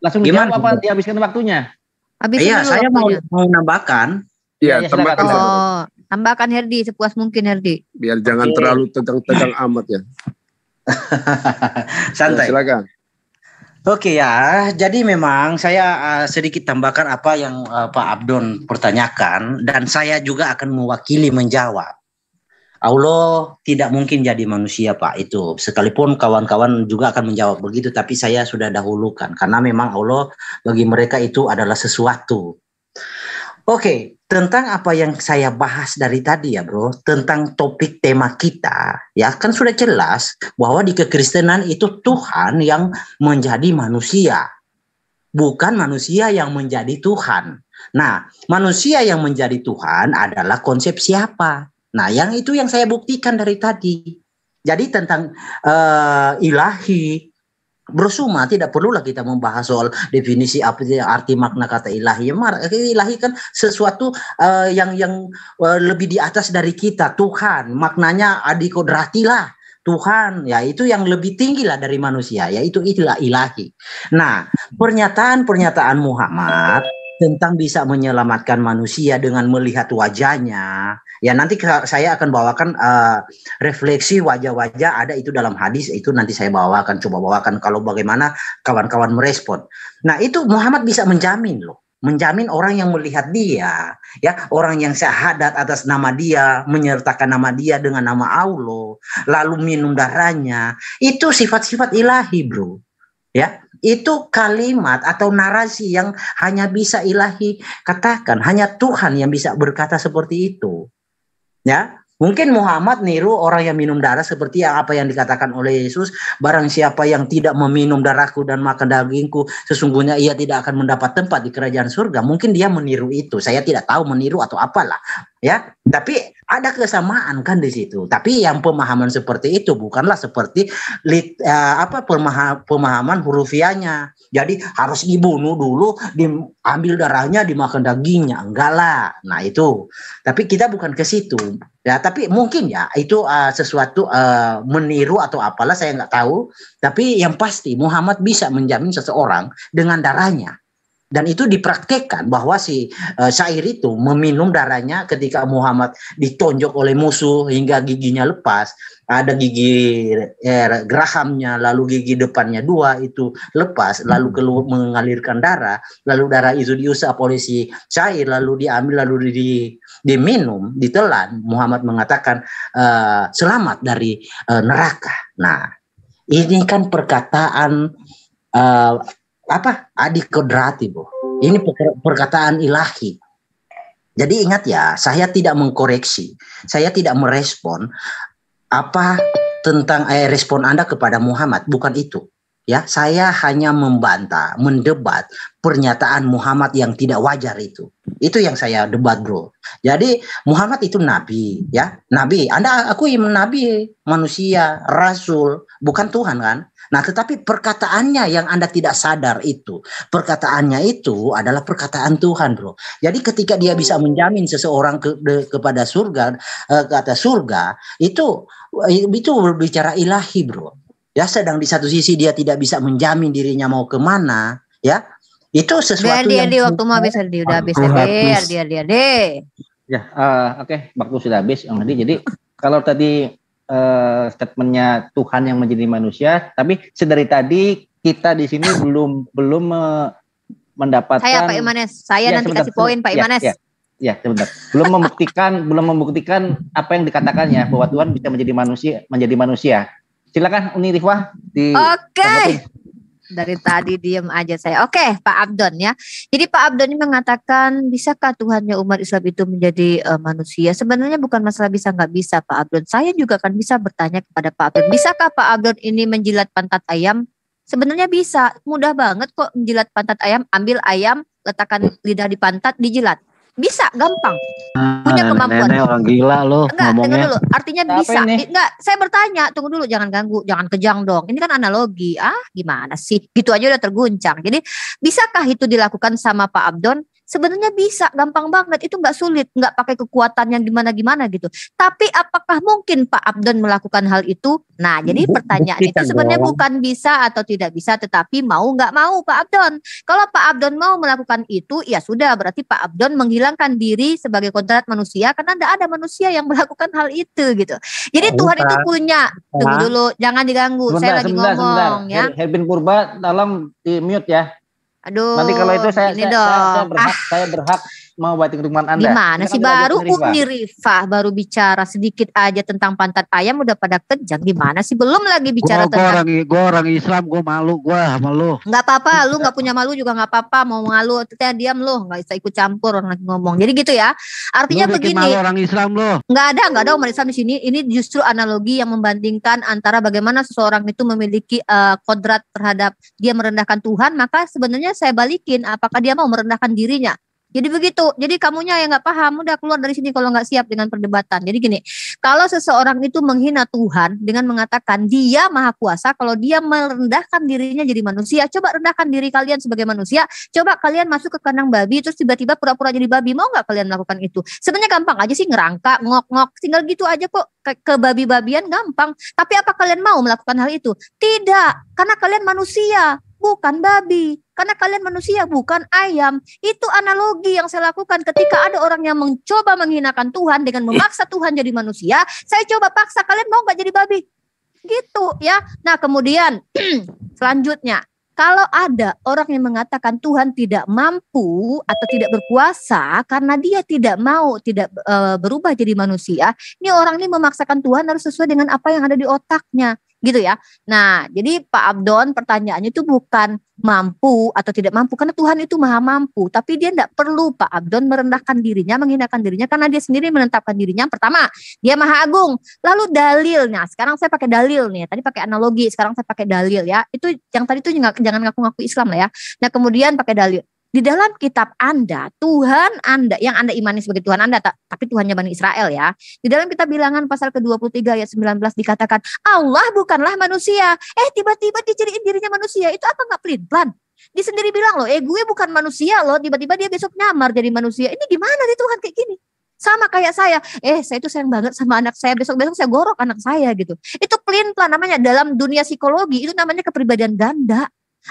Langsung dijawab apa dihabiskan waktunya? Habisin Iya, dulu saya waktunya. mau nambahkan. Iya, Ya, tambahkan. Oh, tambahkan Herdi sepuas mungkin Herdi. Biar jangan terlalu tegang-tegang amat ya. Santai. Ya, silakan. Oke ya, jadi memang saya sedikit tambahkan apa yang Pak Abdon pertanyakan, dan saya juga akan mewakili menjawab. Allah tidak mungkin jadi manusia, Pak, itu. Sekalipun kawan-kawan juga akan menjawab begitu, tapi saya sudah dahulukan. Karena memang Allah bagi mereka itu adalah sesuatu. Oke, tentang apa yang saya bahas dari tadi ya bro, tentang topik tema kita, ya kan sudah jelas bahwa di kekristenan itu Tuhan yang menjadi manusia, bukan manusia yang menjadi Tuhan. Nah, manusia yang menjadi Tuhan adalah konsep siapa? Nah, yang itu yang saya buktikan dari tadi. Jadi tentang ilahi, Bro Suma, tidak perlulah kita membahas soal definisi arti makna kata ilahi. Ilahi kan sesuatu yang lebih di atas dari kita. Tuhan, maknanya adikodratilah. Tuhan, ya itu yang lebih tinggi lah dari manusia, yaitu itulah ilahi. Nah, pernyataan Muhammad tentang bisa menyelamatkan manusia dengan melihat wajahnya. Ya nanti saya akan bawakan refleksi wajah-wajah ada itu dalam hadis, itu nanti saya coba bawakan kalau bagaimana kawan-kawan merespon. Nah itu Muhammad bisa menjamin loh, menjamin orang yang melihat dia, ya orang yang syahadat atas nama dia, menyertakan nama dia dengan nama Allah, lalu minum darahnya, itu sifat-sifat ilahi bro. Ya, itu kalimat atau narasi yang hanya bisa ilahi katakan, hanya Tuhan yang bisa berkata seperti itu. Ya, mungkin Muhammad niru orang yang minum darah seperti apa yang dikatakan oleh Yesus, barang siapa yang tidak meminum darahku dan makan dagingku, sesungguhnya ia tidak akan mendapat tempat di kerajaan surga. Mungkin dia meniru itu. Saya tidak tahu meniru atau apalah, ya. Tapi ada kesamaan kan di situ. Tapi yang pemahaman seperti itu bukanlah seperti pemahaman hurufiahnya. Jadi harus dibunuh dulu, diambil darahnya, dimakan dagingnya. Enggak lah. Nah itu. Tapi kita bukan ke situ. Ya, tapi mungkin ya itu sesuatu meniru atau apalah, saya nggak tahu. Tapi yang pasti Muhammad bisa menjamin seseorang dengan darahnya. Dan itu dipraktekkan bahwa si syair itu meminum darahnya ketika Muhammad ditonjok oleh musuh hingga giginya lepas. Ada gigi gerahamnya, lalu gigi depannya 2 itu lepas, lalu keluar mengalirkan darah, lalu darah itu diusap oleh si syair, lalu diambil, lalu diminum, ditelan. Muhammad mengatakan selamat dari neraka. Nah, ini kan perkataan adik kodrati, Bu. Ini perkataan ilahi. Jadi ingat ya, saya tidak mengkoreksi, saya tidak merespon apa tentang respon Anda kepada Muhammad, bukan itu. Ya, saya hanya membantah, mendebat pernyataan Muhammad yang tidak wajar itu. Itu yang saya debat, bro. Jadi Muhammad itu nabi, ya, nabi. Anda akui nabi, manusia, rasul, bukan Tuhan kan? Nah, tetapi perkataannya yang Anda tidak sadar itu, perkataannya itu adalah perkataan Tuhan, bro. Jadi ketika dia bisa menjamin seseorang kepada surga, ke atas surga, itu berbicara ilahi, bro. Ya, sedang di satu sisi dia tidak bisa menjamin dirinya mau kemana, ya. Itu sesuatu dia yang waktu mau habis, udah habis dia deh. Ya, oke, waktu sudah habis, Om Hadi. Jadi kalau tadi statementnya Tuhan yang menjadi manusia, tapi sedari tadi kita di sini belum mendapatkan. Saya Pak Imanes, saya nanti kasih poin Pak Imanes. Ya, sebentar. Belum membuktikan apa yang dikatakannya bahwa Tuhan bisa menjadi manusia. Silakan Uni Rifwah Oke. Dari tadi diem aja saya. Oke, Pak Abdon ya. Jadi Pak Abdon ini mengatakan, bisakah Tuhannya umat Islam itu menjadi manusia? Sebenarnya bukan masalah bisa nggak bisa, Pak Abdon. Saya juga akan bisa bertanya kepada Pak Abdon, bisakah Pak Abdon ini menjilat pantat ayam? Sebenarnya bisa, mudah banget kok menjilat pantat ayam. Ambil ayam, letakkan lidah di pantat, dijilat. Bisa, gampang. Punya kemampuan. Nenek orang gila loh ngomongnya. Dengar dulu, artinya bisa. Enggak, saya bertanya, tunggu dulu, jangan ganggu, jangan kejang dong. Ini kan analogi. Gimana sih? Gitu aja udah terguncang. Jadi, bisakah itu dilakukan sama Pak Abdon? Sebenarnya bisa, gampang banget. Itu nggak sulit, nggak pakai kekuatan yang gimana-gimana gitu. Tapi apakah mungkin Pak Abdon melakukan hal itu? Nah, jadi pertanyaan itu sebenarnya bukan bisa atau tidak bisa, tetapi mau nggak mau Pak Abdon. Kalau Pak Abdon mau melakukan itu, ya sudah, berarti Pak Abdon menghilangkan diri sebagai kodrat manusia, karena tidak ada manusia yang melakukan hal itu gitu. Jadi Tuhan itu punya, tunggu dulu, jangan diganggu, saya lagi ngomong ya. Herbin Purba, tolong di mute ya. Aduh, nanti kalau itu saya berhak mau batin rumah Anda. Gimana sih, baru Uni Rifah baru bicara sedikit aja tentang pantat ayam udah pada kejang. Gimana sih, belum lagi bicara tentang gue orang Islam, gue malu gue sama lu. Nggak apa-apa, lu nggak punya malu juga nggak apa-apa, mau malu kita diam lu, nggak bisa ikut campur orang lagi ngomong. Jadi gitu ya. Artinya lu begini. Malu orang Islam lu. Nggak ada umat Islam di sini. Ini justru analogi yang membandingkan antara bagaimana seseorang itu memiliki kodrat terhadap dia merendahkan Tuhan, maka sebenarnya saya balikin, apakah dia mau merendahkan dirinya. Jadi begitu. Jadi kamunya yang nggak paham, udah keluar dari sini kalau nggak siap dengan perdebatan. Jadi gini, kalau seseorang itu menghina Tuhan dengan mengatakan dia maha kuasa, kalau dia merendahkan dirinya jadi manusia, coba rendahkan diri kalian sebagai manusia. Coba kalian masuk ke kandang babi, terus tiba-tiba pura-pura jadi babi. Mau nggak kalian melakukan itu? Sebenarnya gampang aja sih, ngerangka, ngok-ngok, tinggal gitu aja kok. Ke babi-babian gampang. Tapi apa kalian mau melakukan hal itu? Tidak, karena kalian manusia, bukan babi. Karena kalian manusia, bukan ayam. Itu analogi yang saya lakukan ketika ada orang yang mencoba menghinakan Tuhan dengan memaksa Tuhan jadi manusia. Saya coba paksa, kalian mau gak jadi babi? Gitu ya. Nah kemudian selanjutnya, kalau ada orang yang mengatakan Tuhan tidak mampu atau tidak berkuasa karena dia tidak mau, tidak berubah jadi manusia, ini orang ini memaksakan Tuhan harus sesuai dengan apa yang ada di otaknya. Gitu ya. Nah, jadi Pak Abdon pertanyaannya itu bukan mampu atau tidak mampu, karena Tuhan itu maha mampu, tapi dia tidak perlu Pak Abdon merendahkan dirinya, menghinakan dirinya, karena dia sendiri menetapkan dirinya. Pertama, dia maha agung. Lalu dalilnya, sekarang saya pakai dalil nih, tadi pakai analogi, sekarang saya pakai dalil ya. Itu yang tadi itu jangan ngaku-ngaku Islam lah ya. Nah kemudian pakai dalil. Di dalam kitab Anda, Tuhan Anda, yang Anda imani sebagai Tuhan Anda, tapi Tuhannya Bani Israel ya. Di dalam kitab Bilangan pasal ke-23 ayat 19 dikatakan, Allah bukanlah manusia. Tiba-tiba dijadiin dirinya manusia. Itu apa nggak pelin-pelan? Dia sendiri bilang loh, gue bukan manusia loh. Tiba-tiba dia besok nyamar jadi manusia. Ini gimana nih Tuhan kayak gini? Sama kayak saya. Saya itu sayang banget sama anak saya. Besok-besok saya gorok anak saya gitu. Itu pelin-pelan namanya dalam dunia psikologi. Itu namanya kepribadian ganda.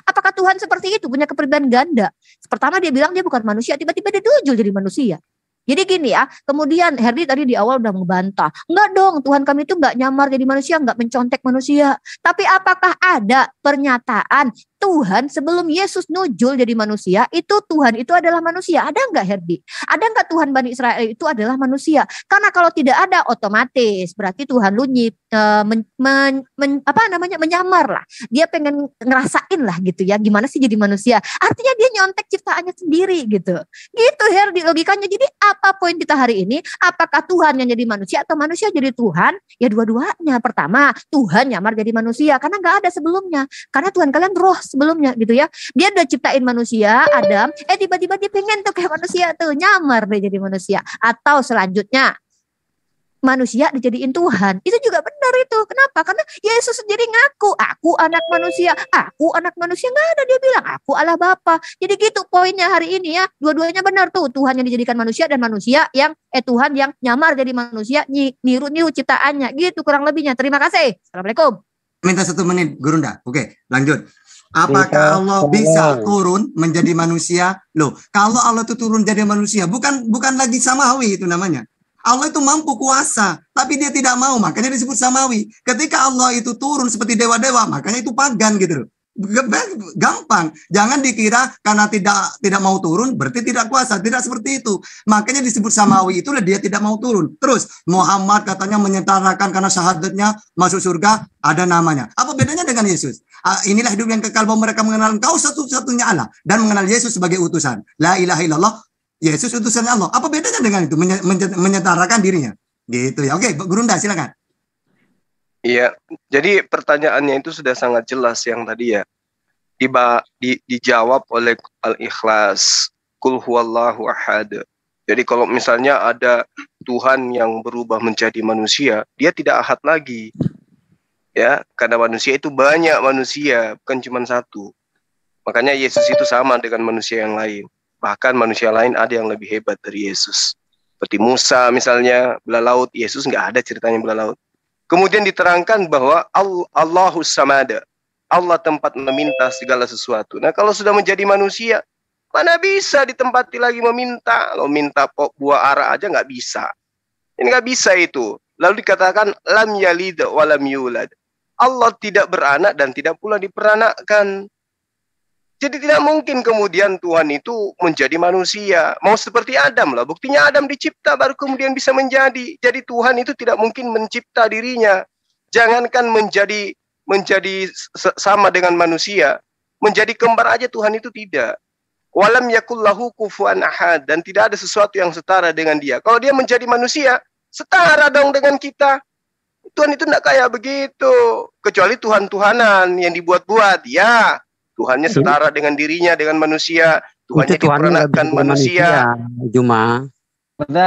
Apakah Tuhan seperti itu, punya kepribadian ganda? Pertama dia bilang dia bukan manusia, tiba-tiba dia diujul jadi manusia. Jadi gini ya, kemudian Herdi tadi di awal udah membantah. Enggak dong, Tuhan kami itu enggak nyamar jadi manusia, enggak mencontek manusia. Tapi apakah ada pernyataan Tuhan sebelum Yesus nujul jadi manusia, itu Tuhan itu adalah manusia? Ada enggak Herdi? Ada enggak Tuhan Bani Israel itu adalah manusia? Karena kalau tidak ada otomatis berarti Tuhan lu menyamar lah. Dia pengen ngerasain lah gitu ya, gimana sih jadi manusia? Artinya dia nyontek ciptaannya sendiri gitu. Gitu Herdi logikanya. Jadi apa poin kita hari ini? Apakah Tuhan yang jadi manusia atau manusia jadi Tuhan? Ya dua-duanya. Pertama, Tuhan nyamar jadi manusia karena enggak ada sebelumnya. Karena Tuhan kalian roh sebelumnya gitu ya. Dia udah ciptain manusia, Adam, tiba-tiba dia pengen tuh kayak manusia tuh, nyamar dia jadi manusia. Atau selanjutnya manusia dijadiin Tuhan. Itu juga benar itu. Kenapa? Karena Yesus sendiri ngaku, aku anak manusia, aku anak manusia. Nggak ada dia bilang, aku Allah Bapa. Jadi gitu poinnya hari ini ya. Dua-duanya benar tuh. Tuhan yang dijadikan manusia dan manusia yang Tuhan yang nyamar jadi manusia, niru-niru ciptaannya. Gitu kurang lebihnya. Terima kasih. Assalamualaikum. Minta 1 menit, Gurunda. Oke, lanjut. Apakah Allah bisa turun menjadi manusia? Loh, kalau Allah itu turun jadi manusia, bukan lagi samawi itu namanya. Allah itu mampu kuasa, tapi dia tidak mau, makanya disebut samawi. Ketika Allah itu turun seperti dewa-dewa, makanya itu pagan gitu loh. Gampang, jangan dikira karena tidak mau turun berarti tidak kuasa, tidak seperti itu. Makanya disebut samawi, itulah dia tidak mau turun. Terus Muhammad katanya menyetarakan karena syahadatnya masuk surga, ada namanya. Apa bedanya dengan Yesus? Inilah hidup yang kekal bahwa mereka mengenal Engkau satu-satunya Allah dan mengenal Yesus sebagai utusan. La ilaha illallah, Yesus utusannya Allah. Apa bedanya dengan itu? Menyetarakan dirinya. Gitu ya. Oke, Gurunda silakan. Iya, jadi pertanyaannya itu sudah sangat jelas yang tadi ya. Dijawab oleh Al-Ikhlas. Qul huwallahu ahad. Jadi kalau misalnya ada Tuhan yang berubah menjadi manusia, dia tidak ahad lagi. Ya, karena manusia itu banyak manusia, bukan cuma satu. Makanya Yesus itu sama dengan manusia yang lain. Bahkan manusia lain ada yang lebih hebat dari Yesus. Seperti Musa misalnya, belah laut. Yesus nggak ada ceritanya belah laut. Kemudian diterangkan bahwa Allahus Samad, Allah tempat meminta segala sesuatu. Nah kalau sudah menjadi manusia, mana bisa ditempati lagi meminta? Kalau minta buah ara aja nggak bisa. Ini nggak bisa itu. Lalu dikatakan lam yalid wa lam yulad. Allah tidak beranak dan tidak pula diperanakkan. Jadi tidak mungkin kemudian Tuhan itu menjadi manusia. Mau seperti Adam lah. Buktinya Adam dicipta baru kemudian bisa menjadi. Jadi Tuhan itu tidak mungkin mencipta dirinya. Jangankan menjadi sama dengan manusia. Menjadi kembar aja Tuhan itu tidak. Walam yakul lahu kufuwan ahad. Dan tidak ada sesuatu yang setara dengan dia. Kalau dia menjadi manusia, setara dong dengan kita. Tuhan itu tidak kayak begitu. Kecuali Tuhan-Tuhanan yang dibuat-buat. Ya. Tuhannya setara dengan dirinya, dengan manusia. Tuhannya diperanakkan manusia. Cuma.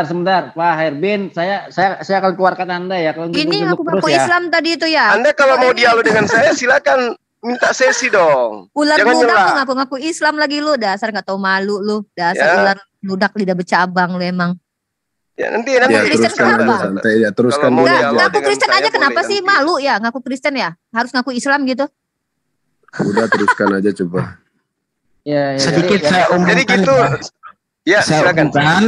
Sebentar, Pak Herbin, saya akan keluarkan Anda ya. Kalau ini ngaku-ngaku Islam tadi itu ya. Anda kalau mau dialog dengan saya, silakan minta sesi dong. Ular budak tuh ngaku-ngaku Islam lagi lu, dasar nggak tahu malu lu, dasar ular budak lidah bercabang lu emang. Ya nanti Kristen kenapa? Santai ya, teruskan dulu. Ngaku Kristen aja kenapa sih malu ya? Ngaku Kristen ya, harus ngaku Islam gitu. Udah teruskan aja coba. Ya, sedikit saya umumkan. Jadi gitu. Ya, saya silakan. Umumkan,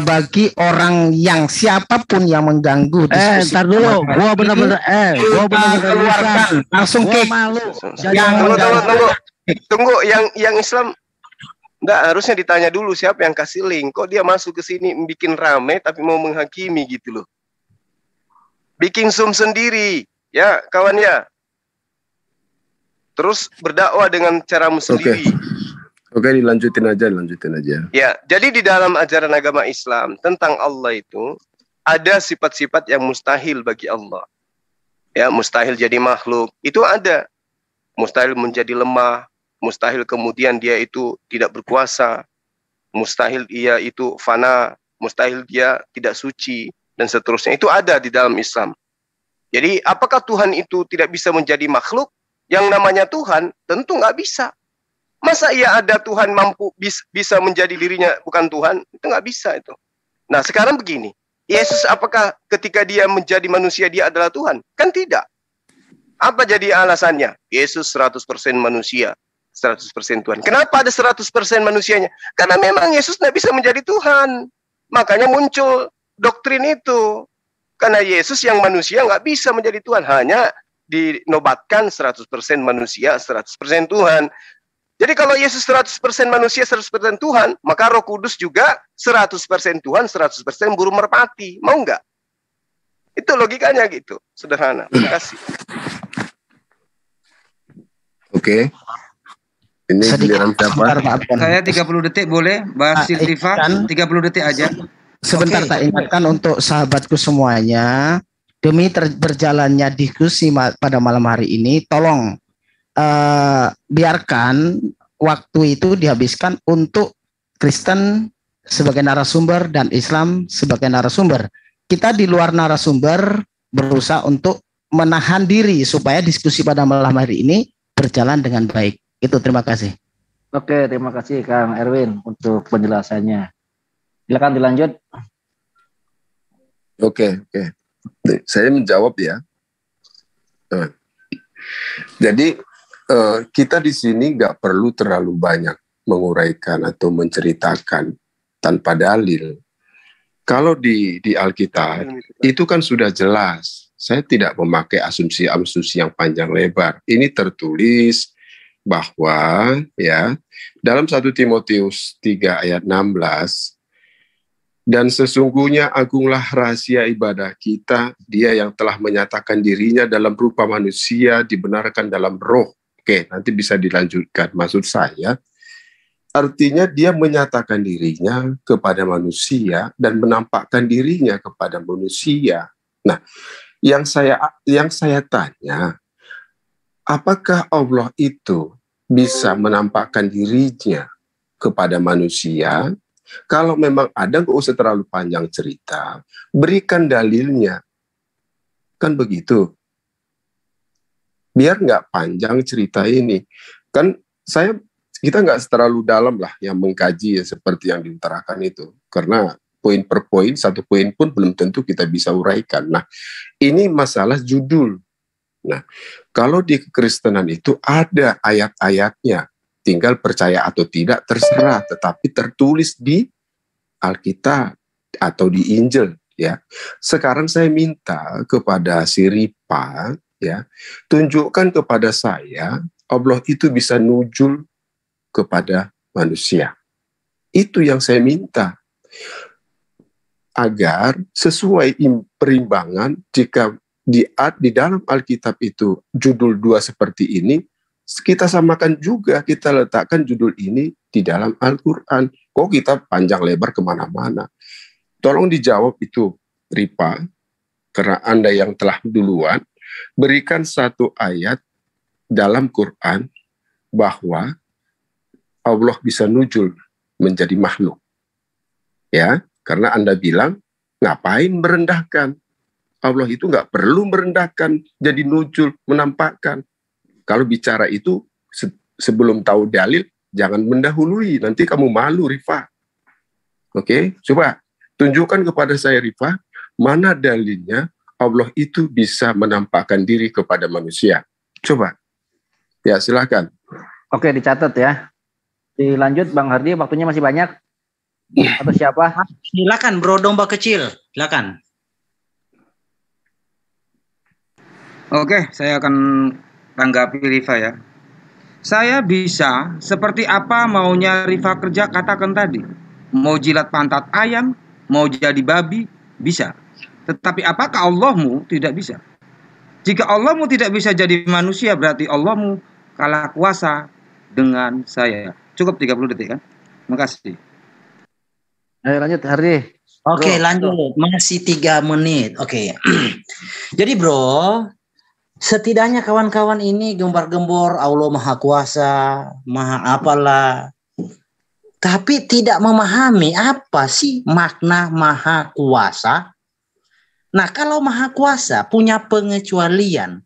bagi orang yang siapapun yang mengganggu diskusi. Ntar dulu, gua benar-benar keluarkan langsung ke malu. Tunggu, yang Islam enggak harusnya ditanya dulu siapa yang kasih link. Kok dia masuk ke sini bikin rame tapi mau menghakimi gitu loh. Bikin Zoom sendiri, ya kawan ya. Terus berdakwah dengan caramu sendiri. Oke, dilanjutin aja. Ya, jadi di dalam ajaran agama Islam tentang Allah itu ada sifat-sifat yang mustahil bagi Allah. Ya, mustahil jadi makhluk. Itu ada. Mustahil menjadi lemah, mustahil kemudian dia itu tidak berkuasa, mustahil dia itu fana, mustahil dia tidak suci, dan seterusnya. Itu ada di dalam Islam. Jadi apakah Tuhan itu tidak bisa menjadi makhluk? Yang namanya Tuhan tentu nggak bisa. Masa ia ada Tuhan mampu bisa menjadi dirinya bukan Tuhan? Itu nggak bisa itu. Nah sekarang begini, Yesus apakah ketika dia menjadi manusia dia adalah Tuhan? Kan tidak. Apa jadi alasannya? Yesus 100% manusia, 100% Tuhan. Kenapa ada 100% manusianya? Karena memang Yesus tidak bisa menjadi Tuhan. Makanya muncul doktrin itu. Karena Yesus yang manusia nggak bisa menjadi Tuhan. Hanya dinobatkan 100% manusia, 100% Tuhan. Jadi kalau Yesus 100% manusia, 100% Tuhan, maka Roh Kudus juga 100% Tuhan, 100% burung merpati. Mau nggak? Itu logikanya gitu. Sederhana. Terima kasih. Oke. Ini giliran siapa? Saya 30 detik boleh? Mbak Silviva, 30 detik aja. Sebentar, tak ingatkan untuk sahabatku semuanya, demi berjalannya diskusi pada malam hari ini, tolong biarkan waktu itu dihabiskan untuk Kristen sebagai narasumber dan Islam sebagai narasumber. Kita di luar narasumber berusaha untuk menahan diri supaya diskusi pada malam hari ini berjalan dengan baik. Itu, terima kasih. Oke, terima kasih Kang Erwin untuk penjelasannya. Silakan dilanjut. Oke. Saya menjawab ya. Jadi kita di sini nggak perlu terlalu banyak menguraikan atau menceritakan tanpa dalil. Kalau di Alkitab itu kan sudah jelas. Saya tidak memakai asumsi-asumsi yang panjang lebar. Ini tertulis bahwa ya dalam 1 Timotius 3 ayat 16, dan sesungguhnya agunglah rahasia ibadah kita, dia yang telah menyatakan dirinya dalam rupa manusia, dibenarkan dalam roh. Oke, nanti bisa dilanjutkan. Maksud saya, artinya dia menyatakan dirinya kepada manusia dan menampakkan dirinya kepada manusia. Nah, yang saya tanya, apakah Allah itu bisa menampakkan dirinya kepada manusia? Kalau memang ada, nggak usah terlalu panjang cerita, berikan dalilnya. Kan begitu. Biar nggak panjang cerita ini. Kan kita nggak terlalu dalam lah yang mengkaji ya, seperti yang diutarakan itu. Karena poin per poin, satu poin pun belum tentu kita bisa uraikan. Nah, ini masalah judul. Nah, kalau di kekristenan itu ada ayat-ayatnya, tinggal percaya atau tidak terserah, tetapi tertulis di Alkitab atau di Injil ya. Sekarang saya minta kepada si Ripa ya, tunjukkan kepada saya Allah itu bisa nujul kepada manusia. Itu yang saya minta. Agar sesuai perimbangan, jika di dalam Alkitab itu judul 2 seperti ini, kita samakan juga, kita letakkan judul ini di dalam Al-Quran. Kok kita panjang lebar kemana-mana? Tolong dijawab itu, Ripa, karena Anda yang telah duluan, berikan satu ayat dalam Quran bahwa Allah bisa nujul menjadi makhluk. Ya, karena Anda bilang, ngapain merendahkan? Allah itu nggak perlu merendahkan, jadi nujul, menampakkan. Kalau bicara itu, sebelum tahu dalil, jangan mendahului, nanti kamu malu, Rifa. Oke, coba tunjukkan kepada saya, Rifa, mana dalilnya Allah itu bisa menampakkan diri kepada manusia. Coba. Ya, silakan. Oke, dicatat ya. Dilanjut, Bang Hardi, waktunya masih banyak. Atau siapa? Silakan Bro Domba Kecil, silakan. Oke, saya akan tanggapi Rifa ya. Saya bisa seperti apa maunya Rifa kerja, katakan tadi. Mau jilat pantat ayam, mau jadi babi, bisa. Tetapi apakah Allahmu tidak bisa? Jika Allahmu tidak bisa jadi manusia, berarti Allahmu kalah kuasa dengan saya. Cukup 30 detik kan? Terima kasih. Ayo lanjut, Hardi. Oke, lanjut. Masih 3 menit. Oke. Jadi bro, Setidaknya kawan-kawan ini gembar-gembor Allah Maha Kuasa, Maha apalah, tapi tidak memahami apa sih makna Maha Kuasa. Nah, kalau Maha Kuasa punya pengecualian,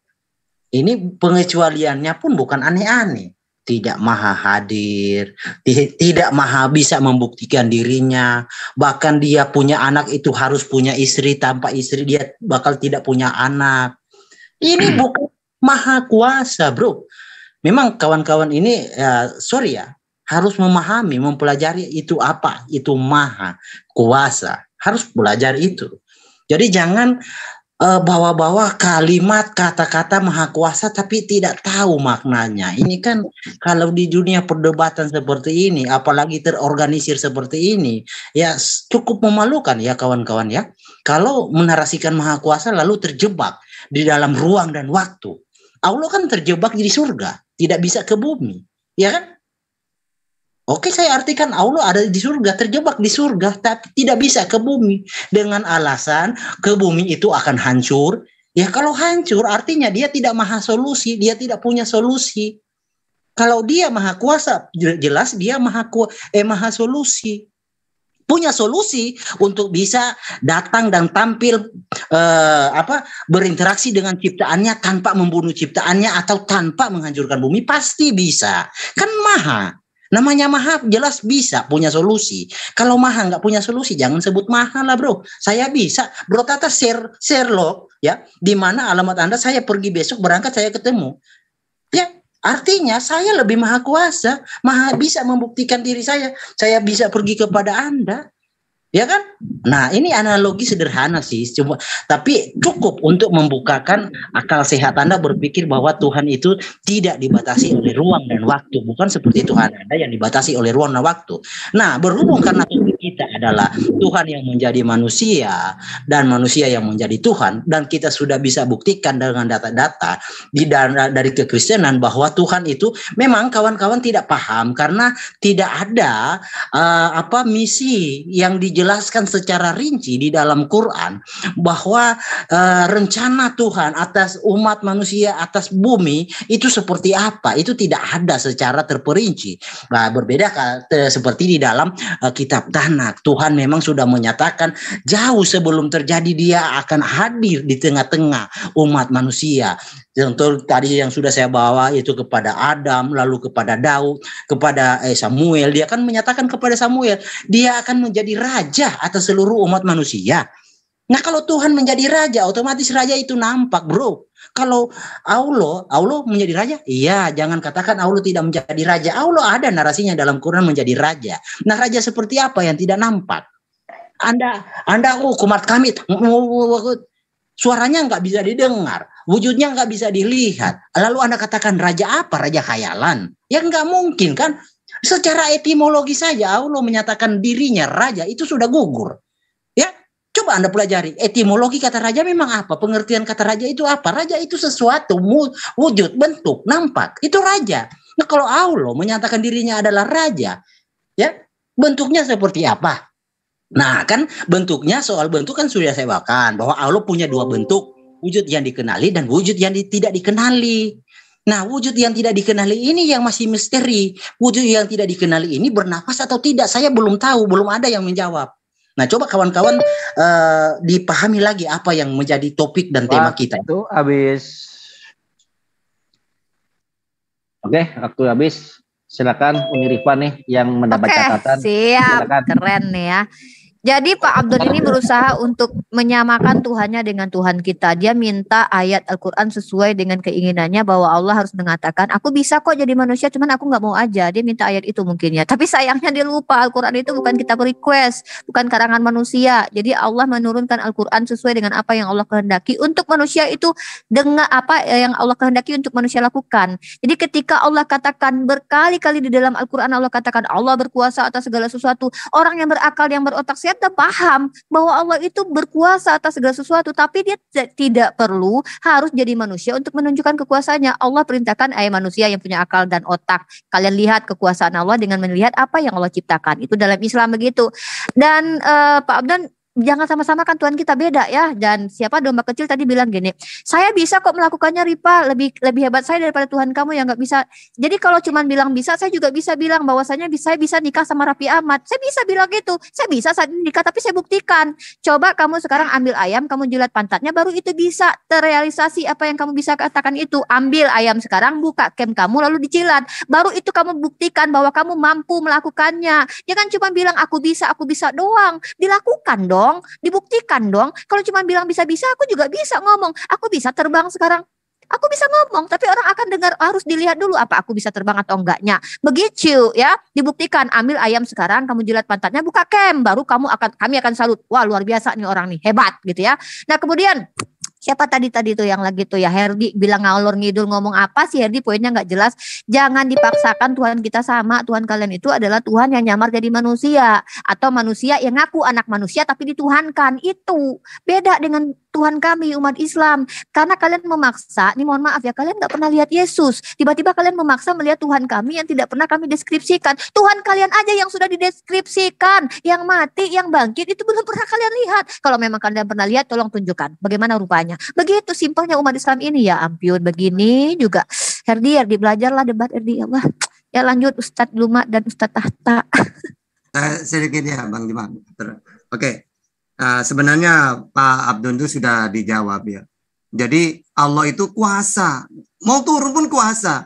ini pengecualiannya pun bukan aneh-aneh. Tidak maha hadir, tidak maha bisa membuktikan dirinya. Bahkan dia punya anak itu harus punya istri, tanpa istri dia bakal tidak punya anak. Ini bukan Maha Kuasa, bro. Memang kawan-kawan ini, sorry ya, harus memahami, mempelajari itu apa, itu Maha Kuasa. Harus belajar itu. Jadi jangan bawa-bawa kalimat kata-kata Maha Kuasa tapi tidak tahu maknanya. Ini kan kalau di dunia perdebatan seperti ini, apalagi terorganisir seperti ini, ya cukup memalukan ya kawan-kawan ya. Kalau menarasikan Maha Kuasa lalu terjebak di dalam ruang dan waktu. Allah kan terjebak di surga, tidak bisa ke bumi, ya kan? Oke, saya artikan Allah ada di surga, terjebak di surga, tapi tidak bisa ke bumi. Dengan alasan ke bumi itu akan hancur. Ya kalau hancur artinya dia tidak maha solusi, dia tidak punya solusi. Kalau dia Maha Kuasa, jelas dia maha solusi. Punya solusi untuk bisa datang dan tampil berinteraksi dengan ciptaannya tanpa membunuh ciptaannya atau tanpa menghancurkan bumi, pasti bisa. Kan maha. Namanya maha jelas bisa punya solusi. Kalau maha nggak punya solusi, jangan sebut maha lah, bro. Saya bisa, bro Tata share log ya, di mana alamat Anda, saya pergi besok berangkat saya ketemu. Ya, artinya saya lebih maha kuasa, maha bisa membuktikan diri saya. Saya bisa pergi kepada Anda. Ya kan? Nah, ini analogi sederhana sih, cuma tapi cukup untuk membukakan akal sehat Anda berpikir bahwa Tuhan itu tidak dibatasi oleh ruang dan waktu, bukan seperti Tuhan Anda yang dibatasi oleh ruang dan waktu. Nah, berhubung karena topik kita adalah Tuhan yang menjadi manusia dan manusia yang menjadi Tuhan, dan kita sudah bisa buktikan dengan data-data dari kekristenan bahwa Tuhan itu memang kawan-kawan tidak paham karena tidak ada misi yang dijelaskan secara rinci di dalam Quran bahwa rencana Tuhan atas umat manusia, atas bumi itu seperti apa, itu tidak ada secara terperinci. Nah, berbeda seperti di dalam kitab Tanak. Tuhan memang sudah menyatakan jauh sebelum terjadi dia akan hadir di tengah-tengah umat manusia. Contoh tadi yang sudah saya bawa itu kepada Adam, lalu kepada Daud, kepada Samuel. Dia akan menyatakan kepada Samuel, dia akan menjadi raja atas seluruh umat manusia. Nah, kalau Tuhan menjadi raja, otomatis raja itu nampak, bro. Kalau Allah menjadi raja, iya, jangan katakan Allah tidak menjadi raja. Allah ada narasinya dalam Quran menjadi raja. Nah, raja seperti apa yang tidak nampak? Anda kumat kami, suaranya nggak bisa didengar, wujudnya nggak bisa dilihat. Lalu Anda katakan raja apa? Raja khayalan? Ya nggak mungkin kan? Secara etimologi saja Allah menyatakan dirinya raja itu sudah gugur. Ya, coba Anda pelajari etimologi kata raja memang apa? Pengertian kata raja itu apa? Raja itu sesuatu, wujud, bentuk, nampak. Itu raja. Nah, kalau Allah menyatakan dirinya adalah raja, ya bentuknya seperti apa? Nah, kan bentuknya, soal bentuk kan sudah saya bawakan bahwa Allah punya dua bentuk, wujud yang dikenali dan wujud yang tidak dikenali. Nah, wujud yang tidak dikenali ini yang masih misteri. Wujud yang tidak dikenali ini bernafas atau tidak, saya belum tahu, belum ada yang menjawab. Nah, coba kawan-kawan dipahami lagi apa yang menjadi topik dan tema kita. Itu habis. Oke, waktu habis. Silakan Uni Rifa nih yang mendapat catatan. Siap, silakan. Keren nih ya. Jadi Pak Abdul ini berusaha untuk menyamakan Tuhannya dengan Tuhan kita. Dia minta ayat Al-Quran sesuai dengan keinginannya bahwa Allah harus mengatakan, aku bisa kok jadi manusia, cuman aku nggak mau aja. Dia minta ayat itu mungkin ya. Tapi sayangnya dia lupa Al-Quran itu bukan kitab request, bukan karangan manusia. Jadi Allah menurunkan Al-Quran sesuai dengan apa yang Allah kehendaki untuk manusia itu, dengan apa yang Allah kehendaki untuk manusia lakukan. Jadi ketika Allah katakan berkali-kali di dalam Al-Quran, Allah katakan Allah berkuasa atas segala sesuatu. Orang yang berakal, yang berotak sehat paham bahwa Allah itu berkuasa atas segala sesuatu, tapi dia tidak perlu harus jadi manusia untuk menunjukkan kekuasaannya. Allah perintahkan manusia yang punya akal dan otak. Kalian lihat kekuasaan Allah dengan melihat apa yang Allah ciptakan. Itu dalam Islam begitu. Dan Pak Abdan jangan sama-sama kan Tuhan kita beda ya. Dan siapa domba kecil tadi bilang gini, saya bisa kok melakukannya Ripa, lebih hebat saya daripada Tuhan kamu yang nggak bisa. Jadi kalau cuman bilang bisa, saya juga bisa bilang bahwasanya saya bisa nikah sama Raffi Ahmad. Saya bisa bilang gitu, saya bisa saat ini nikah, tapi saya buktikan. Coba kamu sekarang ambil ayam, kamu jilat pantatnya, baru itu bisa terrealisasi apa yang kamu bisa katakan itu. Ambil ayam sekarang, buka cam kamu lalu dijilat, baru itu kamu buktikan bahwa kamu mampu melakukannya. Jangan cuma bilang aku bisa doang, dilakukan dong. Dibuktikan dong. Kalau cuma bilang bisa-bisa, aku juga bisa ngomong. Aku bisa terbang sekarang. Aku bisa ngomong, tapi orang akan dengar, harus dilihat dulu apa aku bisa terbang atau enggaknya. Begitu ya, dibuktikan. Ambil ayam sekarang, kamu jilat pantatnya, buka cam, baru kami akan salut. Wah, luar biasa nih orang nih, hebat gitu ya. Nah, kemudian siapa tadi tuh yang lagi tuh ya, Herdi bilang ngalor ngidul ngomong apa sih Herdi, poinnya nggak jelas. Jangan dipaksakan Tuhan kita sama. Tuhan kalian itu adalah Tuhan yang nyamar jadi manusia, atau manusia yang ngaku anak manusia tapi dituhankan. Itu beda dengan Tuhan kami umat Islam. Karena kalian memaksa, nih mohon maaf ya, kalian nggak pernah lihat Yesus. Tiba-tiba kalian memaksa melihat Tuhan kami yang tidak pernah kami deskripsikan. Tuhan kalian aja yang sudah dideskripsikan, yang mati, yang bangkit, itu belum pernah kalian lihat. Kalau memang kalian pernah lihat, tolong tunjukkan bagaimana rupanya. Begitu simpelnya umat Islam ini ya ampun. Begini juga Herdi belajarlah debat Herdi, ya Allah. Ya lanjut Ustadz Luma dan Ustadz Tahta. Sedikit ya Bang Dimas. Oke. Sebenarnya Pak Abdul itu sudah dijawab ya. Jadi Allah itu kuasa, mau turun pun kuasa.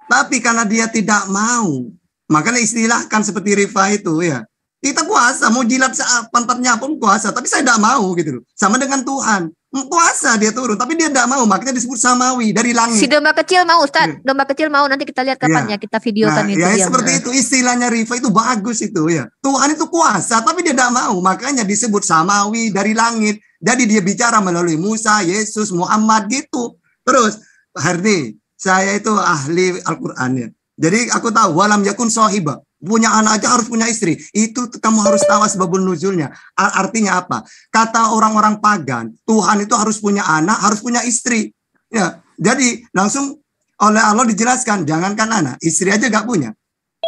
Tapi karena dia tidak mau, makanya istilahkan seperti Rifa itu ya. Kita kuasa, mau jilat pantatnya pun kuasa, tapi saya tidak mau gitu loh. Sama dengan Tuhan, kuasa dia turun, tapi dia tidak mau, makanya disebut samawi dari langit. Si domba kecil mau Ustaz, domba kecil mau, nanti kita lihat kapan ya, kita videokan itu. Ya seperti itu istilahnya Rifa itu bagus itu ya. Tuhan itu kuasa, tapi dia tidak mau, makanya disebut samawi dari langit. Jadi dia bicara melalui Musa, Yesus, Muhammad gitu. Terus Pak Herdi, saya itu ahli Al-Quran ya. Jadi aku tahu walam yakun sohiba. Punya anak aja harus punya istri. Itu kamu harus tahu sebabun nuzulnya. Artinya apa? Kata orang-orang pagan, Tuhan itu harus punya anak, harus punya istri. Ya, jadi langsung oleh Allah dijelaskan, jangankan anak, istri aja gak punya.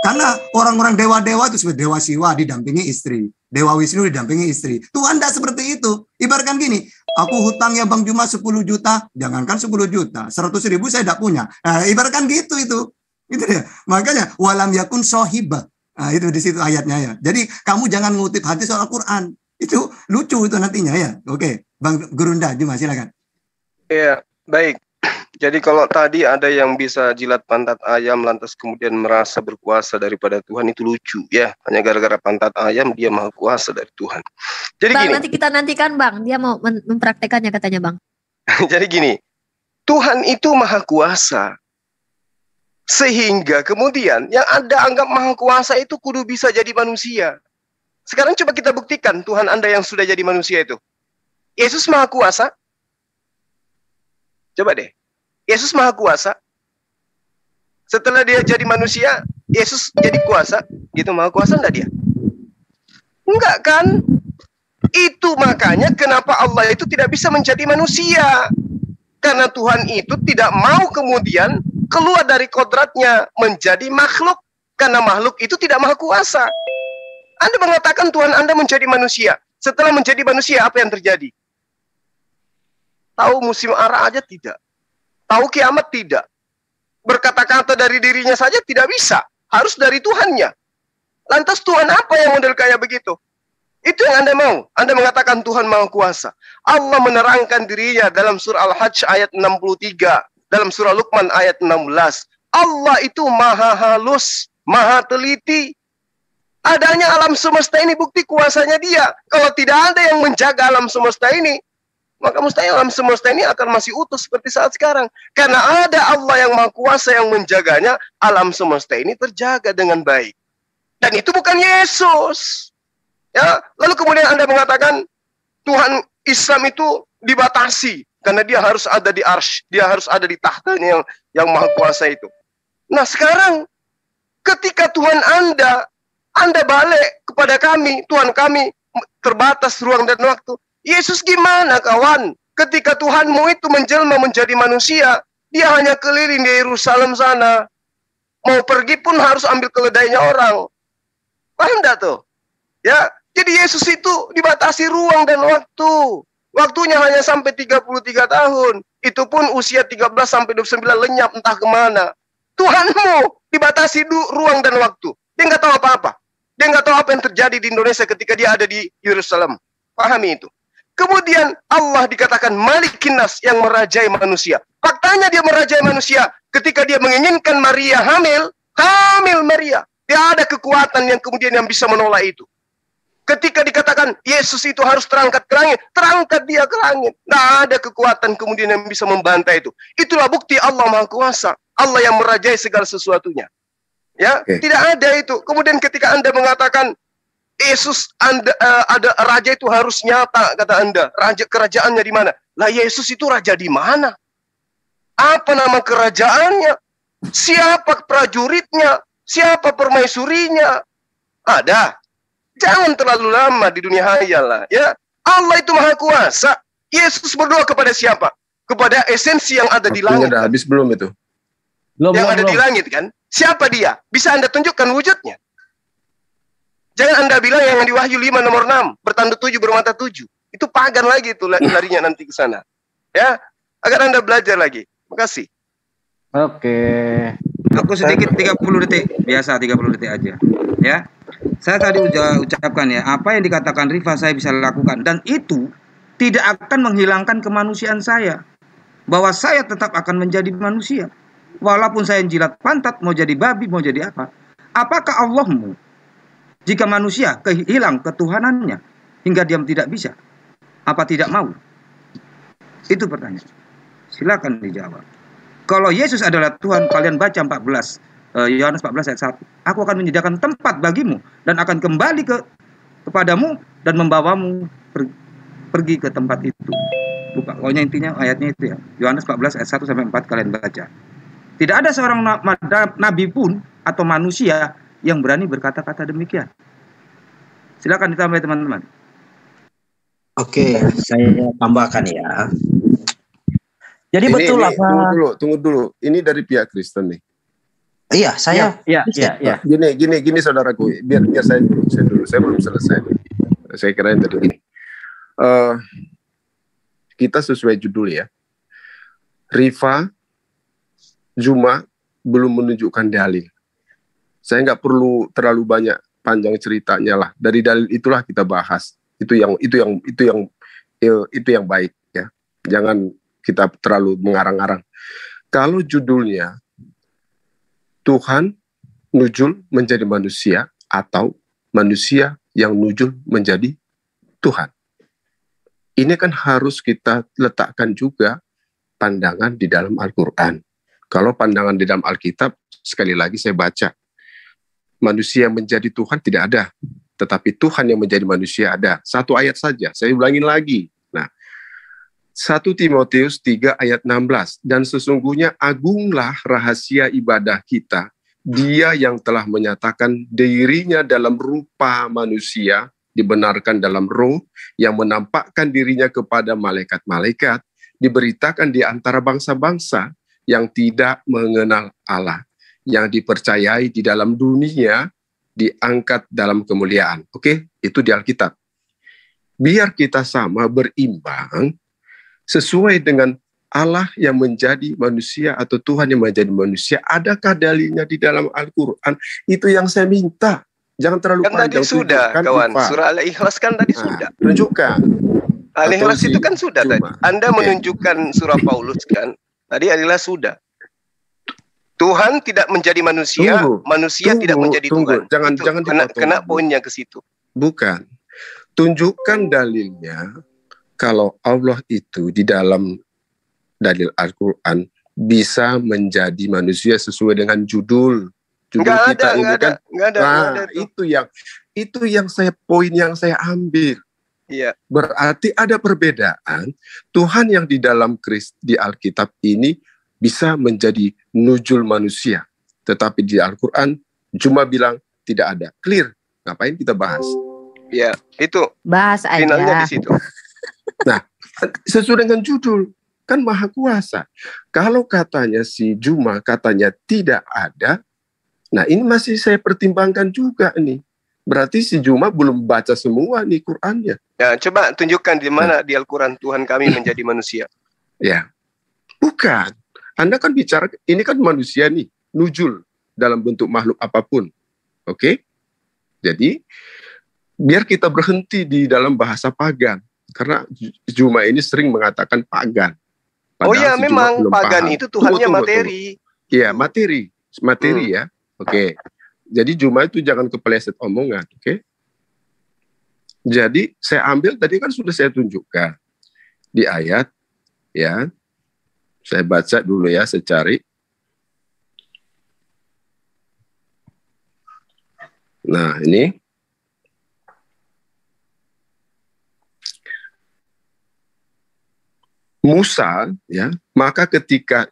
Karena orang-orang dewa-dewa itu seperti Dewa Siwa didampingi istri, Dewa Wisnu didampingi istri. Tuhan tidak seperti itu. Ibaratkan gini, aku hutangnya Bang Juma 10 juta, jangankan 10 juta, 100.000 saya tidak punya. Nah, ibaratkan gitu itu. Itu dia. Makanya walam yakun sohiba. Nah, itu di situ ayatnya ya. Jadi kamu jangan ngutip hadis soal Al-Quran. Itu lucu itu nantinya ya. Oke, Bang Gurunda Juma silakan. Iya, baik. Jadi kalau tadi ada yang bisa jilat pantat ayam lantas kemudian merasa berkuasa daripada Tuhan, itu lucu ya. Hanya gara-gara pantat ayam dia maha kuasa dari Tuhan. Jadi Bang, gini. nanti kita nantikan Bang, dia mau mempraktekannya katanya Bang. Jadi gini, Tuhan itu maha kuasa. Sehingga kemudian yang Anda anggap maha kuasa itu kudu bisa jadi manusia. Sekarang coba kita buktikan Tuhan Anda yang sudah jadi manusia itu. Yesus maha kuasa. Coba deh. Yesus maha kuasa. Setelah dia jadi manusia, Yesus jadi kuasa. Gitu maha kuasa enggak dia? Enggak kan? Itu makanya kenapa Allah itu tidak bisa menjadi manusia. Karena Tuhan itu tidak mau kemudian keluar dari kodratnya menjadi makhluk. Karena makhluk itu tidak maha kuasa. Anda mengatakan Tuhan Anda menjadi manusia. Setelah menjadi manusia, apa yang terjadi? Tahu musim ara aja tidak. Tahu kiamat tidak. Berkata-kata dari dirinya saja tidak bisa. Harus dari Tuhannya. Lantas Tuhan apa yang model kayak begitu? Itu yang Anda mau. Anda mengatakan Tuhan maha kuasa. Allah menerangkan dirinya dalam surah Al-Hajj ayat 63. Dalam surah Luqman ayat 16. Allah itu maha halus, maha teliti. Adanya alam semesta ini bukti kuasanya dia. Kalau tidak ada yang menjaga alam semesta ini, maka mustahil alam semesta ini akan masih utuh seperti saat sekarang. Karena ada Allah yang maha kuasa yang menjaganya, alam semesta ini terjaga dengan baik. Dan itu bukan Yesus. Ya, lalu kemudian Anda mengatakan Tuhan Islam itu dibatasi. Karena dia harus ada di arsy, dia harus ada di tahtanya yang maha kuasa itu. Nah sekarang, ketika Tuhan Anda balik kepada kami, Tuhan kami terbatas ruang dan waktu. Yesus gimana kawan? Ketika Tuhanmu itu menjelma menjadi manusia, dia hanya keliling di Yerusalem sana. Mau pergi pun harus ambil keledainya orang. Paham enggak tuh? Ya, Jadi Yesus itu dibatasi ruang dan waktu. Waktunya hanya sampai 33 tahun. Itu pun usia 13 sampai 29 lenyap entah kemana. Tuhanmu dibatasi ruang dan waktu. Dia nggak tahu apa-apa. Dia nggak tahu apa yang terjadi di Indonesia ketika dia ada di Yerusalem. Pahami itu. Kemudian Allah dikatakan Malikin Nas, yang merajai manusia. Faktanya dia merajai manusia ketika dia menginginkan Maria hamil Maria. Dia ada kekuatan yang kemudian yang bisa menolak itu. Ketika dikatakan Yesus itu harus terangkat ke langit, terangkat dia ke langit. Tidak ada kekuatan kemudian yang bisa membantai itu. Itulah bukti Allah Maha Kuasa. Allah yang merajai segala sesuatunya. Ya, tidak ada itu. Kemudian ketika Anda mengatakan Yesus ada raja itu harus nyata, kata Anda. Raja kerajaannya di mana? Lah Yesus itu raja di mana? Apa nama kerajaannya? Siapa prajuritnya? Siapa permaisurinya? Ada. Jangan terlalu lama di dunia hayal lah, ya. Allah itu Maha Kuasa. Yesus berdoa kepada siapa? Kepada esensi yang ada di langit. Udah habis belum itu? Yang ada di langit kan? Siapa dia? Bisa Anda tunjukkan wujudnya. Jangan Anda bilang yang di Wahyu 5 nomor 6, bertanda 7 bermata 7. Itu pagan lagi itu larinya nanti ke sana. Ya, agar Anda belajar lagi. Makasih. Oke. Aku sedikit 30 detik, biasa 30 detik aja. Ya. Saya tadi ucapkan ya, apa yang dikatakan Rifa saya bisa lakukan, dan itu tidak akan menghilangkan kemanusiaan saya. Bahwa saya tetap akan menjadi manusia. Walaupun saya jilat pantat, mau jadi babi, mau jadi apa. Apakah Allahmu, jika manusia hilang ketuhanannya hingga dia tidak bisa, apa tidak mau? Itu pertanyaan. Silakan dijawab. Kalau Yesus adalah Tuhan, kalian baca 14 Yohanes 14 ayat 1. Aku akan menyediakan tempat bagimu dan akan kembali kepadamu dan membawamu pergi ke tempat itu. Bukan, pokoknya intinya ayatnya itu ya. Yohanes 14 ayat 1 sampai 4 kalian baca. Tidak ada seorang nabi pun atau manusia yang berani berkata-kata demikian. Silakan ditambah teman-teman. Oke, saya tambahkan ya. Jadi ini, betul lah Pak. Tunggu dulu. Ini dari pihak Kristen nih. Iya, saya. Iya. Gini saudaraku, biar saya dulu. Saya belum selesai. Saya kirain tadi gini. Kita sesuai judul ya. Rifa Juma belum menunjukkan dalil. Saya nggak perlu terlalu banyak panjang ceritanya lah. Dari dalil itulah kita bahas. Itu yang baik ya. Jangan kita terlalu mengarang-arang. Kalau judulnya Tuhan nujul menjadi manusia atau manusia yang nujul menjadi Tuhan. Ini kan harus kita letakkan juga pandangan di dalam Al-Quran. Kalau pandangan di dalam Alkitab, sekali lagi saya baca, manusia yang menjadi Tuhan tidak ada, tetapi Tuhan yang menjadi manusia ada. Satu ayat saja, saya ulangin lagi. Nah, 1 Timotius 3 ayat 16, dan sesungguhnya agunglah rahasia ibadah kita, dia yang telah menyatakan dirinya dalam rupa manusia, dibenarkan dalam roh, yang menampakkan dirinya kepada malaikat-malaikat, diberitakan di antara bangsa-bangsa yang tidak mengenal Allah, yang dipercayai di dalam dunia, diangkat dalam kemuliaan. Oke, itu di Alkitab. Biar kita sama berimbang, sesuai dengan Allah yang menjadi manusia atau Tuhan yang menjadi manusia. Adakah dalilnya di dalam Al-Quran? Itu yang saya minta. Jangan terlalu panjang. Tadi sudah, kawan. Surah Al-Ikhlas kan tadi sudah. Tunjukkan. Al-Ikhlas itu kan sudah tadi. Anda menunjukkan surah Paulus kan. Tadi Al-Ikhlas sudah. Tuhan tidak menjadi manusia, manusia tidak menjadi Tuhan. Jangan kena poinnya ke situ. Bukan. Tunjukkan dalilnya. Kalau Allah itu di dalam dalil Al-Quran bisa menjadi manusia sesuai dengan judul kita ini kan. Itu yang poin yang saya ambil. Iya. Berarti ada perbedaan. Tuhan yang di dalam di Alkitab ini bisa menjadi nujul manusia, tetapi di Al-Quran cuma bilang tidak ada. Clear. Ngapain kita bahas? Ya, itu. Bahas aja. Finalnya di situ. Nah, sesuai dengan judul, kan Maha Kuasa. Kalau katanya si Juma katanya tidak ada, nah ini masih saya pertimbangkan juga nih. Berarti si Juma belum baca semua nih Qur'annya. Ya, coba tunjukkan di mana di Al-Quran Tuhan kami menjadi manusia. Ya, bukan. Anda kan bicara, ini kan manusia nih, nujul dalam bentuk makhluk apapun. Oke? Jadi, biar kita berhenti di dalam bahasa pagan. Karena Juma ini sering mengatakan pagan. Oh ya, si Juma memang belum pagan paham. itu Tuhannya materi. Iya, materi ya. Oke. Jadi Juma itu jangan kepeleset omongan, oke? Jadi saya ambil tadi kan sudah saya tunjukkan di ayat, ya. Saya baca dulu ya, saya cari. Nah, ini. Musa, ya, maka ketika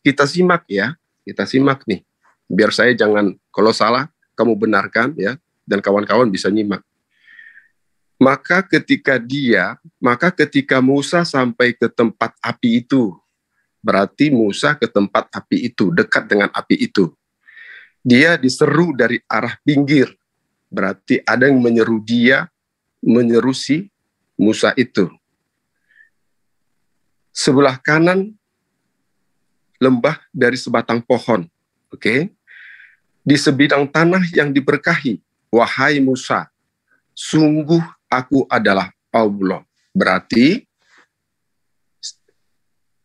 kita simak ya, kita simak nih. Biar saya jangan, kalau salah, kamu benarkan ya, dan kawan-kawan bisa nyimak. Maka ketika Musa sampai ke tempat api itu, berarti Musa ke tempat api itu, dekat dengan api itu. Dia diseru dari arah pinggir, berarti ada yang menyeru si Musa itu. Sebelah kanan lembah dari sebatang pohon. Oke. Di sebidang tanah yang diberkahi, wahai Musa, sungguh aku adalah Allah. Berarti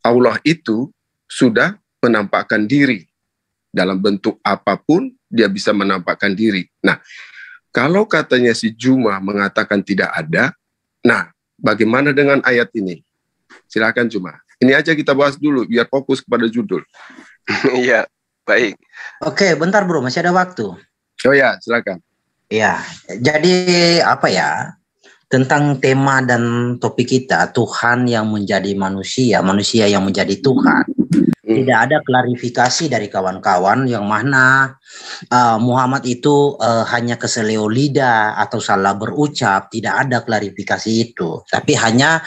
Allah itu sudah menampakkan diri. Dalam bentuk apapun, dia bisa menampakkan diri. Nah, kalau katanya si Juma mengatakan tidak ada, nah, bagaimana dengan ayat ini? Silakan Juma. Ini aja kita bahas dulu, biar fokus kepada judul. Iya. Baik. Oke, bentar bro, masih ada waktu. Oh ya, silakan. Ya, jadi apa ya, tentang tema dan topik kita, Tuhan yang menjadi manusia, manusia yang menjadi Tuhan. Tidak ada klarifikasi dari kawan-kawan yang mana Muhammad itu hanya keseleo lidah atau salah berucap. Tidak ada klarifikasi itu, tapi hanya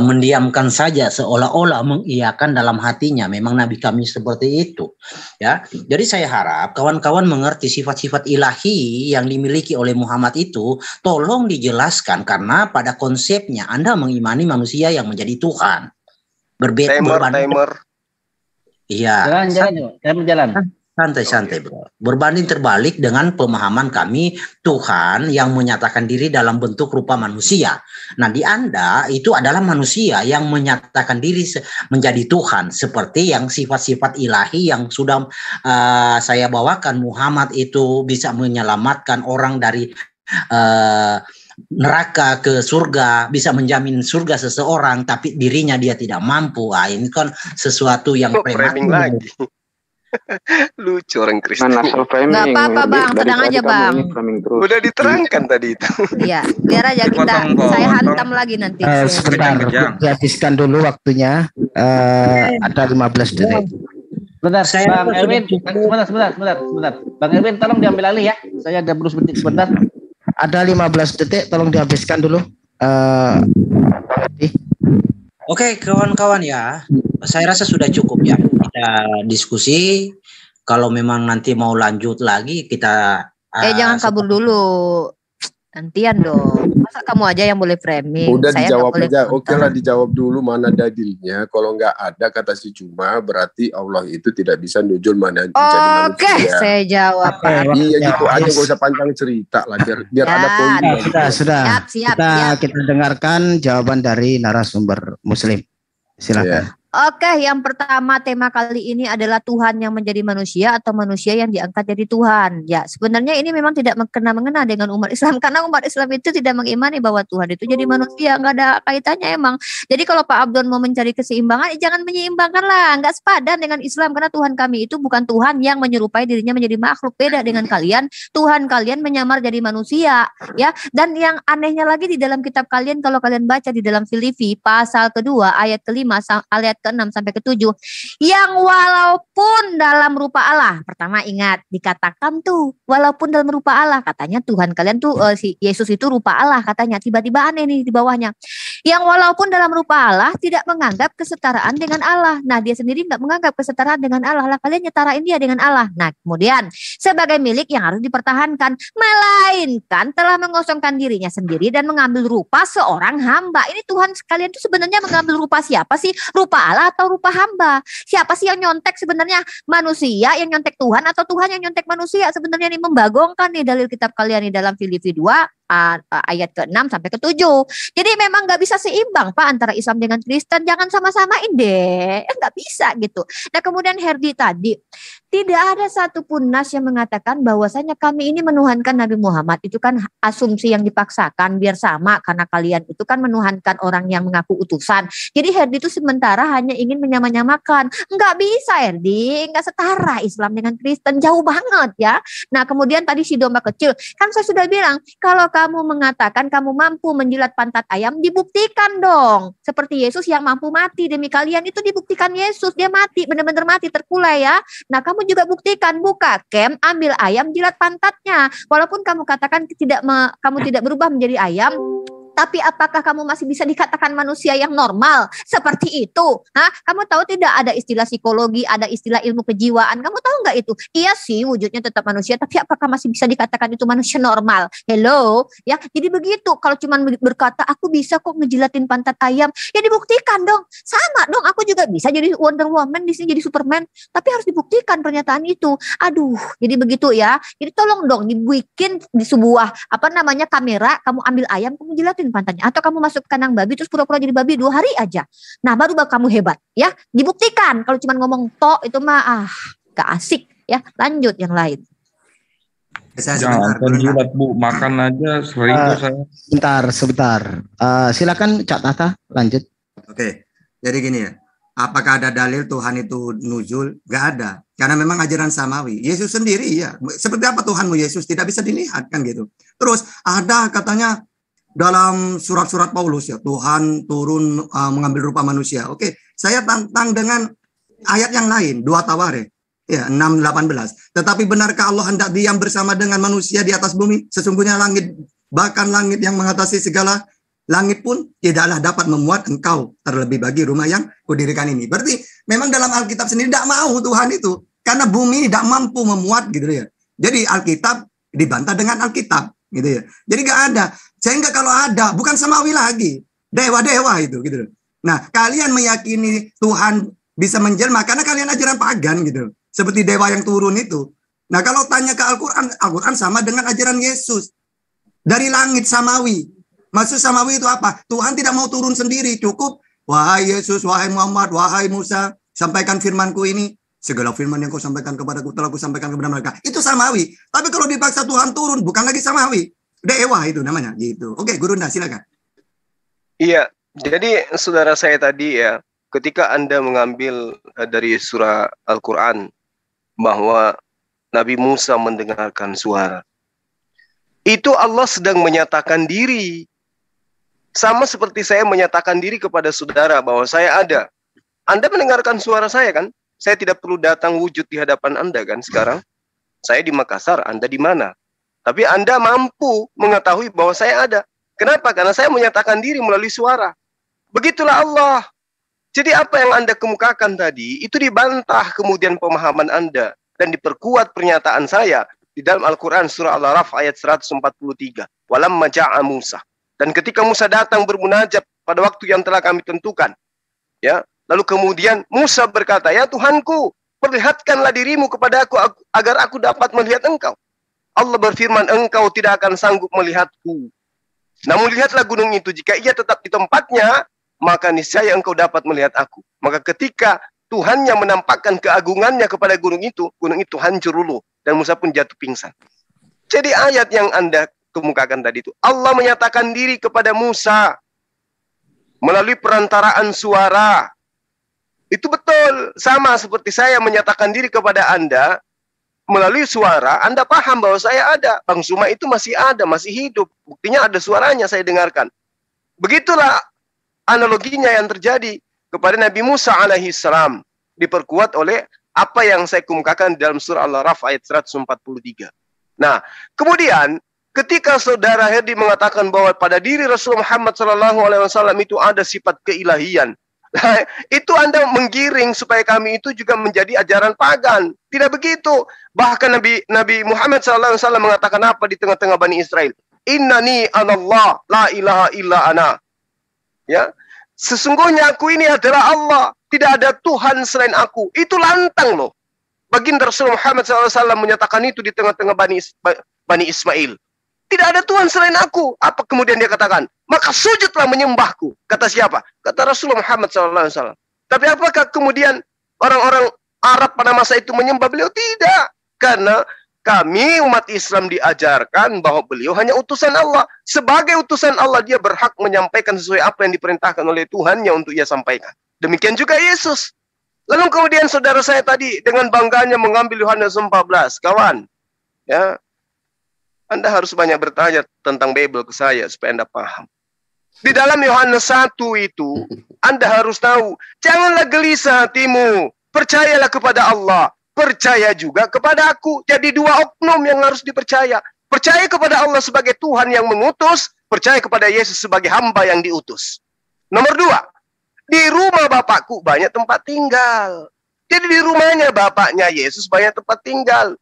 mendiamkan saja, seolah-olah mengiyakan dalam hatinya memang Nabi kami seperti itu, ya. Jadi saya harap kawan-kawan mengerti sifat-sifat ilahi yang dimiliki oleh Muhammad itu tolong dijelaskan, karena pada konsepnya Anda mengimani manusia yang menjadi Tuhan. Timer. Iya. Jalan. Santai bro. Berbanding terbalik dengan pemahaman kami Tuhan yang menyatakan diri dalam bentuk rupa manusia. Nah, di Anda itu adalah manusia yang menyatakan diri menjadi Tuhan, seperti yang sifat-sifat ilahi yang sudah saya bawakan. Muhammad itu bisa menyelamatkan orang dari neraka ke surga, bisa menjamin surga seseorang, tapi dirinya dia tidak mampu. Ini kan sesuatu yang framing lagi. Lucu orang Kristen. Nggak apa-apa bang, tenang aja bang. Udah diterangkan tadi itu. Iya, biar aja saya hantam lagi nanti. Sebentar, dihabiskan dulu waktunya. Ada 15 detik. Sebentar, Bang Erwin. Sebentar. Bang Erwin, tolong diambil alih ya. Saya ada Bruce sebentar. Ada 15 detik, tolong dihabiskan dulu. Oke, kawan-kawan ya, saya rasa sudah cukup ya kita diskusi. Kalau memang nanti mau lanjut lagi kita. Jangan kabur dulu, gantian dong. Masa kamu aja yang boleh framing? Udah saya dijawab boleh aja. Oke lah, dijawab dulu mana dalilnya. Kalau nggak ada kata si Juma, berarti Allah itu tidak bisa nujul mana jadi manusia. Oke, saya jawab. Iya gitu aja, gak usah panjang cerita lah, biar ada poin. Sudah. Siap. Kita dengarkan jawaban dari narasumber Muslim. Silakan. Oke, yang pertama tema kali ini adalah Tuhan yang menjadi manusia atau manusia yang diangkat jadi Tuhan. Ya, sebenarnya ini memang tidak mengena dengan umat Islam, karena umat Islam itu tidak mengimani bahwa Tuhan itu jadi manusia, nggak ada kaitannya emang. Jadi kalau Pak Abdon mau mencari keseimbangan, jangan menyeimbangkan lah, nggak sepadan dengan Islam, karena Tuhan kami itu bukan Tuhan yang menyerupai dirinya menjadi makhluk. Beda dengan kalian, Tuhan kalian menyamar jadi manusia, ya. Dan yang anehnya lagi di dalam kitab kalian, kalau kalian baca di dalam Filipi pasal kedua ayat kelima ayat ke-6 sampai ke-7. Yang walaupun dalam rupa Allah. Pertama ingat, dikatakan tuh walaupun dalam rupa Allah. Katanya Tuhan kalian tuh si Yesus itu rupa Allah katanya. Tiba-tiba aneh nih di bawahnya. Yang walaupun dalam rupa Allah tidak menganggap kesetaraan dengan Allah. Nah, dia sendiri nggak menganggap kesetaraan dengan Allah. Lah kalian nyetarain dia dengan Allah. Nah, kemudian sebagai milik yang harus dipertahankan, melainkan telah mengosongkan dirinya sendiri dan mengambil rupa seorang hamba. Ini Tuhan sekalian itu sebenarnya mengambil rupa siapa sih? Rupa Allah atau rupa hamba? Siapa sih yang nyontek sebenarnya? Manusia yang nyontek Tuhan atau Tuhan yang nyontek manusia? Sebenarnya ini membagongkan nih dalil kitab kalian nih dalam Filipi 2 ayat ke-6 sampai ke-7. Jadi memang nggak bisa seimbang Pak antara Islam dengan Kristen. Jangan sama-samain deh. Nggak bisa gitu. Nah kemudian Herdi tadi, tidak ada satupun nas yang mengatakan bahwasanya kami ini menuhankan Nabi Muhammad. Itu kan asumsi yang dipaksakan biar sama karena kalian itu kan menuhankan orang yang mengaku utusan. Jadi Herdi itu sementara hanya ingin menyamakan. Nggak bisa Herdi, nggak setara Islam dengan Kristen. Jauh banget ya. Nah kemudian tadi si domba kecil, kan saya sudah bilang kalau kamu mengatakan kamu mampu menjilat pantat ayam, dibuktikan dong. Seperti Yesus yang mampu mati demi kalian, itu dibuktikan Yesus. Dia mati, benar-benar mati, terkulai ya. Nah kamu juga buktikan, buka kem, ambil ayam, jilat pantatnya. Walaupun kamu katakan kamu tidak berubah menjadi ayam, tapi apakah kamu masih bisa dikatakan manusia yang normal seperti itu? Hah? Kamu tahu tidak ada istilah psikologi, ada istilah ilmu kejiwaan. Kamu tahu nggak itu? Iya sih, wujudnya tetap manusia, tapi apakah masih bisa dikatakan itu manusia normal? Hello, ya. Jadi begitu. Kalau cuma berkata aku bisa kok ngejilatin pantat ayam, ya dibuktikan dong. Sama dong. Aku juga bisa jadi Wonder Woman, di sini jadi Superman, tapi harus dibuktikan pernyataan itu. Aduh, jadi begitu ya. Jadi tolong dong dibikin di sebuah kamera, kamu ambil ayam, kamu jilatin pantatnya, atau kamu masuk ke kandang babi terus pura-pura jadi babi 2 hari aja. Nah baru kamu hebat ya, dibuktikan. Kalau cuma ngomong tok itu mah gak asik ya. Lanjut yang lain. Jangan jilat Bu, makan aja sering kok saya. Sebentar. Silakan Cak Tata lanjut. Oke, jadi gini ya. Apakah ada dalil Tuhan itu nuzul? Gak ada. Karena memang ajaran samawi. Yesus sendiri ya. Seperti apa Tuhanmu Yesus? Tidak bisa dilihat kan gitu. Terus ada katanya dalam surat-surat Paulus ya, Tuhan turun mengambil rupa manusia. Oke, saya tantang dengan ayat yang lain, 2 Tawarikh ya 6:18. Tetapi benarkah Allah hendak diam bersama dengan manusia di atas bumi? Sesungguhnya langit, bahkan langit yang mengatasi segala langit pun tidaklah dapat memuat engkau, terlebih bagi rumah yang kudirikan ini. Berarti memang dalam Alkitab sendiri tidak mau Tuhan itu, karena bumi ini tidak mampu memuat gitu ya. Jadi Alkitab dibantah dengan Alkitab gitu ya. Jadi nggak ada. Sehingga kalau ada, bukan samawi lagi, dewa-dewa itu gitu. Nah, kalian meyakini Tuhan bisa menjelma karena kalian ajaran pagan gitu. Seperti dewa yang turun itu. Nah, kalau tanya ke Al-Quran, Al-Quran sama dengan ajaran Yesus. Dari langit samawi. Maksud samawi itu apa? Tuhan tidak mau turun sendiri, cukup wahai Yesus, wahai Muhammad, wahai Musa, sampaikan firmanku ini. Segala firman yang kau sampaikan kepadaku telah ku sampaikan kepada mereka. Itu samawi. Tapi kalau dipaksa Tuhan turun, bukan lagi samawi. Dewa itu namanya gitu. Oke, Guru Nda silakan. Iya, jadi saudara saya tadi ya, ketika Anda mengambil dari surah Al-Quran bahwa Nabi Musa mendengarkan suara, itu Allah sedang menyatakan diri. Sama seperti saya menyatakan diri kepada saudara bahwa saya ada. Anda mendengarkan suara saya kan? Saya tidak perlu datang wujud di hadapan Anda kan sekarang. Saya di Makassar, Anda di mana? Tapi Anda mampu mengetahui bahwa saya ada. Kenapa? Karena saya menyatakan diri melalui suara. Begitulah Allah. Jadi apa yang Anda kemukakan tadi, itu dibantah kemudian pemahaman Anda. Dan diperkuat pernyataan saya di dalam Al-Quran surah Al-Araf ayat 143. Walamma ja'a Musa. Dan ketika Musa datang bermunajat pada waktu yang telah kami tentukan. Ya, lalu kemudian Musa berkata, ya Tuhanku, perlihatkanlah dirimu kepada aku agar aku dapat melihat engkau. Allah berfirman, engkau tidak akan sanggup melihatku. Namun lihatlah gunung itu, jika ia tetap di tempatnya, maka niscaya engkau dapat melihat aku. Maka ketika Tuhan yang menampakkan keagungannya kepada gunung itu hancur dulu. Dan Musa pun jatuh pingsan. Jadi ayat yang Anda kemukakan tadi itu, Allah menyatakan diri kepada Musa melalui perantaraan suara. Itu betul, sama seperti saya menyatakan diri kepada Anda melalui suara. Anda paham bahwa saya ada. Bang Suma itu masih ada, masih hidup. Buktinya ada suaranya saya dengarkan. Begitulah analoginya yang terjadi. kepada Nabi Musa alaihi salam, diperkuat oleh apa yang saya kemukakan dalam surah Al-Araf ayat 143. Nah, kemudian ketika saudara Herdi mengatakan bahwa pada diri Rasul Muhammad SAW itu ada sifat keilahian, itu Anda menggiring supaya kami itu juga menjadi ajaran pagan. Tidak begitu. Bahkan Nabi Muhammad SAW mengatakan apa di tengah-tengah Bani Israel? Innani anallah, la ilaha illa ana. Ya, sesungguhnya aku ini adalah Allah, tidak ada Tuhan selain aku. Itu lantang loh. Baginda Rasul Muhammad SAW menyatakan itu di tengah-tengah Bani Ismail. Tidak ada Tuhan selain aku. Apa kemudian dia katakan? Maka sujudlah menyembahku. Kata siapa? Kata Rasulullah Muhammad SAW. Tapi apakah kemudian orang-orang Arab pada masa itu menyembah beliau? Tidak. Karena kami umat Islam diajarkan bahwa beliau hanya utusan Allah. Sebagai utusan Allah, dia berhak menyampaikan sesuai apa yang diperintahkan oleh Tuhannya untuk ia sampaikan. Demikian juga Yesus. Lalu kemudian saudara saya tadi dengan bangganya mengambil Yohanes 14. Kawan, ya, Anda harus banyak bertanya tentang Bible ke saya supaya Anda paham. Di dalam Yohanes 1 itu, Anda harus tahu, janganlah gelisah hatimu, percayalah kepada Allah, percaya juga kepada aku. Jadi dua oknum yang harus dipercaya. Percaya kepada Allah sebagai Tuhan yang mengutus, percaya kepada Yesus sebagai hamba yang diutus. Nomor 2, di rumah Bapakku banyak tempat tinggal. Jadi di rumahnya Bapaknya Yesus banyak tempat tinggal.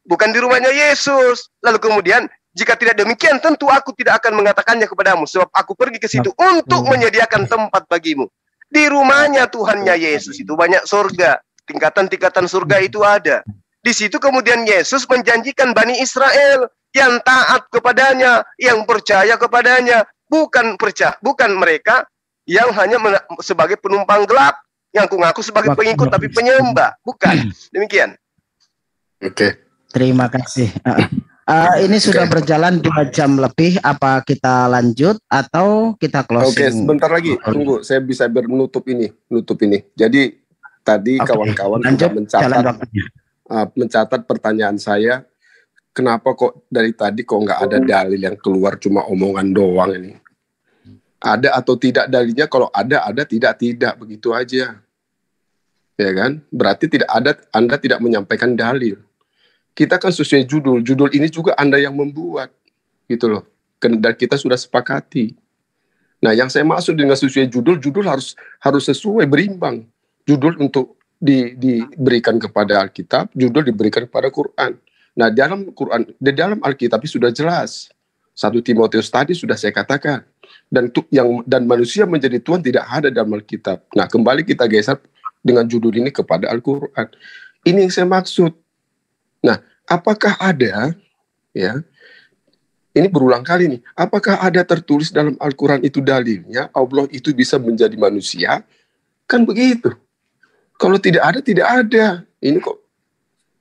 Bukan di rumahnya Yesus. Lalu kemudian, jika tidak demikian, tentu aku tidak akan mengatakannya kepadamu. Sebab aku pergi ke situ untuk menyediakan tempat bagimu. Di rumahnya Tuhannya Yesus itu banyak surga. Tingkatan-tingkatan surga itu ada. Di situ kemudian Yesus menjanjikan Bani Israel yang taat kepadanya, yang percaya kepadanya. Bukan mereka yang hanya sebagai penumpang gelap, yang ngaku sebagai pengikut tapi penyembah. Bukan. Demikian. Oke. Terima kasih. Ini sudah berjalan 2 jam lebih. Apa kita lanjut atau kita closing? Oke, sebentar lagi. Tunggu, saya bisa menutup ini. Jadi tadi kawan-kawan sudah mencatat pertanyaan saya. Kenapa kok dari tadi kok nggak ada dalil yang keluar, cuma omongan doang ini? Ada atau tidak dalilnya? Kalau ada, tidak begitu aja. Ya kan? Berarti tidak ada, Anda tidak menyampaikan dalil. Kita kan sesuai judul ini juga Anda yang membuat, gitu loh. Dan kita sudah sepakati. Nah, yang saya maksud dengan sesuai judul harus sesuai, berimbang. Judul untuk diberikan kepada Alkitab, judul diberikan kepada Quran. Nah, di dalam Alkitab sudah jelas. 1 Timotius tadi sudah saya katakan. Dan manusia menjadi Tuhan tidak ada dalam Alkitab. Nah, kembali kita geser dengan judul ini kepada Al-Quran. Ini yang saya maksud. Nah, apakah ada, ya, ini berulang kali nih, apakah ada tertulis dalam Al-Quran itu dalilnya Allah itu bisa menjadi manusia? Kan begitu. Kalau tidak ada. Ini kok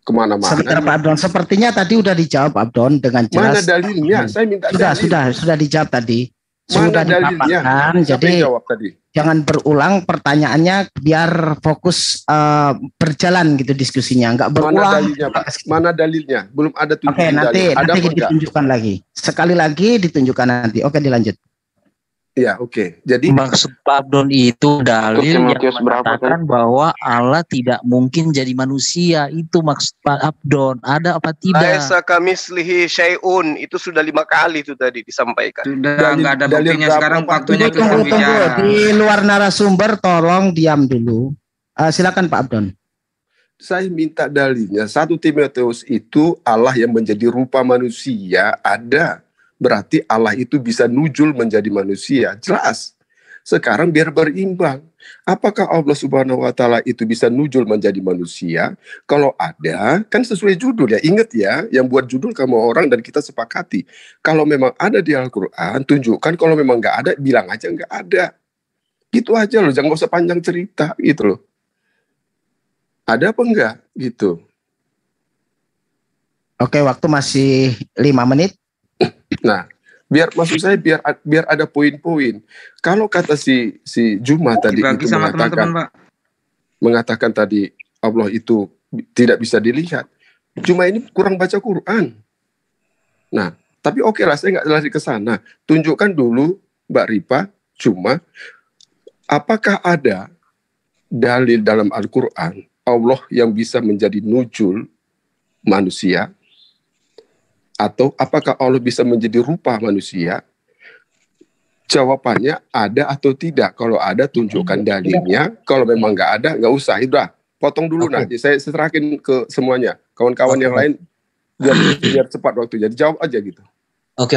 kemana-mana. Sebentar Pak Abdon, sepertinya tadi udah dijawab Abdon dengan jelas. Mana dalilnya? Saya minta dalil. Sudah dijawab tadi. Sudah dipaparkan, jadi jangan berulang pertanyaannya, biar fokus berjalan gitu diskusinya, nggak berulang. Mana dalilnya, Pak? Mana dalilnya? Belum ada tunjukan. Oke, nanti ditunjukkan lagi. Sekali lagi ditunjukkan nanti. Oke, dilanjut. Ya, oke. Jadi maksud Pak Abdon itu dalil yang mengatakan bahwa Allah tidak mungkin jadi manusia. Itu maksud Pak Abdon. Ada apa tidak? Laisa kamislihi syai'un. Itu sudah 5 kali itu tadi disampaikan. Sudah nggak ada buktinya sekarang, waktunya kita bicara. Di luar narasumber tolong diam dulu. Silakan Pak Abdon. Saya minta dalilnya. 1 Timotius itu Allah yang menjadi rupa manusia ada. Berarti Allah itu bisa nujul menjadi manusia. Jelas. Sekarang biar berimbang. Apakah Allah Subhanahu wa Ta'ala itu bisa nujul menjadi manusia? Kalau ada, kan sesuai judul ya. Ingat ya, yang buat judul kamu orang dan kita sepakati. Kalau memang ada di Al-Quran, tunjukkan. Kalau memang nggak ada, bilang aja nggak ada. Gitu aja loh, jangan usah panjang cerita gitu loh. Ada apa enggak? Gitu. Oke, waktu masih 5 menit. Nah, biar ada poin-poin. Kalau kata si Juma tadi itu mengatakan tadi Allah itu tidak bisa dilihat. Juma ini kurang baca Quran. Nah, tapi oke lah, saya nggak lari ke sana. Tunjukkan dulu Mbak Ripa, Juma, apakah ada dalil dalam Al-Quran Allah yang bisa menjadi nujul manusia, atau apakah Allah bisa menjadi rupa manusia? Jawabannya ada atau tidak. Kalau ada, tunjukkan dalilnya. Kalau memang nggak ada, nggak usah. Udah, potong dulu nanti. Saya serahin ke semuanya. Kawan-kawan yang lain biar cepat waktu. Jadi jawab aja gitu. Oke.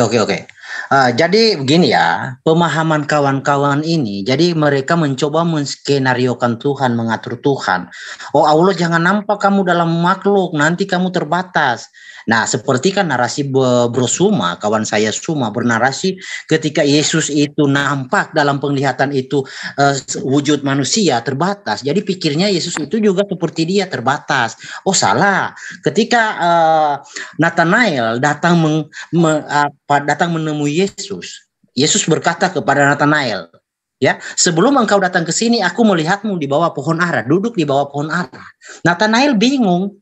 Jadi begini ya, pemahaman kawan-kawan ini, jadi mereka mencoba menskenariokan Tuhan, mengatur Tuhan. Oh Allah, jangan nampak kamu dalam makhluk, nanti kamu terbatas. Nah, seperti kan narasi Bro Suma, kawan saya Suma bernarasi ketika Yesus itu nampak dalam penglihatan itu wujud manusia terbatas. Jadi pikirnya Yesus itu juga seperti dia terbatas. Oh salah. Ketika Nathanael datang datang menemui Yesus, Yesus berkata kepada Nathanael, ya, sebelum engkau datang ke sini, aku melihatmu di bawah pohon ara, duduk di bawah pohon ara. Nathanael bingung.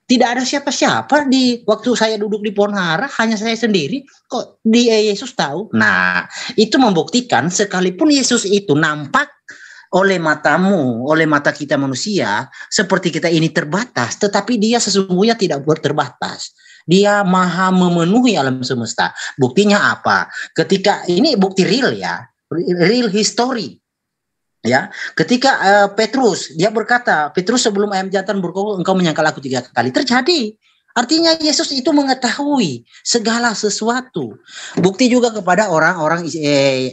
Tidak ada siapa-siapa di waktu saya duduk di pohon ara, hanya saya sendiri. Kok dia Yesus tahu? Nah, itu membuktikan sekalipun Yesus itu nampak oleh matamu, oleh mata kita manusia, seperti kita ini terbatas, tetapi dia sesungguhnya tidak terbatas. Dia maha memenuhi alam semesta. Buktinya apa? Ketika ini bukti real ya, real history. Ya, ketika Petrus dia berkata, Petrus sebelum ayam jantan berkokok engkau menyangkal aku 3 kali. Terjadi. Artinya Yesus itu mengetahui segala sesuatu. Bukti juga kepada orang-orang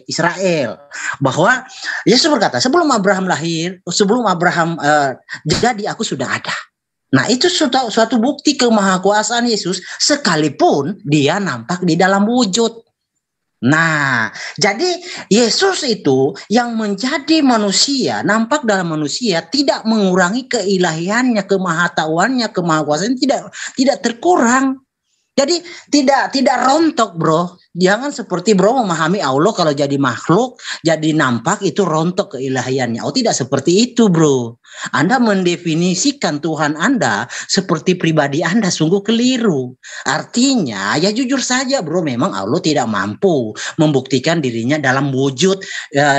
Israel bahwa Yesus berkata, sebelum Abraham lahir, sebelum Abraham jadi aku sudah ada. Nah, itu suatu bukti kemahakuasaan Yesus sekalipun dia nampak di dalam wujud. Nah, jadi Yesus itu yang menjadi manusia, nampak dalam manusia, tidak mengurangi keilahiannya, kemahatauannya, kemahakuasaannya, tidak terkurang. Jadi tidak rontok, bro. Jangan seperti bro memahami Allah kalau jadi makhluk, jadi nampak itu rontok keilahiannya. Oh, tidak seperti itu, bro. Anda mendefinisikan Tuhan Anda seperti pribadi Anda sungguh keliru. Artinya, ya jujur saja, bro, memang Allah tidak mampu membuktikan dirinya dalam wujud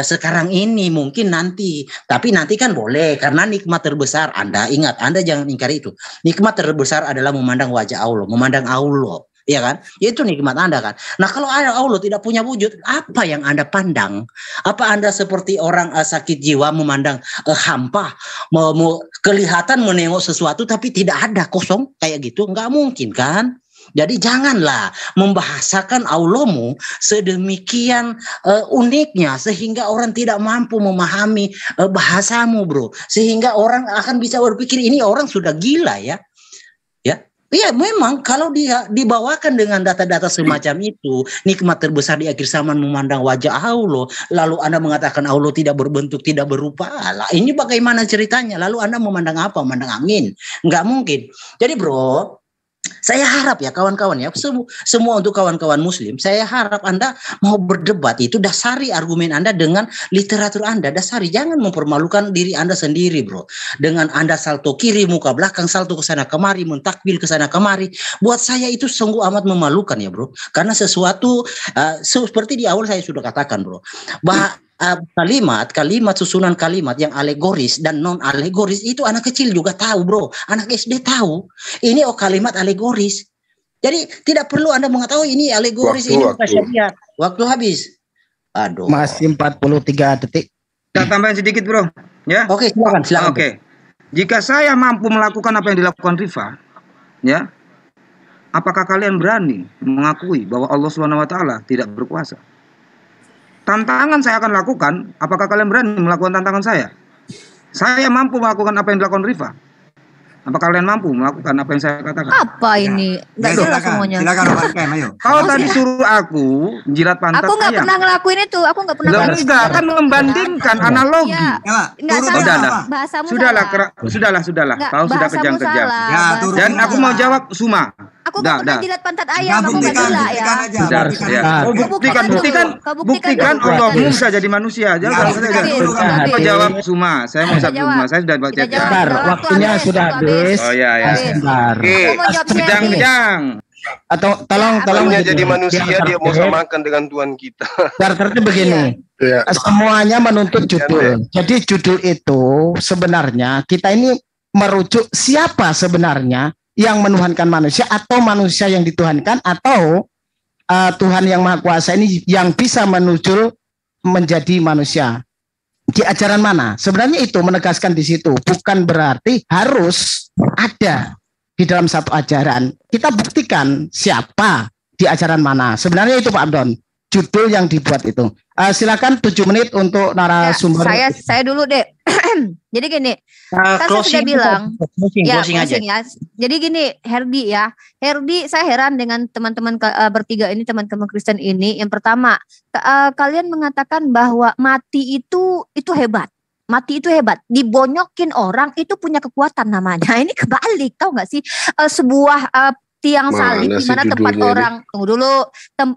sekarang ini, mungkin nanti. Tapi nanti kan boleh, karena nikmat terbesar Anda, ingat, Anda jangan ingkari itu. Nikmat terbesar adalah memandang wajah Allah, memandang Allah. Iya kan? Itu nikmat Anda kan. Nah, kalau Allah tidak punya wujud, apa yang Anda pandang? Apa Anda seperti orang sakit jiwa memandang hampa, kelihatan menengok sesuatu tapi tidak ada, kosong kayak gitu? Nggak mungkin kan? Jadi janganlah membahasakan Allahmu sedemikian uniknya sehingga orang tidak mampu memahami bahasamu, bro. Sehingga orang akan bisa berpikir ini orang sudah gila ya. Iya, memang kalau dia dibawakan dengan data-data semacam itu, nikmat terbesar di akhir zaman memandang wajah Allah, lalu Anda mengatakan Allah tidak berbentuk, tidak berupa. Lah, ini bagaimana ceritanya? Lalu Anda memandang apa? Memandang angin? Nggak mungkin. Jadi bro, saya harap ya kawan-kawan ya, semua untuk kawan-kawan muslim, saya harap Anda mau berdebat itu dasari argumen Anda dengan literatur Anda, dasari, jangan mempermalukan diri Anda sendiri, bro. Dengan Anda salto kiri, muka belakang, salto ke sana kemari, mentakbir ke sana kemari, buat saya itu sungguh amat memalukan ya, bro. Karena sesuatu seperti di awal saya sudah katakan, bro, kalimat susunan kalimat yang alegoris dan non alegoris itu anak kecil juga tahu, bro. Anak SD tahu. Ini kalimat alegoris. Jadi tidak perlu Anda mengetahui ini alegoris, ini bukan syariat. Waktu habis. Aduh. Masih 43 detik. Kita tambahin sedikit, bro. Ya. Oke, silakan. Oke. Jika saya mampu melakukan apa yang dilakukan Rifa, ya, apakah kalian berani mengakui bahwa Allah SWT tidak berkuasa? Tantangan saya akan lakukan. Apakah kalian berani melakukan tantangan saya? Saya mampu melakukan apa yang dilakukan Rifa. Apa kalian mampu melakukan apa yang saya katakan? Apa ini? Nggak jelas semuanya. Silakan ayo. Kau tadi suruh aku jilat pantat Aku nggak pernah ngelakuin itu. Aku nggak pernah. Enggak akan membandingkan analogi. Nggak salah. Bahasamu Sudahlah. Kau sudah kejam-kejam. Dan aku mau jawab Suma. Aku nggak pernah jilat pantat ayam. Aku nggak gila ya. Buktikan Allahmu bisa jadi manusia. Aku jawab Suma. Saya mau jawab Suma. Saya sudah baca. Waktunya sudah habis. Oh ya. Oke. Kejang. Atau tolong jadi manusia dia mau samakan dengan Tuhan kita. Artinya begini, semuanya menuntut judul. Jadi judul itu sebenarnya kita ini merujuk siapa sebenarnya yang menuhankan manusia, atau manusia yang dituhankan, atau Tuhan yang Maha Kuasa ini yang bisa menunjul menjadi manusia. Di ajaran mana? Sebenarnya itu menegaskan di situ, bukan berarti harus ada di dalam satu ajaran. Kita buktikan siapa di ajaran mana. Sebenarnya itu Pak Abdon, judul yang dibuat itu. Silakan 7 menit untuk narasumber. Saya dulu deh. Jadi gini, kan saya sudah bilang, closing aja. Jadi gini, Herdi, saya heran dengan teman-teman bertiga ini, teman-teman Kristen ini. Yang pertama, kalian mengatakan bahwa mati itu hebat. Mati itu hebat, dibonyokin orang itu punya kekuatan namanya. Ini kebalik, tahu nggak sih? Sebuah tiang salib di mana tempat orang, tunggu dulu,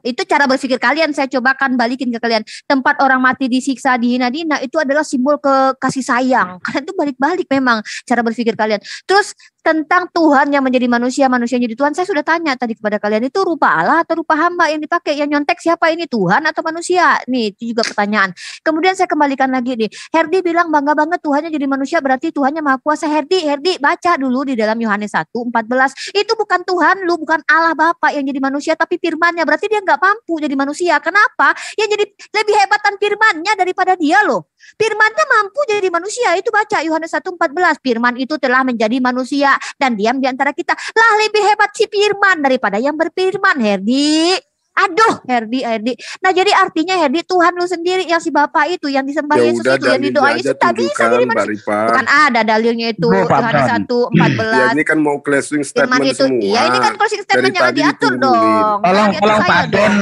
itu cara berpikir kalian, saya cobakan balikin ke kalian. Tempat orang mati disiksa, dihina-hina itu adalah simbol kasih sayang. Kalian tuh balik-balik memang cara berpikir kalian. Terus tentang Tuhan yang menjadi manusia, manusia yang jadi Tuhan, saya sudah tanya tadi kepada kalian, itu rupa Allah atau rupa hamba yang dipakai, yang nyontek siapa ini, Tuhan atau manusia? Nih, itu juga pertanyaan. Kemudian saya kembalikan lagi nih, Herdi bilang bangga banget Tuhannya jadi manusia, berarti Tuhannya Maha Kuasa. Herdi baca dulu di dalam Yohanes 1:14, itu bukan Tuhan lu, bukan Allah Bapa yang jadi manusia, tapi firman-Nya, berarti dia nggak mampu jadi manusia. Kenapa? Yang jadi lebih hebatan firman-Nya daripada dia loh. Firman-Nya mampu jadi manusia, itu baca Yohanes 1:14, firman itu telah menjadi manusia dan diam di antara kita. Lah lebih hebat si firman daripada yang berfirman, Herdi. Aduh, Herdi. Nah, jadi artinya Herdi, Tuhan lu sendiri yang si Bapa itu, yang disembah Yesus itu, yang didoain itu tak bisa jadi manusia. Bukan ada dalilnya itu, Yohanes 1:14. Ya, ini kan mau closing statement itu, semua. Ya, ini kan closing statement yang diatur dong. Tolong Pak Don,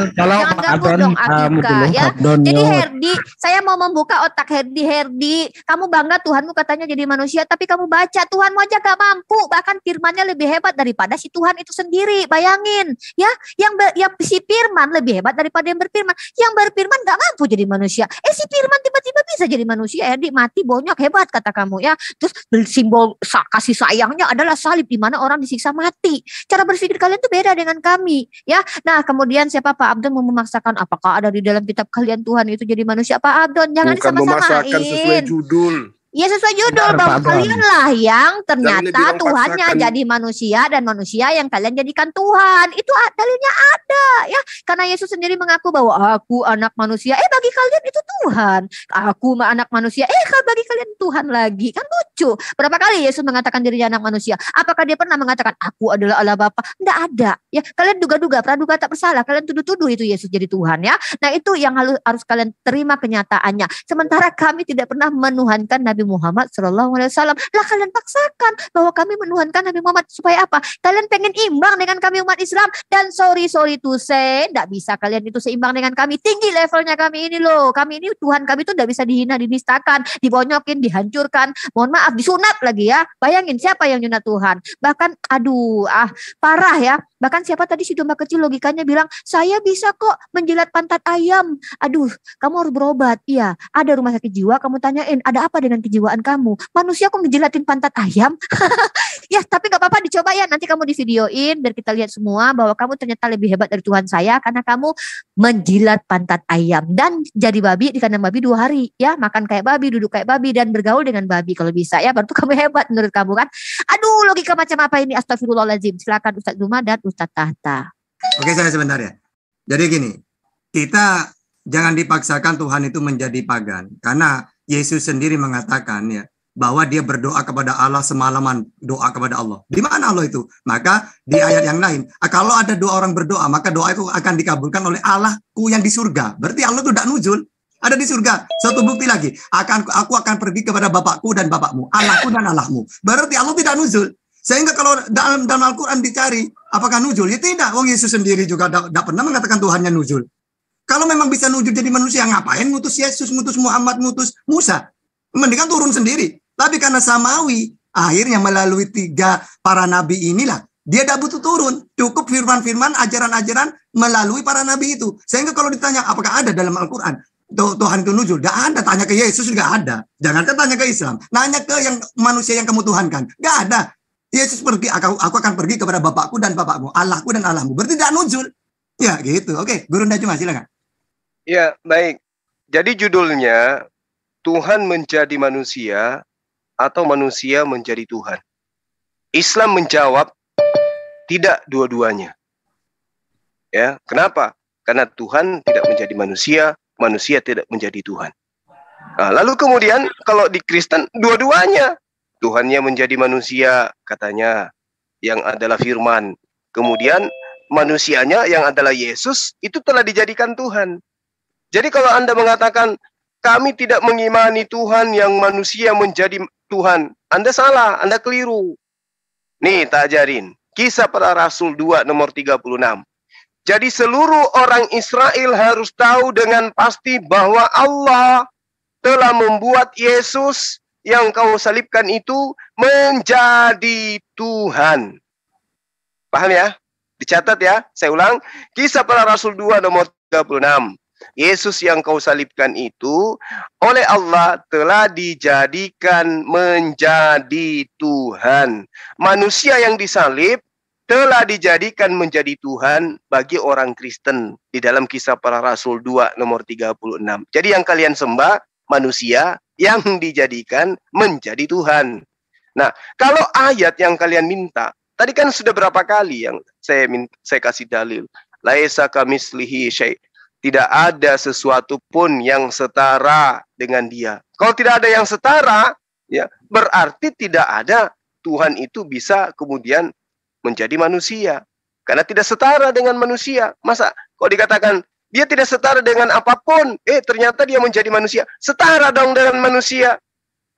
ya. Jadi Herdi, saya mau membuka otak Herdi. Kamu bangga Tuhanmu katanya jadi manusia, tapi kamu baca Tuhanmu aja gak mampu, bahkan firman-Nya lebih hebat daripada si Tuhan itu sendiri. Bayangin, ya, yang si firman lebih hebat daripada yang berfirman. Yang berfirman gak mampu jadi manusia. Si firman tiba-tiba bisa jadi manusia. Herdi mati bonyok, hebat kata kamu ya. Terus simbol kasih sayangnya adalah salib, di mana orang disiksa mati. Cara berpikir kalian tuh beda dengan kami ya. Nah, kemudian siapa Pak Abdon mau memaksakan, apakah ada di dalam kitab kalian Tuhan itu jadi manusia? Pak Abdon jangan disama-samain. Bukan memaksakan sesuai judul. Ya sesuai judul, bahwa kalian lah yang ternyata Tuhannya jadi manusia dan manusia yang kalian jadikan Tuhan. Itu dalilnya ada ya. Karena Yesus sendiri mengaku bahwa aku anak manusia. Bagi kalian itu Tuhan. Aku anak manusia. Bagi kalian Tuhan lagi. Kan lucu. Berapa kali Yesus mengatakan dirinya anak manusia? Apakah dia pernah mengatakan aku adalah Allah Bapa? Tidak ada. Ya, kalian duga-duga, praduga tak bersalah. Kalian tuduh-tuduh itu Yesus jadi Tuhan ya. Nah, itu yang harus kalian terima kenyataannya. Sementara kami tidak pernah menuhankan Nabi Muhammad SAW. Lah kalian paksakan bahwa kami menuhankan Nabi Muhammad supaya apa? Kalian pengen imbang dengan kami umat Islam, dan sorry to say, tidak bisa kalian itu seimbang dengan kami. Tinggi levelnya kami ini loh. Kami ini Tuhan kami itu tidak bisa dihina, dinistakan, dibonyokin, dihancurkan. Mohon maaf, disunat lagi ya. Bayangin siapa yang nyunat Tuhan? Bahkan parah ya. Bahkan siapa tadi si domba kecil logikanya bilang, saya bisa kok menjilat pantat ayam. Aduh, kamu harus berobat. Iya, ada rumah sakit jiwa, kamu tanyain, ada apa dengan kejiwaan kamu? Manusia kok menjilatin pantat ayam? Ya, tapi gak apa-apa, dicoba ya. Nanti kamu di videoin biar kita lihat semua bahwa kamu ternyata lebih hebat dari Tuhan saya karena kamu menjilat pantat ayam dan jadi babi di kandang babi 2 hari. Ya, makan kayak babi, duduk kayak babi, dan bergaul dengan babi kalau bisa ya. Baru kamu hebat menurut kamu kan? Aduh, logika macam apa ini? Astagfirullahaladzim. Silakan Ustadz Duma dan Ustadz Tahta. Oke, saya sebentar ya. Jadi gini, kita jangan dipaksakan Tuhan itu menjadi pagan, karena Yesus sendiri mengatakan ya bahwa dia berdoa kepada Allah semalaman, doa kepada Allah. Di mana Allah itu? Maka di ayat yang lain, kalau ada 2 orang berdoa, maka doa itu akan dikabulkan oleh Allahku yang di surga. Berarti Allah itu tidak nuzul, ada di surga. Satu bukti lagi, aku akan pergi kepada Bapakku dan Bapakmu, Allahku dan Allahmu. Berarti Allah tidak nuzul. Sehingga kalau dalam Al-Quran dicari apakah nuzul, ya tidak. Wong Yesus sendiri juga tidak pernah mengatakan Tuhannya nuzul. Kalau memang bisa nuzul jadi manusia, ngapain ngutus Yesus, ngutus Muhammad, ngutus Musa? Mendingan turun sendiri. Tapi karena samawi, akhirnya melalui 3 para nabi inilah, dia tidak butuh turun. Cukup firman-firman, ajaran-ajaran melalui para nabi itu. Sehingga kalau ditanya apakah ada dalam Al-Quran Tuhan itu nuzul, tidak ada. Tanya ke Yesus juga ada. Jangan tanya ke Islam. Nanya ke yang manusia yang kamu tuhankan, tidak ada. Yesus pergi, aku akan pergi kepada Bapakku dan Bapakmu, Allahku dan Allahmu. Berarti tidak nuzul. Ya gitu. Oke, Guru Najwa silakan. Ya, baik. Jadi judulnya Tuhan menjadi manusia atau manusia menjadi Tuhan. Islam menjawab tidak dua-duanya. Ya, kenapa? Karena Tuhan tidak menjadi manusia, manusia tidak menjadi Tuhan. Nah, lalu kemudian kalau di Kristen dua-duanya, Tuhannya menjadi manusia katanya yang adalah firman. Kemudian manusianya yang adalah Yesus itu telah dijadikan Tuhan. Jadi kalau Anda mengatakan kami tidak mengimani Tuhan yang manusia menjadi Tuhan, Anda salah, Anda keliru. Nih tak ajarin. Kisah Para Rasul 2 nomor 36. Jadi seluruh orang Israel harus tahu dengan pasti bahwa Allah telah membuat Yesus yang kau salibkan itu menjadi Tuhan. Paham ya? Dicatat ya. Saya ulang. Kisah Para Rasul 2 nomor 36. Yesus yang kau salibkan itu oleh Allah telah dijadikan menjadi Tuhan. Manusia yang disalib telah dijadikan menjadi Tuhan bagi orang Kristen di dalam Kisah Para Rasul 2 nomor 36. Jadi yang kalian sembah manusia yang dijadikan menjadi Tuhan. Nah, kalau ayat yang kalian minta, tadi kan sudah berapa kali yang saya kasih dalil. Laisa kamitslihi syai'. Tidak ada sesuatu pun yang setara dengan dia. Kalau tidak ada yang setara, ya berarti tidak ada Tuhan itu bisa kemudian menjadi manusia. Karena tidak setara dengan manusia. Masa kalau dikatakan dia tidak setara dengan apapun, ternyata dia menjadi manusia. Setara dong dengan manusia.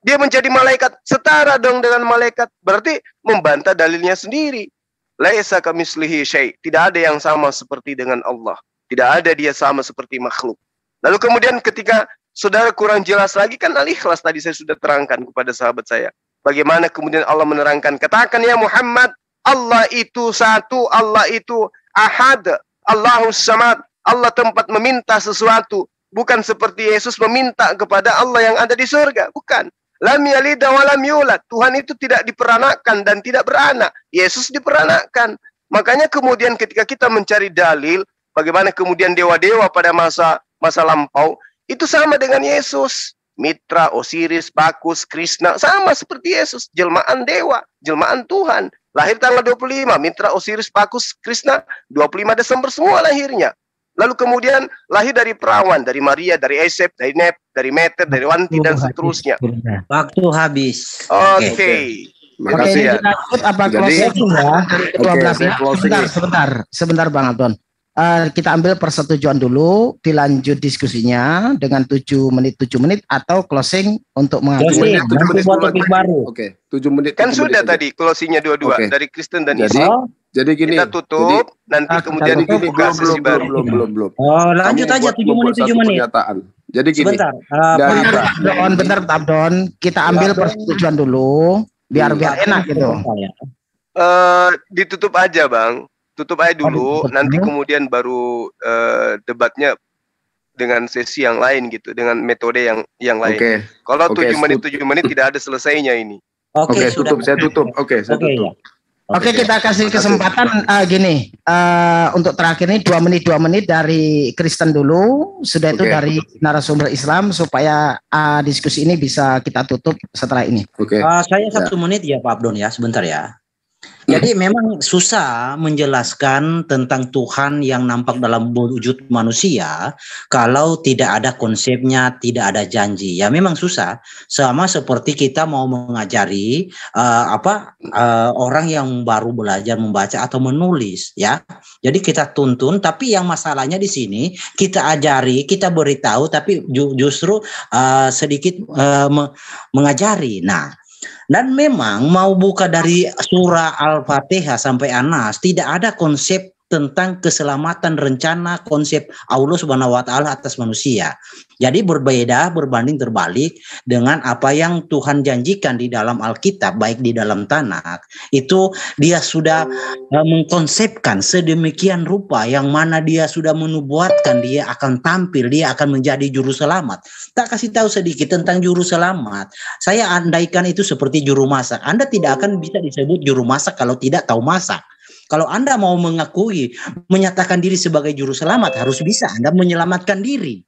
Dia menjadi malaikat, setara dong dengan malaikat. Berarti membantah dalilnya sendiri. Laisa kamitslihi syai'. Tidak ada yang sama seperti dengan Allah. Tidak ada dia sama seperti makhluk. Lalu kemudian ketika saudara kurang jelas lagi, kan Al-Ikhlas tadi saya sudah terangkan kepada sahabat saya. Bagaimana kemudian Allah menerangkan, katakan ya Muhammad, Allah itu satu, Allah itu ahad, Allahus samad. Allah tempat meminta sesuatu. Bukan seperti Yesus meminta kepada Allah yang ada di surga. Bukan. Lam yalid wa lam yulad. Tuhan itu tidak diperanakkan dan tidak beranak. Yesus diperanakkan. Makanya kemudian ketika kita mencari dalil, bagaimana kemudian dewa-dewa pada masa lampau, itu sama dengan Yesus. Mitra, Osiris, Bakus, Krishna, sama seperti Yesus. Jelmaan dewa, jelmaan Tuhan. Lahir tanggal 25, Mitra, Osiris, Bakus, Krishna, 25 Desember semua lahirnya. Lalu kemudian lahir dari perawan, dari Maria, dari Esep, dari Nep, dari Meter, dari Wanti, dan seterusnya. Waktu habis. Oke. Makasih ya. Apa closing ya? Sebentar Bang Abdon. Kita ambil persetujuan dulu, dilanjut diskusinya dengan 7 menit atau closing untuk mengakhiri. Oke, 7 menit. Kan sudah tadi closingnya dua-dua dari Kristen dan Islam. Jadi gini, kita tutup, nanti kemudian buka sesi baru. Belum. Oh, lanjut aja 7 menit. Jadi gini. Bentar, Abdon. Kita ambil persetujuan dulu, biar enak gitu. Ditutup aja, Bang. Tutup aja dulu, nanti kemudian baru debatnya dengan sesi yang lain gitu, dengan metode yang lain. Kalau 7 menit tidak ada selesainya ini. Oke, saya tutup. Oke, saya tutup. Oke, kita kasih kesempatan gini, untuk terakhir ini 2 menit dari Kristen dulu, sudah itu dari narasumber Islam supaya diskusi ini bisa kita tutup setelah ini. Saya 1 menit ya Pak Abdon ya, sebentar ya. Jadi memang susah menjelaskan tentang Tuhan yang nampak dalam wujud manusia kalau tidak ada konsepnya, tidak ada janji. Ya memang susah. Sama seperti kita mau mengajari orang yang baru belajar membaca atau menulis, ya. Jadi kita tuntun, tapi yang masalahnya di sini kita ajari, kita beritahu, tapi justru sedikit mengajari. Nah. Dan memang mau buka dari surah Al-Fatihah sampai An-Nas tidak ada konsep tentang keselamatan rencana konsep Allah Subhanahu wa taala atas manusia. Jadi berbeda, berbanding terbalik dengan apa yang Tuhan janjikan di dalam Alkitab, baik di dalam Tanakh. Itu dia sudah mengkonsepkan sedemikian rupa yang mana dia sudah menubuatkan dia akan tampil, dia akan menjadi juru selamat. Tak kasih tahu sedikit tentang juru selamat. Saya andaikan itu seperti juru masak. Anda tidak akan bisa disebut juru masak kalau tidak tahu masak. Kalau Anda mau mengakui, menyatakan diri sebagai juru selamat, harus bisa Anda menyelamatkan diri.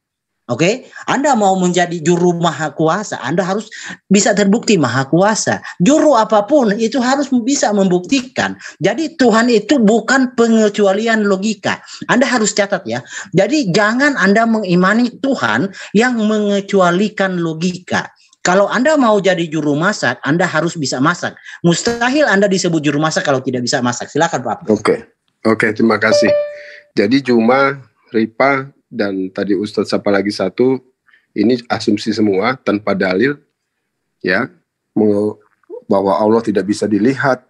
Oke, Anda mau menjadi juru maha kuasa, Anda harus bisa terbukti maha kuasa. Juru apapun itu harus bisa membuktikan. Jadi Tuhan itu bukan pengecualian logika. Anda harus catat ya. Jadi jangan Anda mengimani Tuhan yang mengecualikan logika. Kalau Anda mau jadi juru masak, Anda harus bisa masak. Mustahil Anda disebut juru masak kalau tidak bisa masak. Silakan Pak. Oke, terima kasih. Jadi Juma, Ripa, dan tadi Ustadz siapa lagi satu, ini asumsi semua tanpa dalil, ya, bahwa Allah tidak bisa dilihat.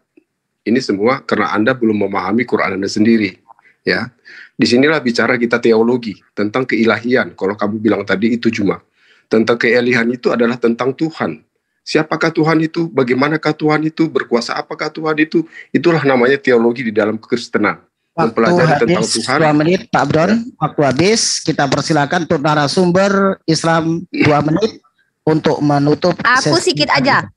Ini semua karena Anda belum memahami Quran Anda sendiri, ya. Disinilah bicara kita teologi tentang keilahian. Kalau kamu bilang tadi itu Juma. Tentang keelihan itu adalah tentang Tuhan. Siapakah Tuhan itu? Bagaimanakah Tuhan itu? Berkuasa apakah Tuhan itu? Itulah namanya teologi di dalam kekristenan. Mempelajari tentang Tuhan. 2 menit Pak Abdon, waktu habis. Kita persilakan untuk narasumber Islam 2 menit untuk menutup. Aku sedikit aja.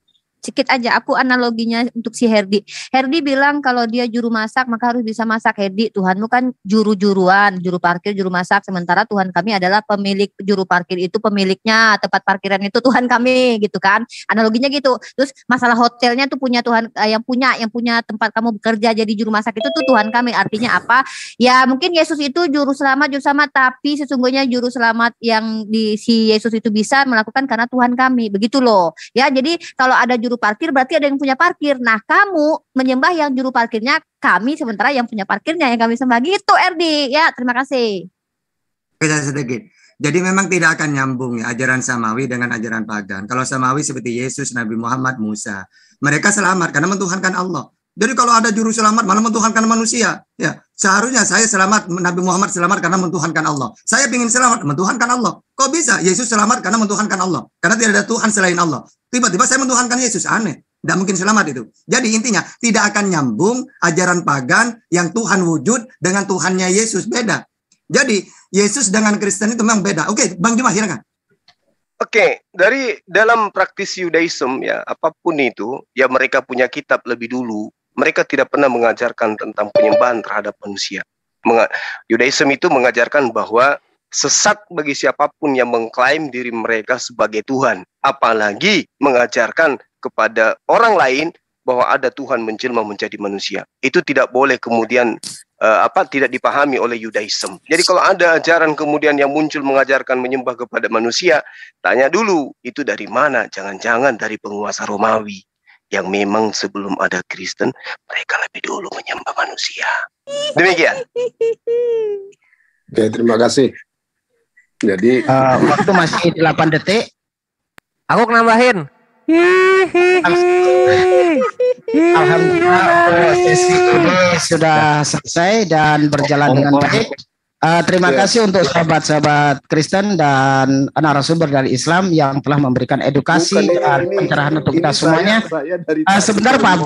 Aku analoginya untuk si Herdi. Herdi bilang kalau dia juru masak maka harus bisa masak. Herdi, Tuhanmu kan juru-juruan, juru parkir, juru masak. Sementara Tuhan kami adalah pemilik juru parkir, itu pemiliknya, tempat parkiran itu Tuhan kami, gitu kan. Analoginya gitu. Terus masalah hotelnya tuh punya Tuhan, yang punya tempat kamu bekerja jadi juru masak itu tuh Tuhan kami. Artinya apa? Ya mungkin Yesus itu juru selamat, tapi sesungguhnya juru selamat yang si Yesus itu bisa melakukan karena Tuhan kami. Begitu loh. Ya, jadi kalau ada juru parkir berarti ada yang punya parkir. Nah, kamu menyembah yang juru parkirnya kami, sementara yang punya parkirnya yang kami sembah. Gitu, Erdi. Ya, terima kasih. Sedikit. Jadi memang tidak akan nyambung ya ajaran Samawi dengan ajaran pagan. Kalau Samawi seperti Yesus, Nabi Muhammad, Musa, mereka selamat karena mentuhankan Allah. Jadi kalau ada juru selamat malah mentuhankan manusia, ya seharusnya saya selamat, Nabi Muhammad selamat karena mentuhankan Allah. Saya ingin selamat, mentuhankan Allah. Kok bisa Yesus selamat karena mentuhankan Allah? Karena tidak ada Tuhan selain Allah. Tiba-tiba saya mentuhankan Yesus, aneh. Tidak mungkin selamat itu. Jadi intinya tidak akan nyambung ajaran pagan yang Tuhan wujud dengan Tuhannya Yesus, beda. Jadi Yesus dengan Kristen itu memang beda. Oke, Bang Juma silakan. Oke, dari dalam praktis Yudaism ya, apapun itu, ya mereka punya kitab lebih dulu. Mereka tidak pernah mengajarkan tentang penyembahan terhadap manusia. Yudaism itu mengajarkan bahwa sesat bagi siapapun yang mengklaim diri mereka sebagai Tuhan. Apalagi mengajarkan kepada orang lain bahwa ada Tuhan menjelma menjadi manusia. Itu tidak boleh kemudian tidak dipahami oleh Yudaism. Jadi kalau ada ajaran kemudian yang muncul mengajarkan menyembah kepada manusia, tanya dulu itu dari mana? Jangan-jangan dari penguasa Romawi. Yang memang sebelum ada Kristen, mereka lebih dulu menyembah manusia. Demikian. Oke, terima kasih. Jadi waktu masih 8 detik. Aku nambahin. Alhamdulillah sesi ini sudah selesai dan berjalan dengan baik. Terima kasih untuk sahabat-sahabat Kristen dan narasumber dari Islam yang telah memberikan edukasi dan pencerahan untuk kita semuanya. Sebentar Pak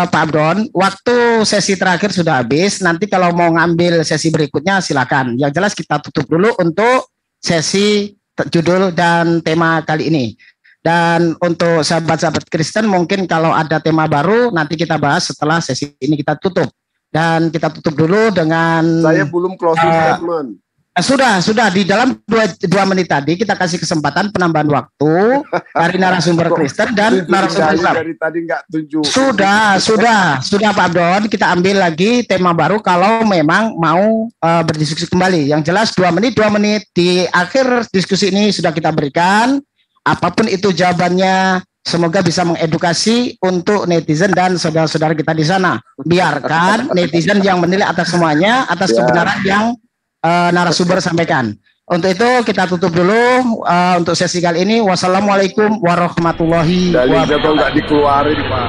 Abdon, waktu sesi terakhir sudah habis. Nanti kalau mau ngambil sesi berikutnya silakan. Yang jelas kita tutup dulu untuk sesi judul dan tema kali ini. Dan untuk sahabat-sahabat Kristen mungkin kalau ada tema baru nanti kita bahas setelah sesi ini kita tutup. Dan kita tutup dulu dengan saya belum closing statement. Sudah di dalam 2 menit tadi kita kasih kesempatan penambahan waktu dari narasumber Kristen dan narasumber Islam. Dari tadi nggak tunjuk. Sudah Pak Abdon, kita ambil lagi tema baru kalau memang mau berdiskusi kembali. Yang jelas 2 menit di akhir diskusi ini sudah kita berikan. Apapun itu jawabannya, semoga bisa mengedukasi untuk netizen dan saudara-saudara kita di sana. Biarkan netizen yang menilai atas semuanya, atas kebenaran yang narasumber sampaikan. Untuk itu kita tutup dulu untuk sesi kali ini. Wassalamualaikum warahmatullahi wabarakatuh. Nggak dikeluarin Pak.